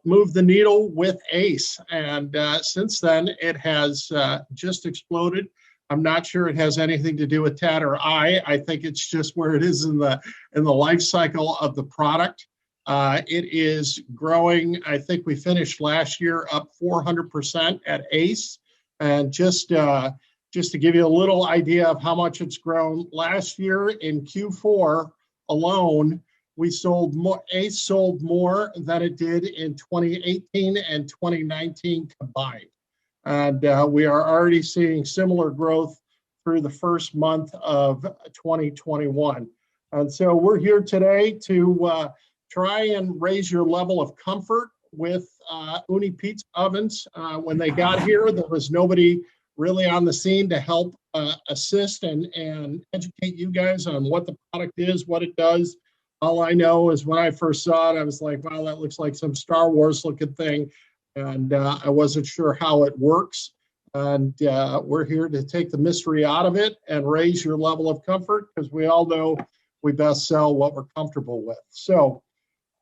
move the needle with ACE, and since then, it has just exploded. I'm not sure it has anything to do with Tad or I. I think it's just where it is in the life cycle of the product. It is growing. I think we finished last year up 400% at ACE. And just to give you a little idea of how much it's grown, last year in Q4 alone, ACE sold more than it did in 2018 and 2019 combined. And we are already seeing similar growth through the first month of 2021. And so we're here today to try and raise your level of comfort with Ooni Pizza Ovens. When they got here, there was nobody really on the scene to help assist and educate you guys on what the product is, what it does. All I know is when I first saw it, I was like, wow, that looks like some Star Wars looking thing. And I wasn't sure how it works. And we're here to take the mystery out of it and raise your level of comfort, because we all know we best sell what we're comfortable with. So,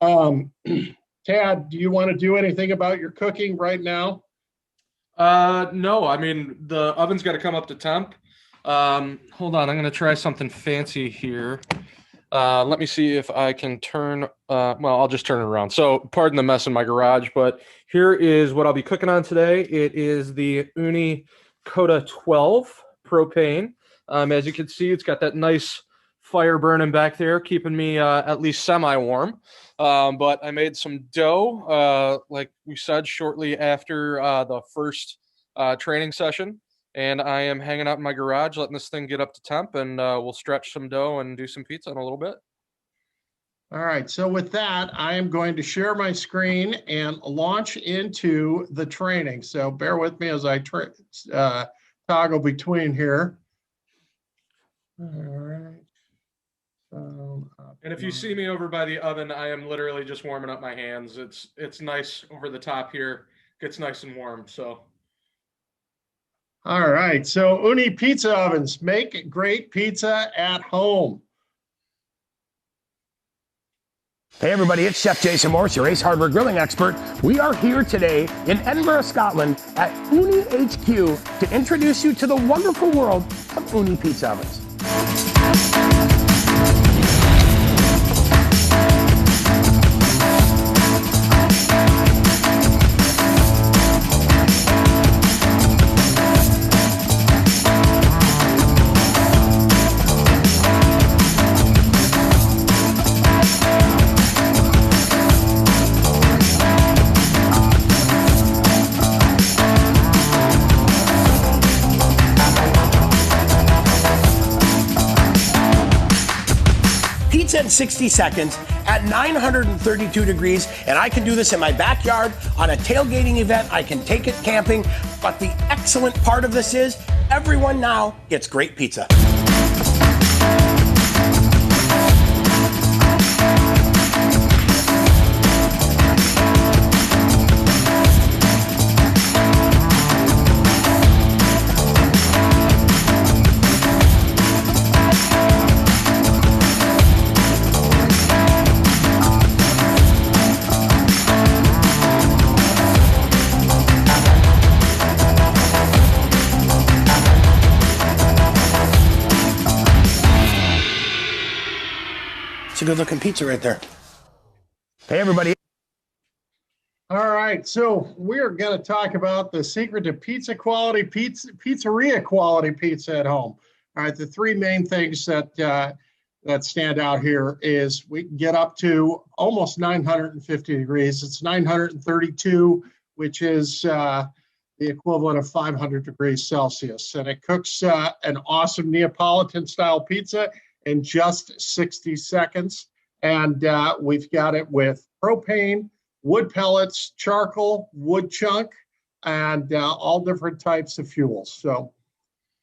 Tad, do you want to do anything about your cooking right now? No, I mean, the oven's got to come up to temp. Hold on, I'm going to try something fancy here. Let me see if I can turn, well, I'll just turn it around. So pardon the mess in my garage, but here is what I'll be cooking on today. It is the Ooni Coda 12 propane. As you can see, it's got that nice fire burning back there, keeping me at least semi-warm. But I made some dough, like we said, shortly after the first training session. And I am hanging out in my garage, letting this thing get up to temp, and we'll stretch some dough and do some pizza in a little bit. All right, so with that, I am going to share my screen and launch into the training. So bear with me as I toggle between here. All right. And if you see me over by the oven, I am literally just warming up my hands. It's nice over the top here. Gets nice and warm, so. All right, so Ooni pizza ovens, make great pizza at home. Hey everybody, it's Chef Jason Morse, your Ace Hardware grilling expert. We are here today in Edinburgh, Scotland at Ooni HQ to introduce you to the wonderful world of Ooni pizza ovens. In 60 seconds at 932 degrees, and I can do this in my backyard on a tailgating event. I can take it camping, but the excellent part of this is everyone now gets great pizza. A good looking pizza right there. Hey everybody. All right, so we're going to talk about the secret to pizzeria quality pizza at home. All right, the three main things that stand out here is we can get up to almost 950 degrees. It's 932, which is the equivalent of 500 degrees Celsius, and it cooks an awesome Neapolitan style pizza in just 60 seconds. And we've got it with propane, wood pellets, charcoal, wood chunk, and all different types of fuels. So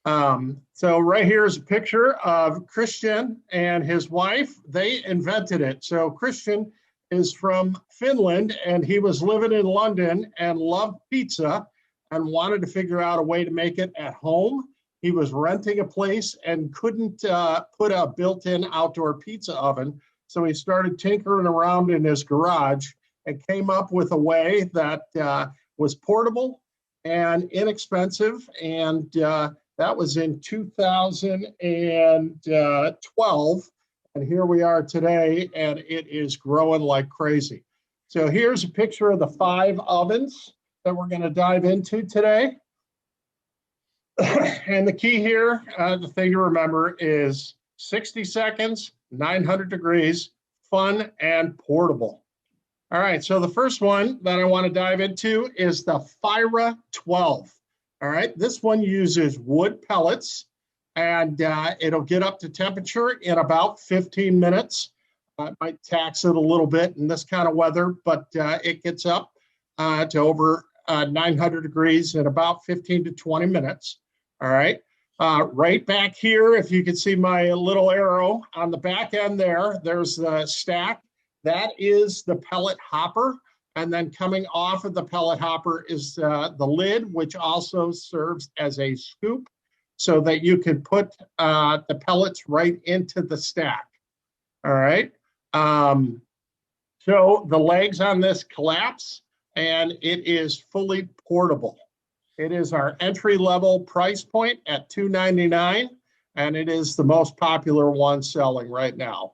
right here is a picture of Christian and his wife. They invented it. So Christian is from Finland, and he was living in London and loved pizza and wanted to figure out a way to make it at home. He was renting a place and couldn't put a built-in outdoor pizza oven. So he started tinkering around in his garage and came up with a way that was portable and inexpensive. And that was in 2012. And here we are today, and it is growing like crazy. So here's a picture of the 5 ovens that we're going to dive into today. And the key here, the thing to remember is 60 seconds, 900 degrees, fun and portable. All right, so the first one that I want to dive into is the Fira 12. All right, this one uses wood pellets, and it'll get up to temperature in about 15 minutes. It might tax it a little bit in this kind of weather, but it gets up to over 900 degrees in about 15 to 20 minutes. All right, right back here, if you can see my little arrow on the back end there, there's the stack. That is the pellet hopper. And then coming off of the pellet hopper is the lid, which also serves as a scoop so that you can put the pellets right into the stack. All right. So the legs on this collapse, and it is fully portable. It is our entry-level price point at $299, and it is the most popular one selling right now.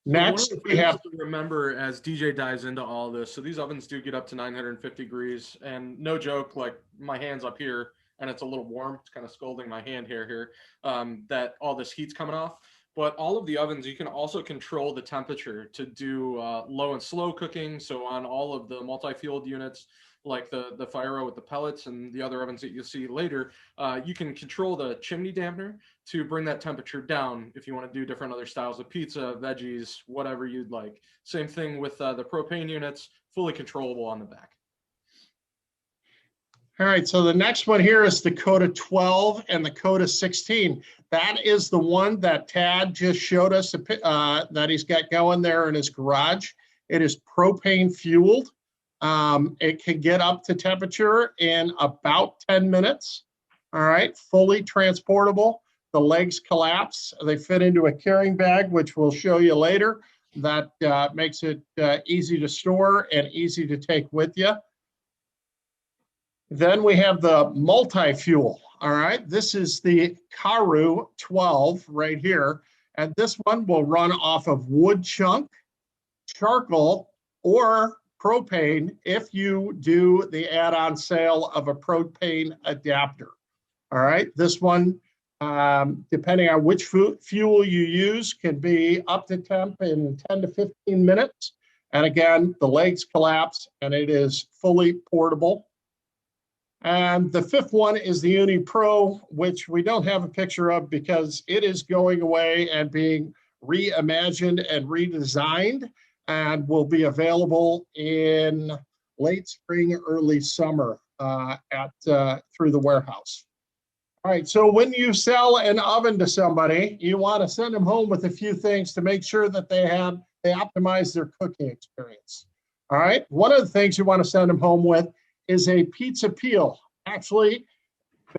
Next, one of the we things have, to remember as DJ dives into all this. So these ovens do get up to 950 degrees, and no joke, like my hand's up here, and it's a little warm. It's kind of scalding my hand hair here. That all this heat's coming off. But all of the ovens, you can also control the temperature to do low and slow cooking. So on all of the multi-fueled units, like the Fire with the pellets and the other ovens that you'll see later, you can control the chimney dampener to bring that temperature down if you want to do different other styles of pizza, veggies, whatever you'd like. Same thing with the propane units, fully controllable on the back. all right, so the next one here is the Coda 12 and the Coda 16. That is the one that Tad just showed us that he's got going there in his garage. It is propane fueled. It can get up to temperature in about 10 minutes. All right, fully transportable. The legs collapse. They fit into a carrying bag, which we'll show you later. That makes it easy to store and easy to take with you. Then we have the multi-fuel. All right, this is the Karu 12 right here. And this one will run off of wood chunk, charcoal, or propane if you do the add-on sale of a propane adapter. All right, this one, depending on which fuel you use, can be up to temp in 10 to 15 minutes. And again, the legs collapse and it is fully portable. And the fifth one is the Ooni Pro, which we don't have a picture of because it is going away and being reimagined and redesigned, and will be available in late spring, early summer through the warehouse. All right, so when you sell an oven to somebody, you want to send them home with a few things to make sure that they optimize their cooking experience. All right, one of the things you want to send them home with is a pizza peel. Actually,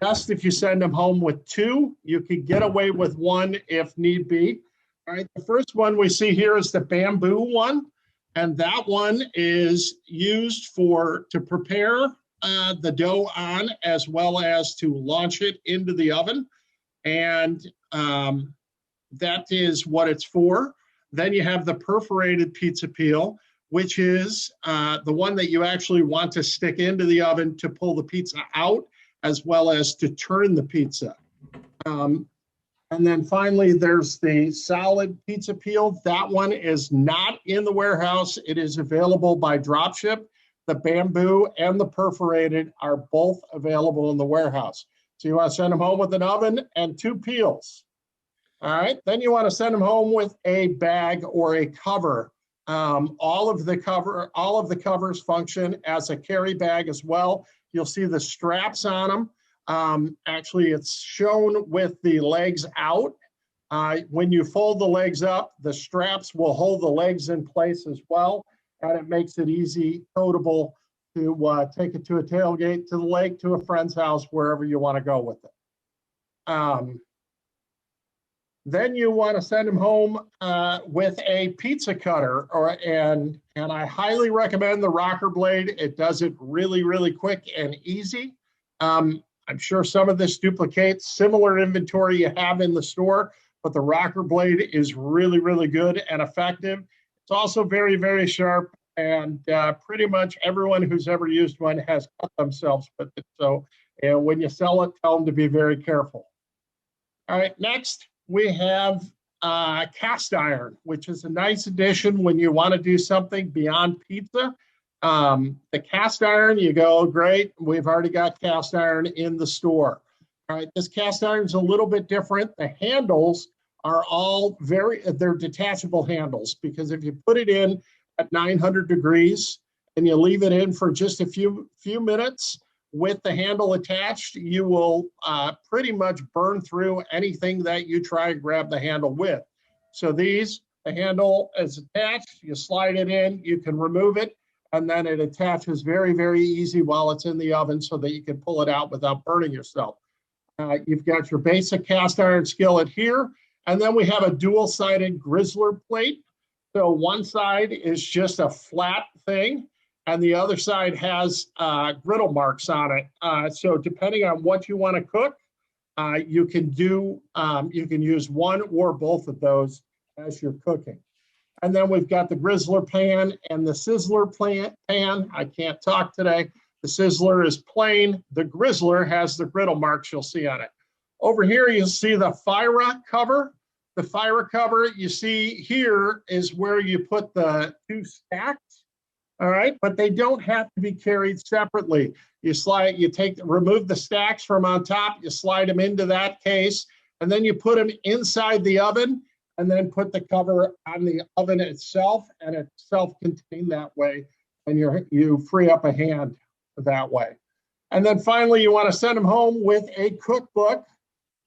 best if you send them home with two. You could get away with one if need be. All right, the first one we see here is the bamboo one, and that one is used to prepare the dough on, as well as to launch it into the oven, and that is what it's for. Then you have the perforated pizza peel, which is the one that you actually want to stick into the oven to pull the pizza out, as well as to turn the pizza. And then finally, there's the solid pizza peel. That one is not in the warehouse. It is available by dropship. The bamboo and the perforated are both available in the warehouse. So you want to send them home with an oven and two peels. All right, then you want to send them home with a bag or a cover. All of the covers function as a carry bag as well. You'll see the straps on them. Actually, it's shown with the legs out. When you fold the legs up, the straps will hold the legs in place as well, and it makes it easy, toteable to take it to a tailgate, to the lake, to a friend's house, wherever you want to go with it. Then you want to send them home with a pizza cutter, and I highly recommend the rocker blade. It does it really, really quick and easy. I'm sure some of this duplicates similar inventory you have in the store, but the rocker blade is really, really good and effective. It's also very, very sharp, and pretty much everyone who's ever used one has cut themselves with it. So when you sell it, tell them to be very careful. All right, next we have cast iron, which is a nice addition when you want to do something beyond pizza. The cast iron, you go, great, we've already got cast iron in the store. All right, this cast iron is a little bit different. The handles are all they're detachable handles, because if you put it in at 900 degrees and you leave it in for just a few minutes with the handle attached, you will pretty much burn through anything that you try to grab the handle with. So the handle is attached, you slide it in, you can remove it, and then it attaches very, very easy while it's in the oven so that you can pull it out without burning yourself. You've got your basic cast iron skillet here, and then we have a dual-sided grizzler plate. So one side is just a flat thing, and the other side has griddle marks on it. So depending on what you want to cook, you can use one or both of those as you're cooking. And then we've got the Grizzler pan and the Sizzler pan. I can't talk today. The Sizzler is plain. The Grizzler has the griddle marks you'll see on it. Over here, you'll see the Fira cover. The Fira cover you see here is where you put the two stacks. All right, but they don't have to be carried separately. You remove the stacks from on top, you slide them into that case, and then you put them inside the oven, and then put the cover on the oven itself, and it's self-contained that way, and you free up a hand that way. And then finally, you want to send them home with a cookbook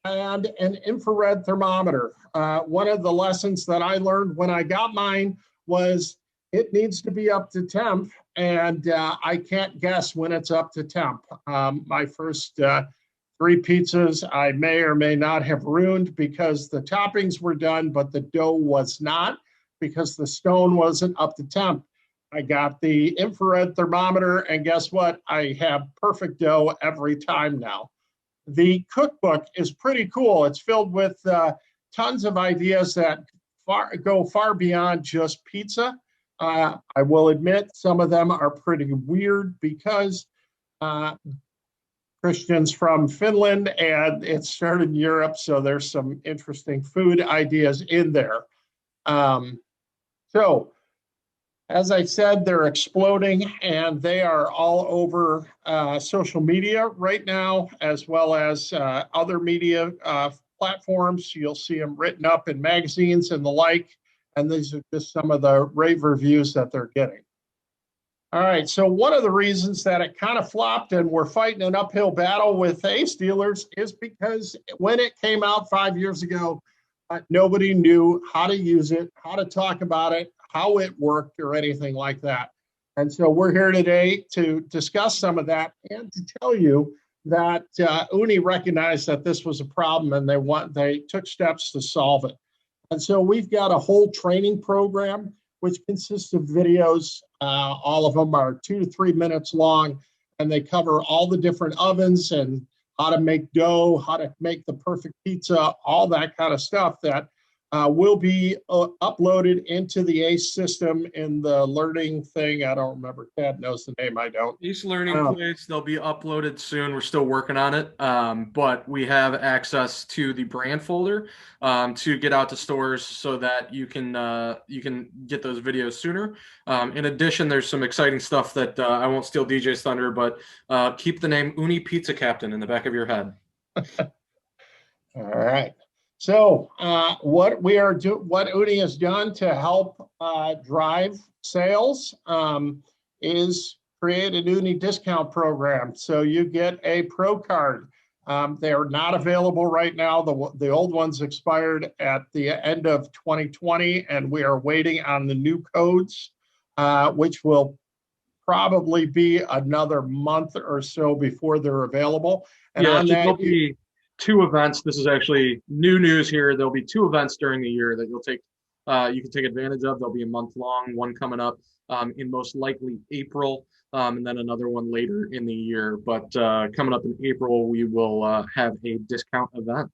and an infrared thermometer. One of the lessons that I learned when I got mine was it needs to be up to temp, and I can't guess when it's up to temp. My first 3 pizzas I may or may not have ruined because the toppings were done, but the dough was not, because the stone wasn't up to temp. I got the infrared thermometer, and guess what? I have perfect dough every time now. The cookbook is pretty cool. It's filled with tons of ideas that go far beyond just pizza. I will admit some of them are pretty weird because Christian's from Finland and it started in Europe, so there's some interesting food ideas in there. So, as I said, they're exploding and they are all over social media right now, as well as other media platforms. You'll see them written up in magazines and the like. And these are just some of the rave reviews that they're getting. All right, so one of the reasons that it kind of flopped and we're fighting an uphill battle with ace dealers is because when it came out 5 years ago, nobody knew how to use it, how to talk about it, how it worked, or anything like that. And so we're here today to discuss some of that and to tell you that Ooni recognized that this was a problem and they took steps to solve it. And so we've got a whole training program, which consists of videos. All of them are 2 to 3 minutes long, and they cover all the different ovens and how to make dough, how to make the perfect pizza, all that kind of stuff that will be uploaded into the ACE system in the learning thing. I don't remember. Ted knows the name. I don't. These learning plates, they'll be uploaded soon. We're still working on it, but we have access to the brand folder to get out to stores so that you can get those videos sooner. In addition, there's some exciting stuff that I won't steal DJ's thunder, but keep the name Ooni Pizza Captain in the back of your head. All right. So what Ooni has done to help drive sales is create an Ooni discount program. So you get a pro card. They are not available right now. The old ones expired at the end of 2020, and we are waiting on the new codes, which will probably be another month or so before they're available. And yeah, on that, there'll be 2 events. This is actually new news here. There'll be 2 events during the year that you can take advantage of. They'll be a month long, one coming up in most likely April, and then another one later in the year. But coming up in April, we will have a discount event.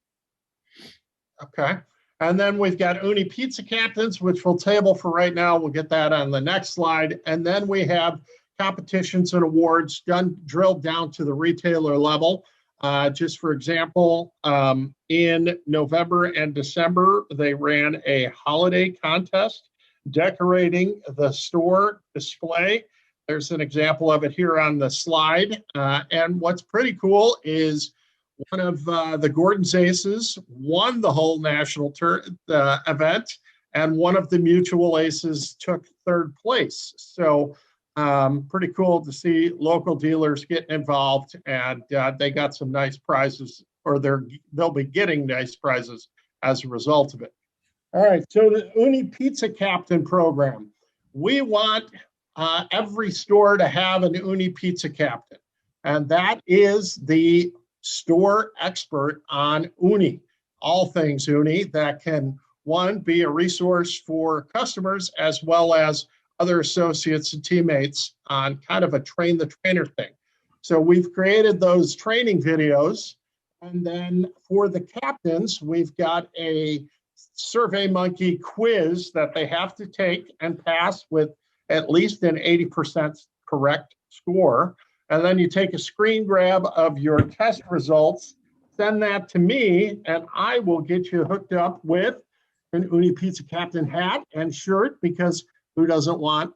Okay. And then we've got Ooni Pizza Captains, which we'll table for right now. We'll get that on the next slide. And then we have competitions and awards drilled down to the retailer level. Just for example, in November and December, they ran a holiday contest decorating the store display. There's an example of it here on the slide. And what's pretty cool is one of the Gordon's Aces won the whole national event, and one of the mutual aces took 3rd place. So pretty cool to see local dealers getting involved, and they got some nice prizes, or they'll be getting nice prizes as a result of it. All right, so the Ooni Pizza Captain program. We want every store to have an Ooni Pizza Captain, and that is the store expert on Ooni, all things Ooni, that can, one, be a resource for customers as well as other associates and teammates on kind of a train the trainer thing. So we've created those training videos. And then for the captains, we've got a SurveyMonkey quiz that they have to take and pass with at least an 80% correct score. And then you take a screen grab of your test results, send that to me, and I will get you hooked up with an Ooni Pizza Captain hat and shirt, because who doesn't want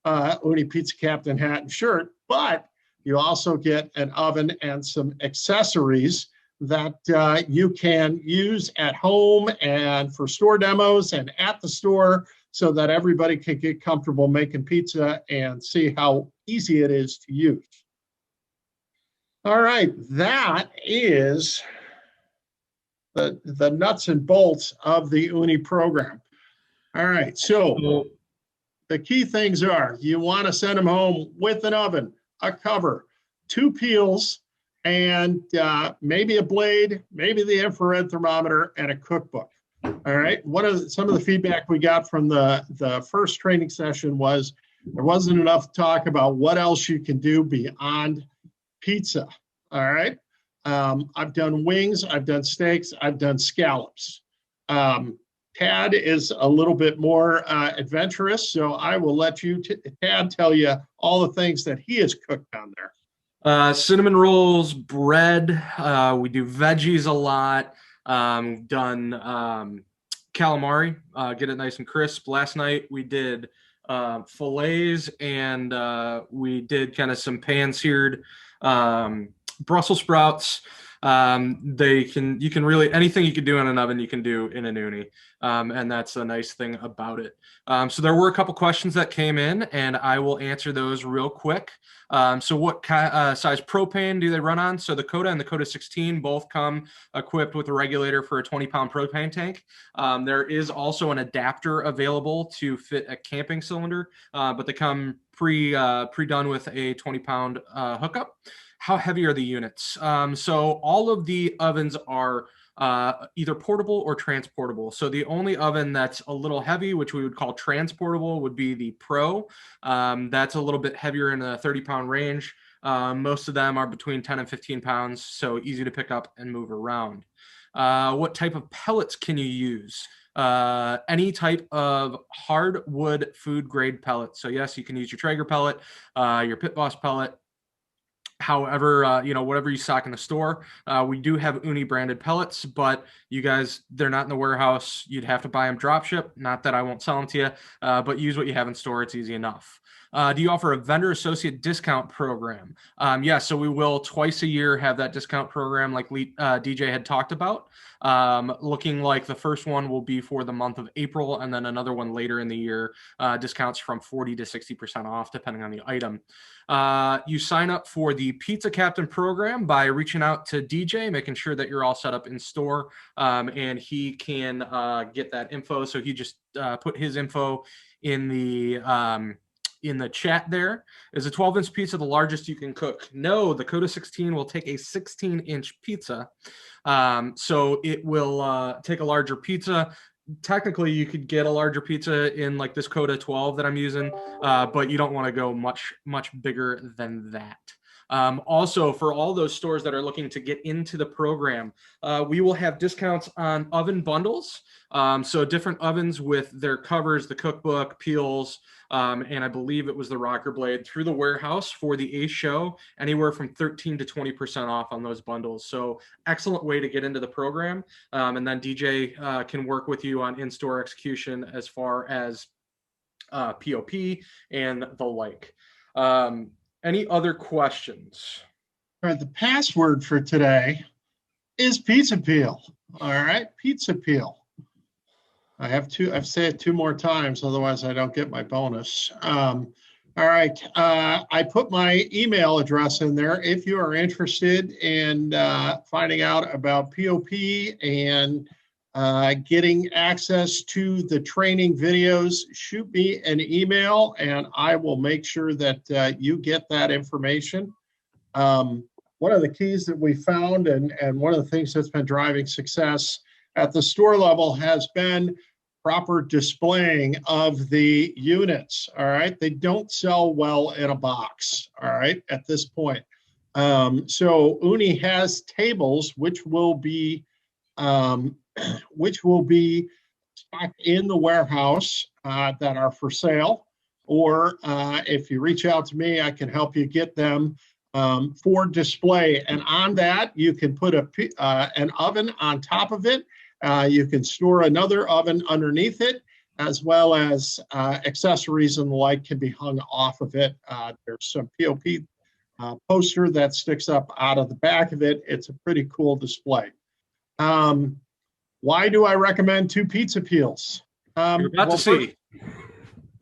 Ooni Pizza Captain hat and shirt? But you also get an oven and some accessories that you can use at home and for store demos and at the store, so that everybody can get comfortable making pizza and see how easy it is to use. All right, that is the nuts and bolts of the Ooni program. All right, so the key things are, you want to send them home with an oven, a cover, 2 peels, and maybe a blade, maybe the infrared thermometer, and a cookbook. All right. Some of the feedback we got from the first training session was there wasn't enough talk about what else you can do beyond pizza. All right. I've done wings, I've done steaks, I've done scallops. Tad is a little bit more adventurous, so I will let you, Tad, tell you all the things that he has cooked down there. Cinnamon rolls, bread. We do veggies a lot. Done calamari, get it nice and crisp. Last night we did fillets, and we did kind of some pan-seared Brussels sprouts. You can really, anything you can do in an oven, you can do in an Ooni. And that's a nice thing about it. So there were a couple questions that came in, and I will answer those real quick. So what size propane do they run on? So the Coda and the Coda 16 both come equipped with a regulator for a 20-pound propane tank. There is also an adapter available to fit a camping cylinder, but they come pre-done with a 20-pound hookup. How heavy are the units? So all of the ovens are either portable or transportable. So the only oven that's a little heavy, which we would call transportable, would be the Pro. That's a little bit heavier in the 30-pound range. Most of them are between 10 and 15 pounds, so easy to pick up and move around. What type of pellets can you use? Any type of hardwood food grade pellet. So yes, you can use your Traeger pellet, your Pit Boss pellet. However, whatever you stock in the store, we do have Ooni branded pellets, but you guys, they're not in the warehouse. You'd have to buy them drop ship. Not that I won't sell them to you, but use what you have in store. It's easy enough. Do you offer a vendor associate discount program? Yeah, so we will twice a year have that discount program like DJ had talked about. Looking like the first one will be for the month of April, and then another one later in the year, discounts from 40 to 60% off depending on the item. You sign up for the Pizza Captain program by reaching out to DJ, making sure that you're all set up in store, and he can get that info. So he just put his info in the chat. There is a 12-inch pizza the largest you can cook? No, the Coda 16 will take a 16-inch pizza. So it will take a larger pizza. Technically, you could get a larger pizza in like this Coda 12 that I'm using, but you don't want to go much bigger than that. Also, for all those stores that are looking to get into the program, we will have discounts on oven bundles. So different ovens with their covers, the cookbook, peels, and I believe it was the rocker blade through the warehouse for the Ace show, anywhere from 13 to 20% off on those bundles. So excellent way to get into the program. And then DJ can work with you on in-store execution as far as POP and the like. Any other questions? All right, the password for today is pizza peel. All right, pizza peel. I've said it 2 more times, otherwise I don't get my bonus. All right, I put my email address in there. If you are interested in finding out about POP and getting access to the training videos, shoot me an email and I will make sure that you get that information. One of the keys that we found and one of the things that's been driving success at the store level has been proper displaying of the units. All right, they don't sell well in a box. All right, at this point. So Ooni has tables which will be stock in the warehouse that are for sale. Or if you reach out to me, I can help you get them for display. And on that, you can put an oven on top of it. You can store another oven underneath it, as well as accessories and the like can be hung off of it. There's some POP poster that sticks up out of the back of it. It's a pretty cool display. Why do I recommend 2 pizza peels? You're about to see.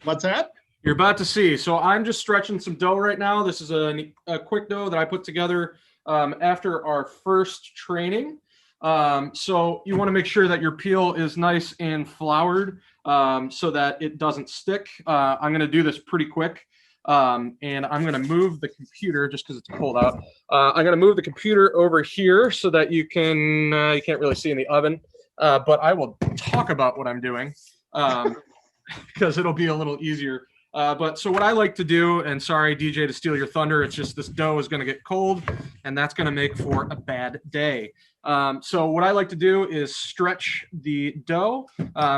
What's that? You're about to see. So I'm just stretching some dough right now. This is a quick dough that I put together after our first training. So you want to make sure that your peel is nice and floured so that it doesn't stick. I'm going to do this pretty quick. And I'm going to move the computer just because it's cold out. I'm going to move the computer over here so that you can't really see in the oven. But I will talk about what I'm doing because it'll be a little easier. But so what I like to do, and sorry, DJ, to steal your thunder, it's just this dough is going to get cold and that's going to make for a bad day. So what I like to do is stretch the dough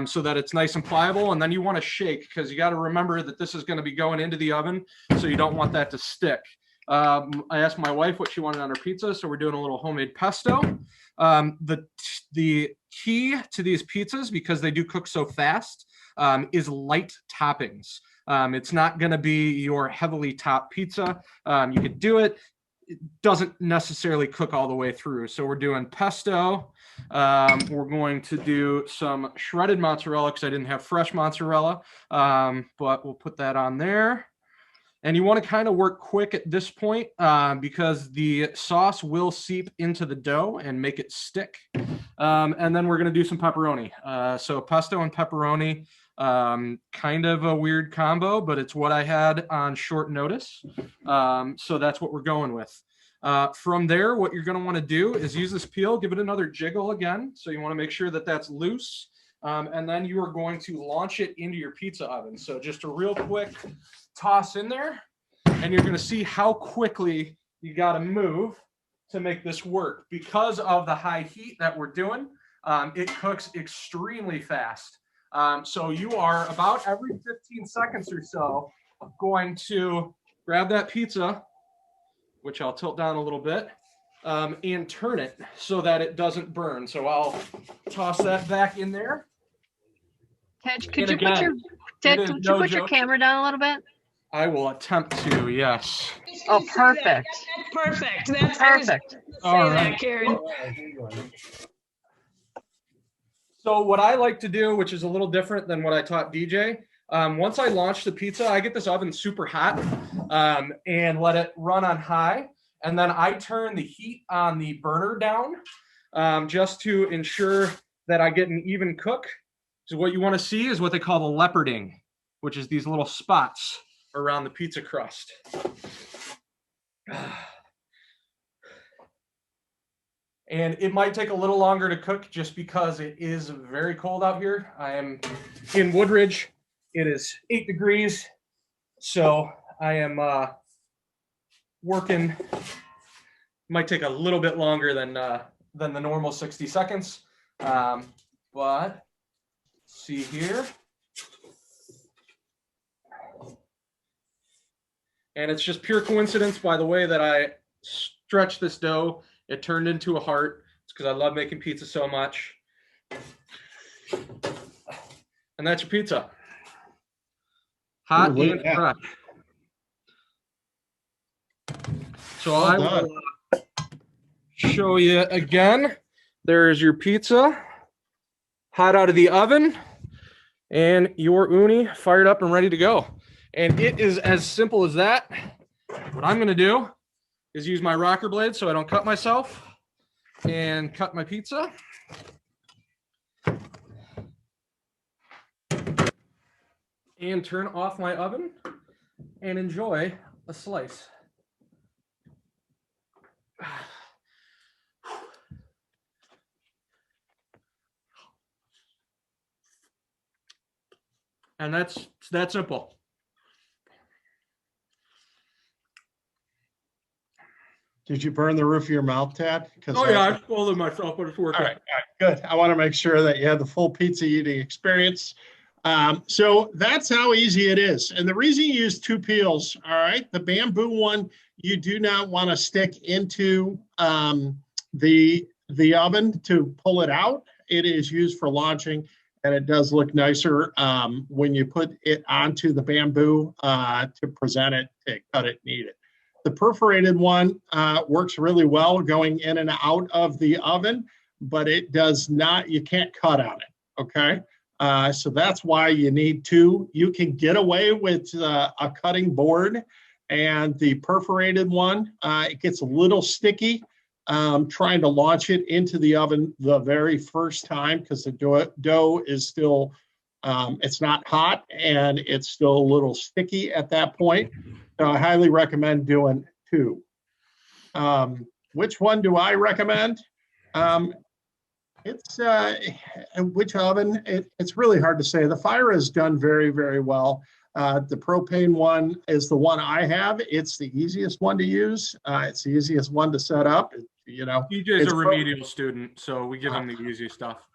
so that it's nice and pliable. And then you want to shake because you got to remember that this is going to be going into the oven. So you don't want that to stick. I asked my wife what she wanted on her pizza. So we're doing a little homemade pesto. The key to these pizzas, because they do cook so fast, is light toppings. It's not going to be your heavily topped pizza. You could do it. It doesn't necessarily cook all the way through. So we're doing pesto. We're going to do some shredded mozzarella because I didn't have fresh mozzarella, but we'll put that on there. And you want to kind of work quick at this point because the sauce will seep into the dough and make it stick. And then we're going to do some pepperoni. So pesto and pepperoni, kind of a weird combo, but it's what I had on short notice. So that's what we're going with. From there, what you're going to want to do is use this peel, give it another jiggle again. So you want to make sure that that's loose. And then you are going to launch it into your pizza oven. So just a real quick toss in there, and you're going to see how quickly you got to move to make this work. Because of the high heat that we're doing, it cooks extremely fast. So you are about every 15 seconds or so going to grab that pizza, which I'll tilt down a little bit, and turn it so that it doesn't burn. So I'll toss that back in there. Ted, could you put your camera down a little bit? I will attempt to, yes. Oh, perfect. That's perfect. That's perfect. All that, right. Karen. So what I like to do, which is a little different than what I taught DJ, once I launch the pizza, I get this oven super hot and let it run on high. And then I turn the heat on the burner down just to ensure that I get an even cook. So what you want to see is what they call the leoparding, which is these little spots around the pizza crust. And it might take a little longer to cook just because it is very cold out here. I am in Woodridge. It is 8 degrees. So I am working. Might take a little bit longer than the normal 60 seconds. But see here. And it's just pure coincidence by the way that I stretched this dough. It turned into a heart. It's because I love making pizza so much. And that's your pizza. Hot and fresh. So I will show you again. There's your pizza. Hot out of the oven. And your uni fired up and ready to go. And it is as simple as that. What I'm going to do is use my rocker blade so I don't cut myself and cut my pizza. And turn off my oven and enjoy a slice. And that's that simple. Did you burn the roof of your mouth, Tad? Oh yeah, I swallowed myself, but it's working. All right, good. I want to make sure that you had the full pizza eating experience. So that's how easy it is. And the reason you use 2 peels, all right, the bamboo one, you do not want to stick into the oven to pull it out. It is used for launching, and it does look nicer when you put it onto the bamboo to present it, to cut it, and eat it. The perforated one works really well going in and out of the oven, but it does not, you can't cut on it, okay? So that's why you need 2. You can get away with a cutting board, and the perforated one, it gets a little sticky trying to launch it into the oven the very first time, because the dough is still, it's not hot and it's still a little sticky at that point. So I highly recommend doing 2. Which one do I recommend? It's which oven? It's really hard to say. The fire is done very, very well. The propane one is the one I have. It's the easiest one to use. It's the easiest one to set up. DJ's a remedial student, so we give him the easy stuff.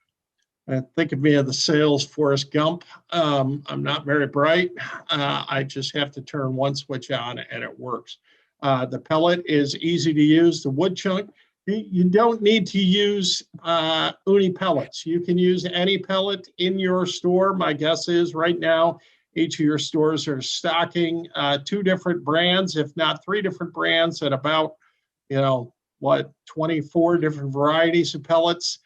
Think of me as the sales Forrest Gump. I'm not very bright. I just have to turn one switch on and it works. The pellet is easy to use. The wood chunk, you don't need to use Ooni pellets. You can use any pellet in your store. My guess is right now, each of your stores are stocking 2 different brands, if not 3 different brands, at about, 24 different varieties of pellets.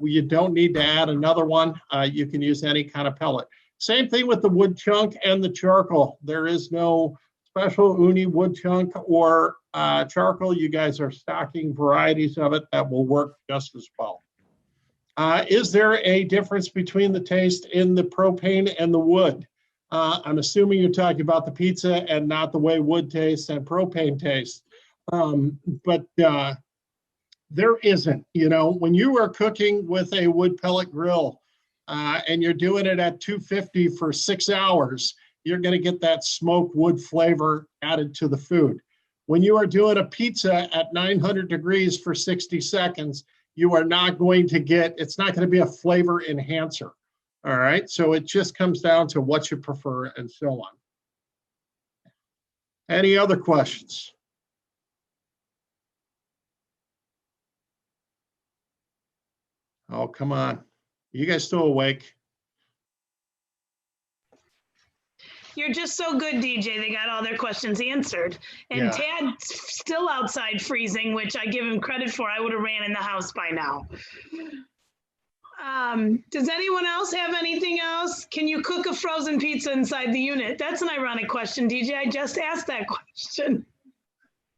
You don't need to add another one. You can use any kind of pellet. Same thing with the wood chunk and the charcoal. There is no special Ooni wood chunk or charcoal. You guys are stocking varieties of it that will work just as well. Is there a difference between the taste in the propane and the wood? I'm assuming you're talking about the pizza and not the way wood tastes and propane tastes. But there isn't, when you are cooking with a wood pellet grill and you're doing it at 250 for 6 hours, you're going to get that smoked wood flavor added to the food. When you are doing a pizza at 900 degrees for 60 seconds, you are not going to get, it's not going to be a flavor enhancer. All right. So it just comes down to what you prefer and so on. Any other questions? Oh, come on. You guys still awake? You're just so good, DJ. They got all their questions answered. And Yeah. Tad's still outside freezing, which I give him credit for. I would have ran in the house by now. Does anyone else have anything else? Can you cook a frozen pizza inside the unit? That's an ironic question, DJ. I just asked that question.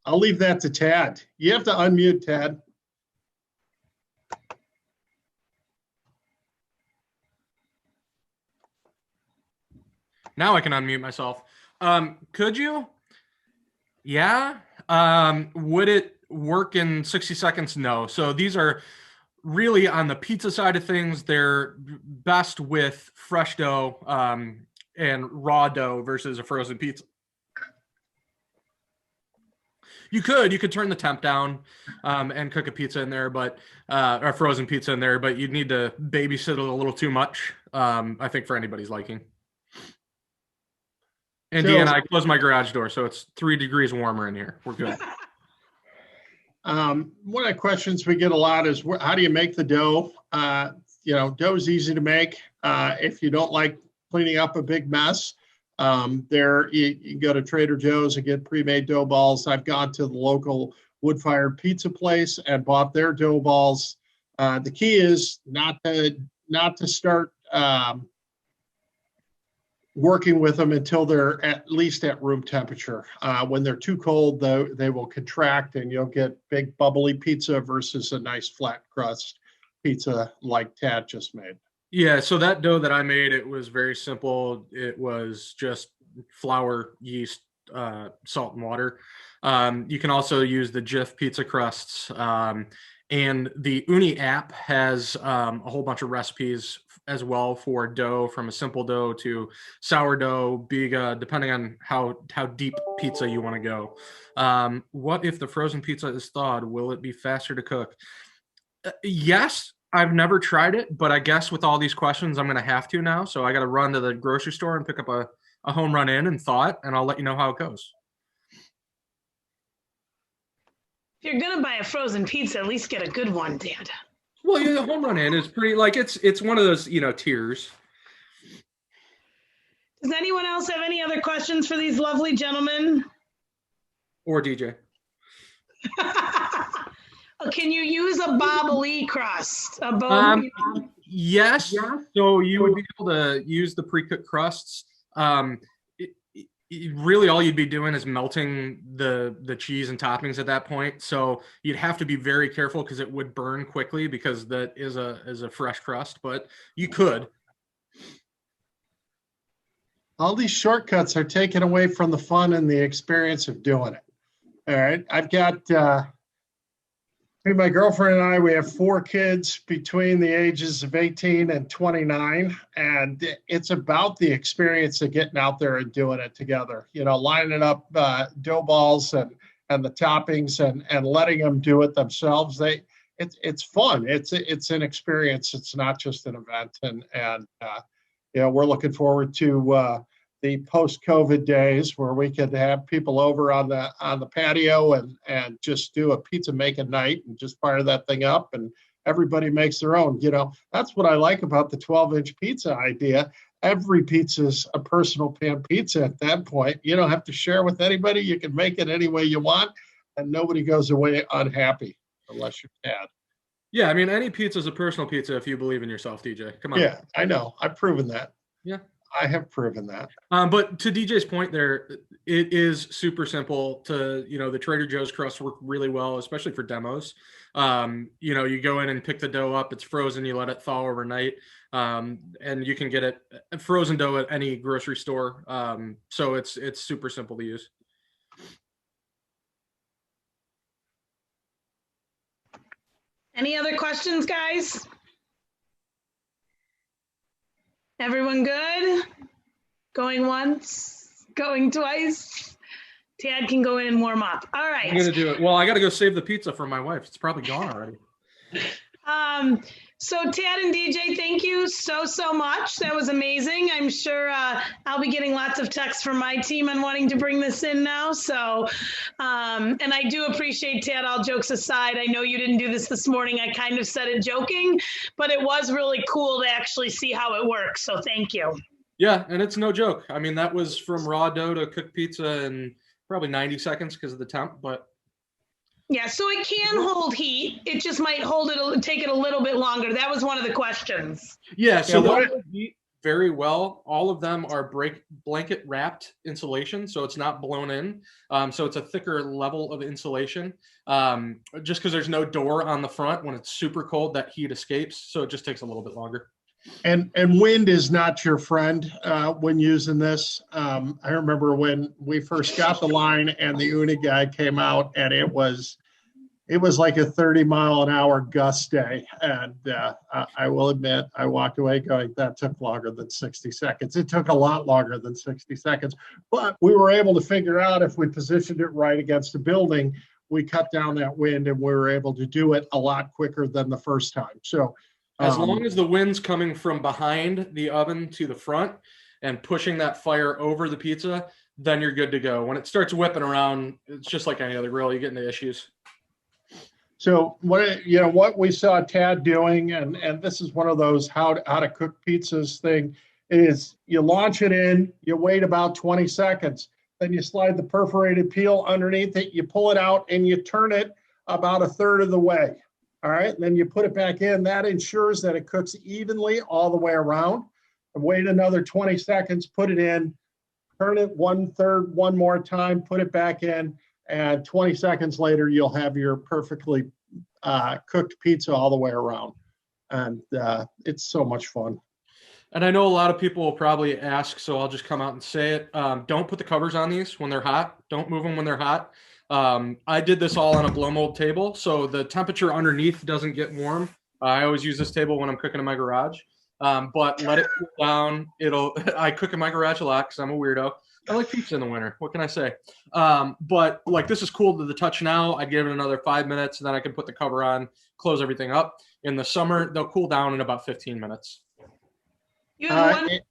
I'll leave that to Tad. You have to unmute, Tad. Now I can unmute myself. Could you? Yeah. Would it work in 60 seconds? No. So these are really on the pizza side of things. They're best with fresh dough and raw dough versus a frozen pizza. You could turn the temp down and cook a pizza in there, but or a frozen pizza in there, but you'd need to babysit it a little too much, I think, for anybody's liking. And So- Deanna, I closed my garage door, so it's 3 degrees warmer in here. We're good. One of the questions we get a lot is how do you make the dough? Dough is easy to make. If you don't like cleaning up a big mess, you can go to Trader Joe's and get pre-made dough balls. I've gone to the local wood-fired pizza place and bought their dough balls. The key is not to start working with them until they're at least at room temperature. When they're too cold, though, they will contract and you'll get big bubbly pizza versus a nice flat crust pizza like Tad just made. Yeah, so that dough that I made, it was very simple. It was just flour, yeast, salt, and water. You can also use the Jif pizza crusts. And the Ooni app has a whole bunch of recipes as well for dough, from a simple dough to sourdough, biga, depending on how deep pizza you want to go. What if the frozen pizza is thawed? Will it be faster to cook? Yes, I've never tried it, but I guess with all these questions, I'm going to have to now. So I got to run to the grocery store and pick up a home run in and thaw it, and I'll let you know how it goes. If you're gonna buy a frozen pizza, at least get a good one, Dad. Well, yeah, the home run in is pretty, like, it's one of those, tiers. Does anyone else have any other questions for these lovely gentlemen? Or DJ. Can you use a bobbly crust? Yes. So you would be able to use the pre-cooked crusts. Really, all you'd be doing is melting the cheese and toppings at that point. So you'd have to be very careful because it would burn quickly, because that is a fresh crust. But you could. All these shortcuts are taken away from the fun and the experience of doing it. All right, I've got my girlfriend and I, we have 4 kids between the ages of 18 and 29, and it's about the experience of getting out there and doing it together. Lining up dough balls and the toppings and letting them do it themselves. It's fun. It's an experience. It's not just an event, and we're looking forward to the post-COVID days where we could have people over on the patio and just do a pizza making night and just fire that thing up, and everybody makes their own. That's what I like about the 12-inch pizza idea. Every pizza's a personal pan pizza at that point. You don't have to share with anybody. You can make it any way you want, and nobody goes away unhappy unless you're Dad. Yeah, I mean, any pizza is a personal pizza if you believe in yourself, DJ. Come on. Yeah, I know. I've proven that. Yeah. I have proven that. But to DJ's point there, it is super simple to, the Trader Joe's crusts work really well, especially for demos. You go in and pick the dough up, it's frozen, you let it thaw overnight. And you can get it frozen dough at any grocery store. So it's super simple to use. Any other questions, guys? Everyone good? Going once, going twice. Tad can go in and warm up. All right. I'm gonna do it. Well, I gotta go save the pizza for my wife. It's probably gone already. So Tad and DJ, thank you so much. That was amazing. I'm sure I'll be getting lots of texts from my team on wanting to bring this in now. So, and I do appreciate, Tad, all jokes aside. I know you didn't do this morning. I kind of said it joking, but it was really cool to actually see how it works. So thank you. Yeah, and it's no joke. I mean, that was from raw dough to cooked pizza in probably 90 seconds because of the temp, but. Yeah, so it can hold heat. It just might take it a little bit longer. That was one of the questions. Yeah, so those heat very well. All of them are blanket wrapped insulation, so it's not blown in. So it's a thicker level of insulation. Just because there's no door on the front, when it's super cold, that heat escapes. So it just takes a little bit longer. And wind is not your friend when using this. I remember when we first got the line and the Ooni guy came out, and it was like a 30-mile-an-hour gust day. And I will admit, I walked away going, that took longer than 60 seconds. It took a lot longer than 60 seconds. But we were able to figure out, if we positioned it right against a building, we cut down that wind, and we were able to do it a lot quicker than the first time. So. As long as the wind's coming from behind the oven to the front and pushing that fire over the pizza, then you're good to go. When it starts whipping around, it's just like any other grill. You get into issues. So what we saw Tad doing, and this is one of those how to cook pizzas thing, is you launch it in, you wait about 20 seconds, then you slide the perforated peel underneath it, you pull it out, and you turn it about a third of the way. All right, and then you put it back in. That ensures that it cooks evenly all the way around. And wait another 20 seconds, put it in, turn it 1/3 one more time, put it back in, and 20 seconds later, you'll have your perfectly cooked pizza all the way around. And it's so much fun. And I know a lot of people will probably ask, so I'll just come out and say it. Don't put the covers on these when they're hot. Don't move them when they're hot. I did this all on a blow mold table, so the temperature underneath doesn't get warm. I always use this table when I'm cooking in my garage, but let it cool down. I cook in my garage a lot because I'm a weirdo. I like pizza in the winter. What can I say? But like, this is cool to the touch now. I give it another 5 minutes, and then I can put the cover on, close everything up. In the summer, they'll cool down in about 15 minutes. The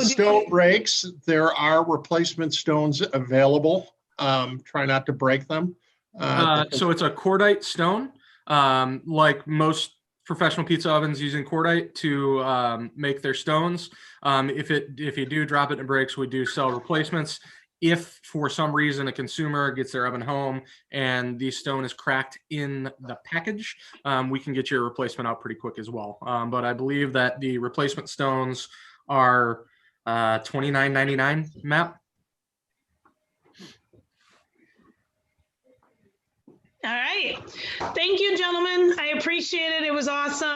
stone breaks. There are replacement stones available. Try not to break them. So it's a cordite stone, like most professional pizza ovens using cordite to make their stones. If you do drop it and it breaks, we do sell replacements. If for some reason a consumer gets their oven home and the stone is cracked in the package, we can get you a replacement out pretty quick as well. But I believe that the replacement stones are $29.99, Matt. All right. Thank you, gentlemen. I appreciate it. It was awesome.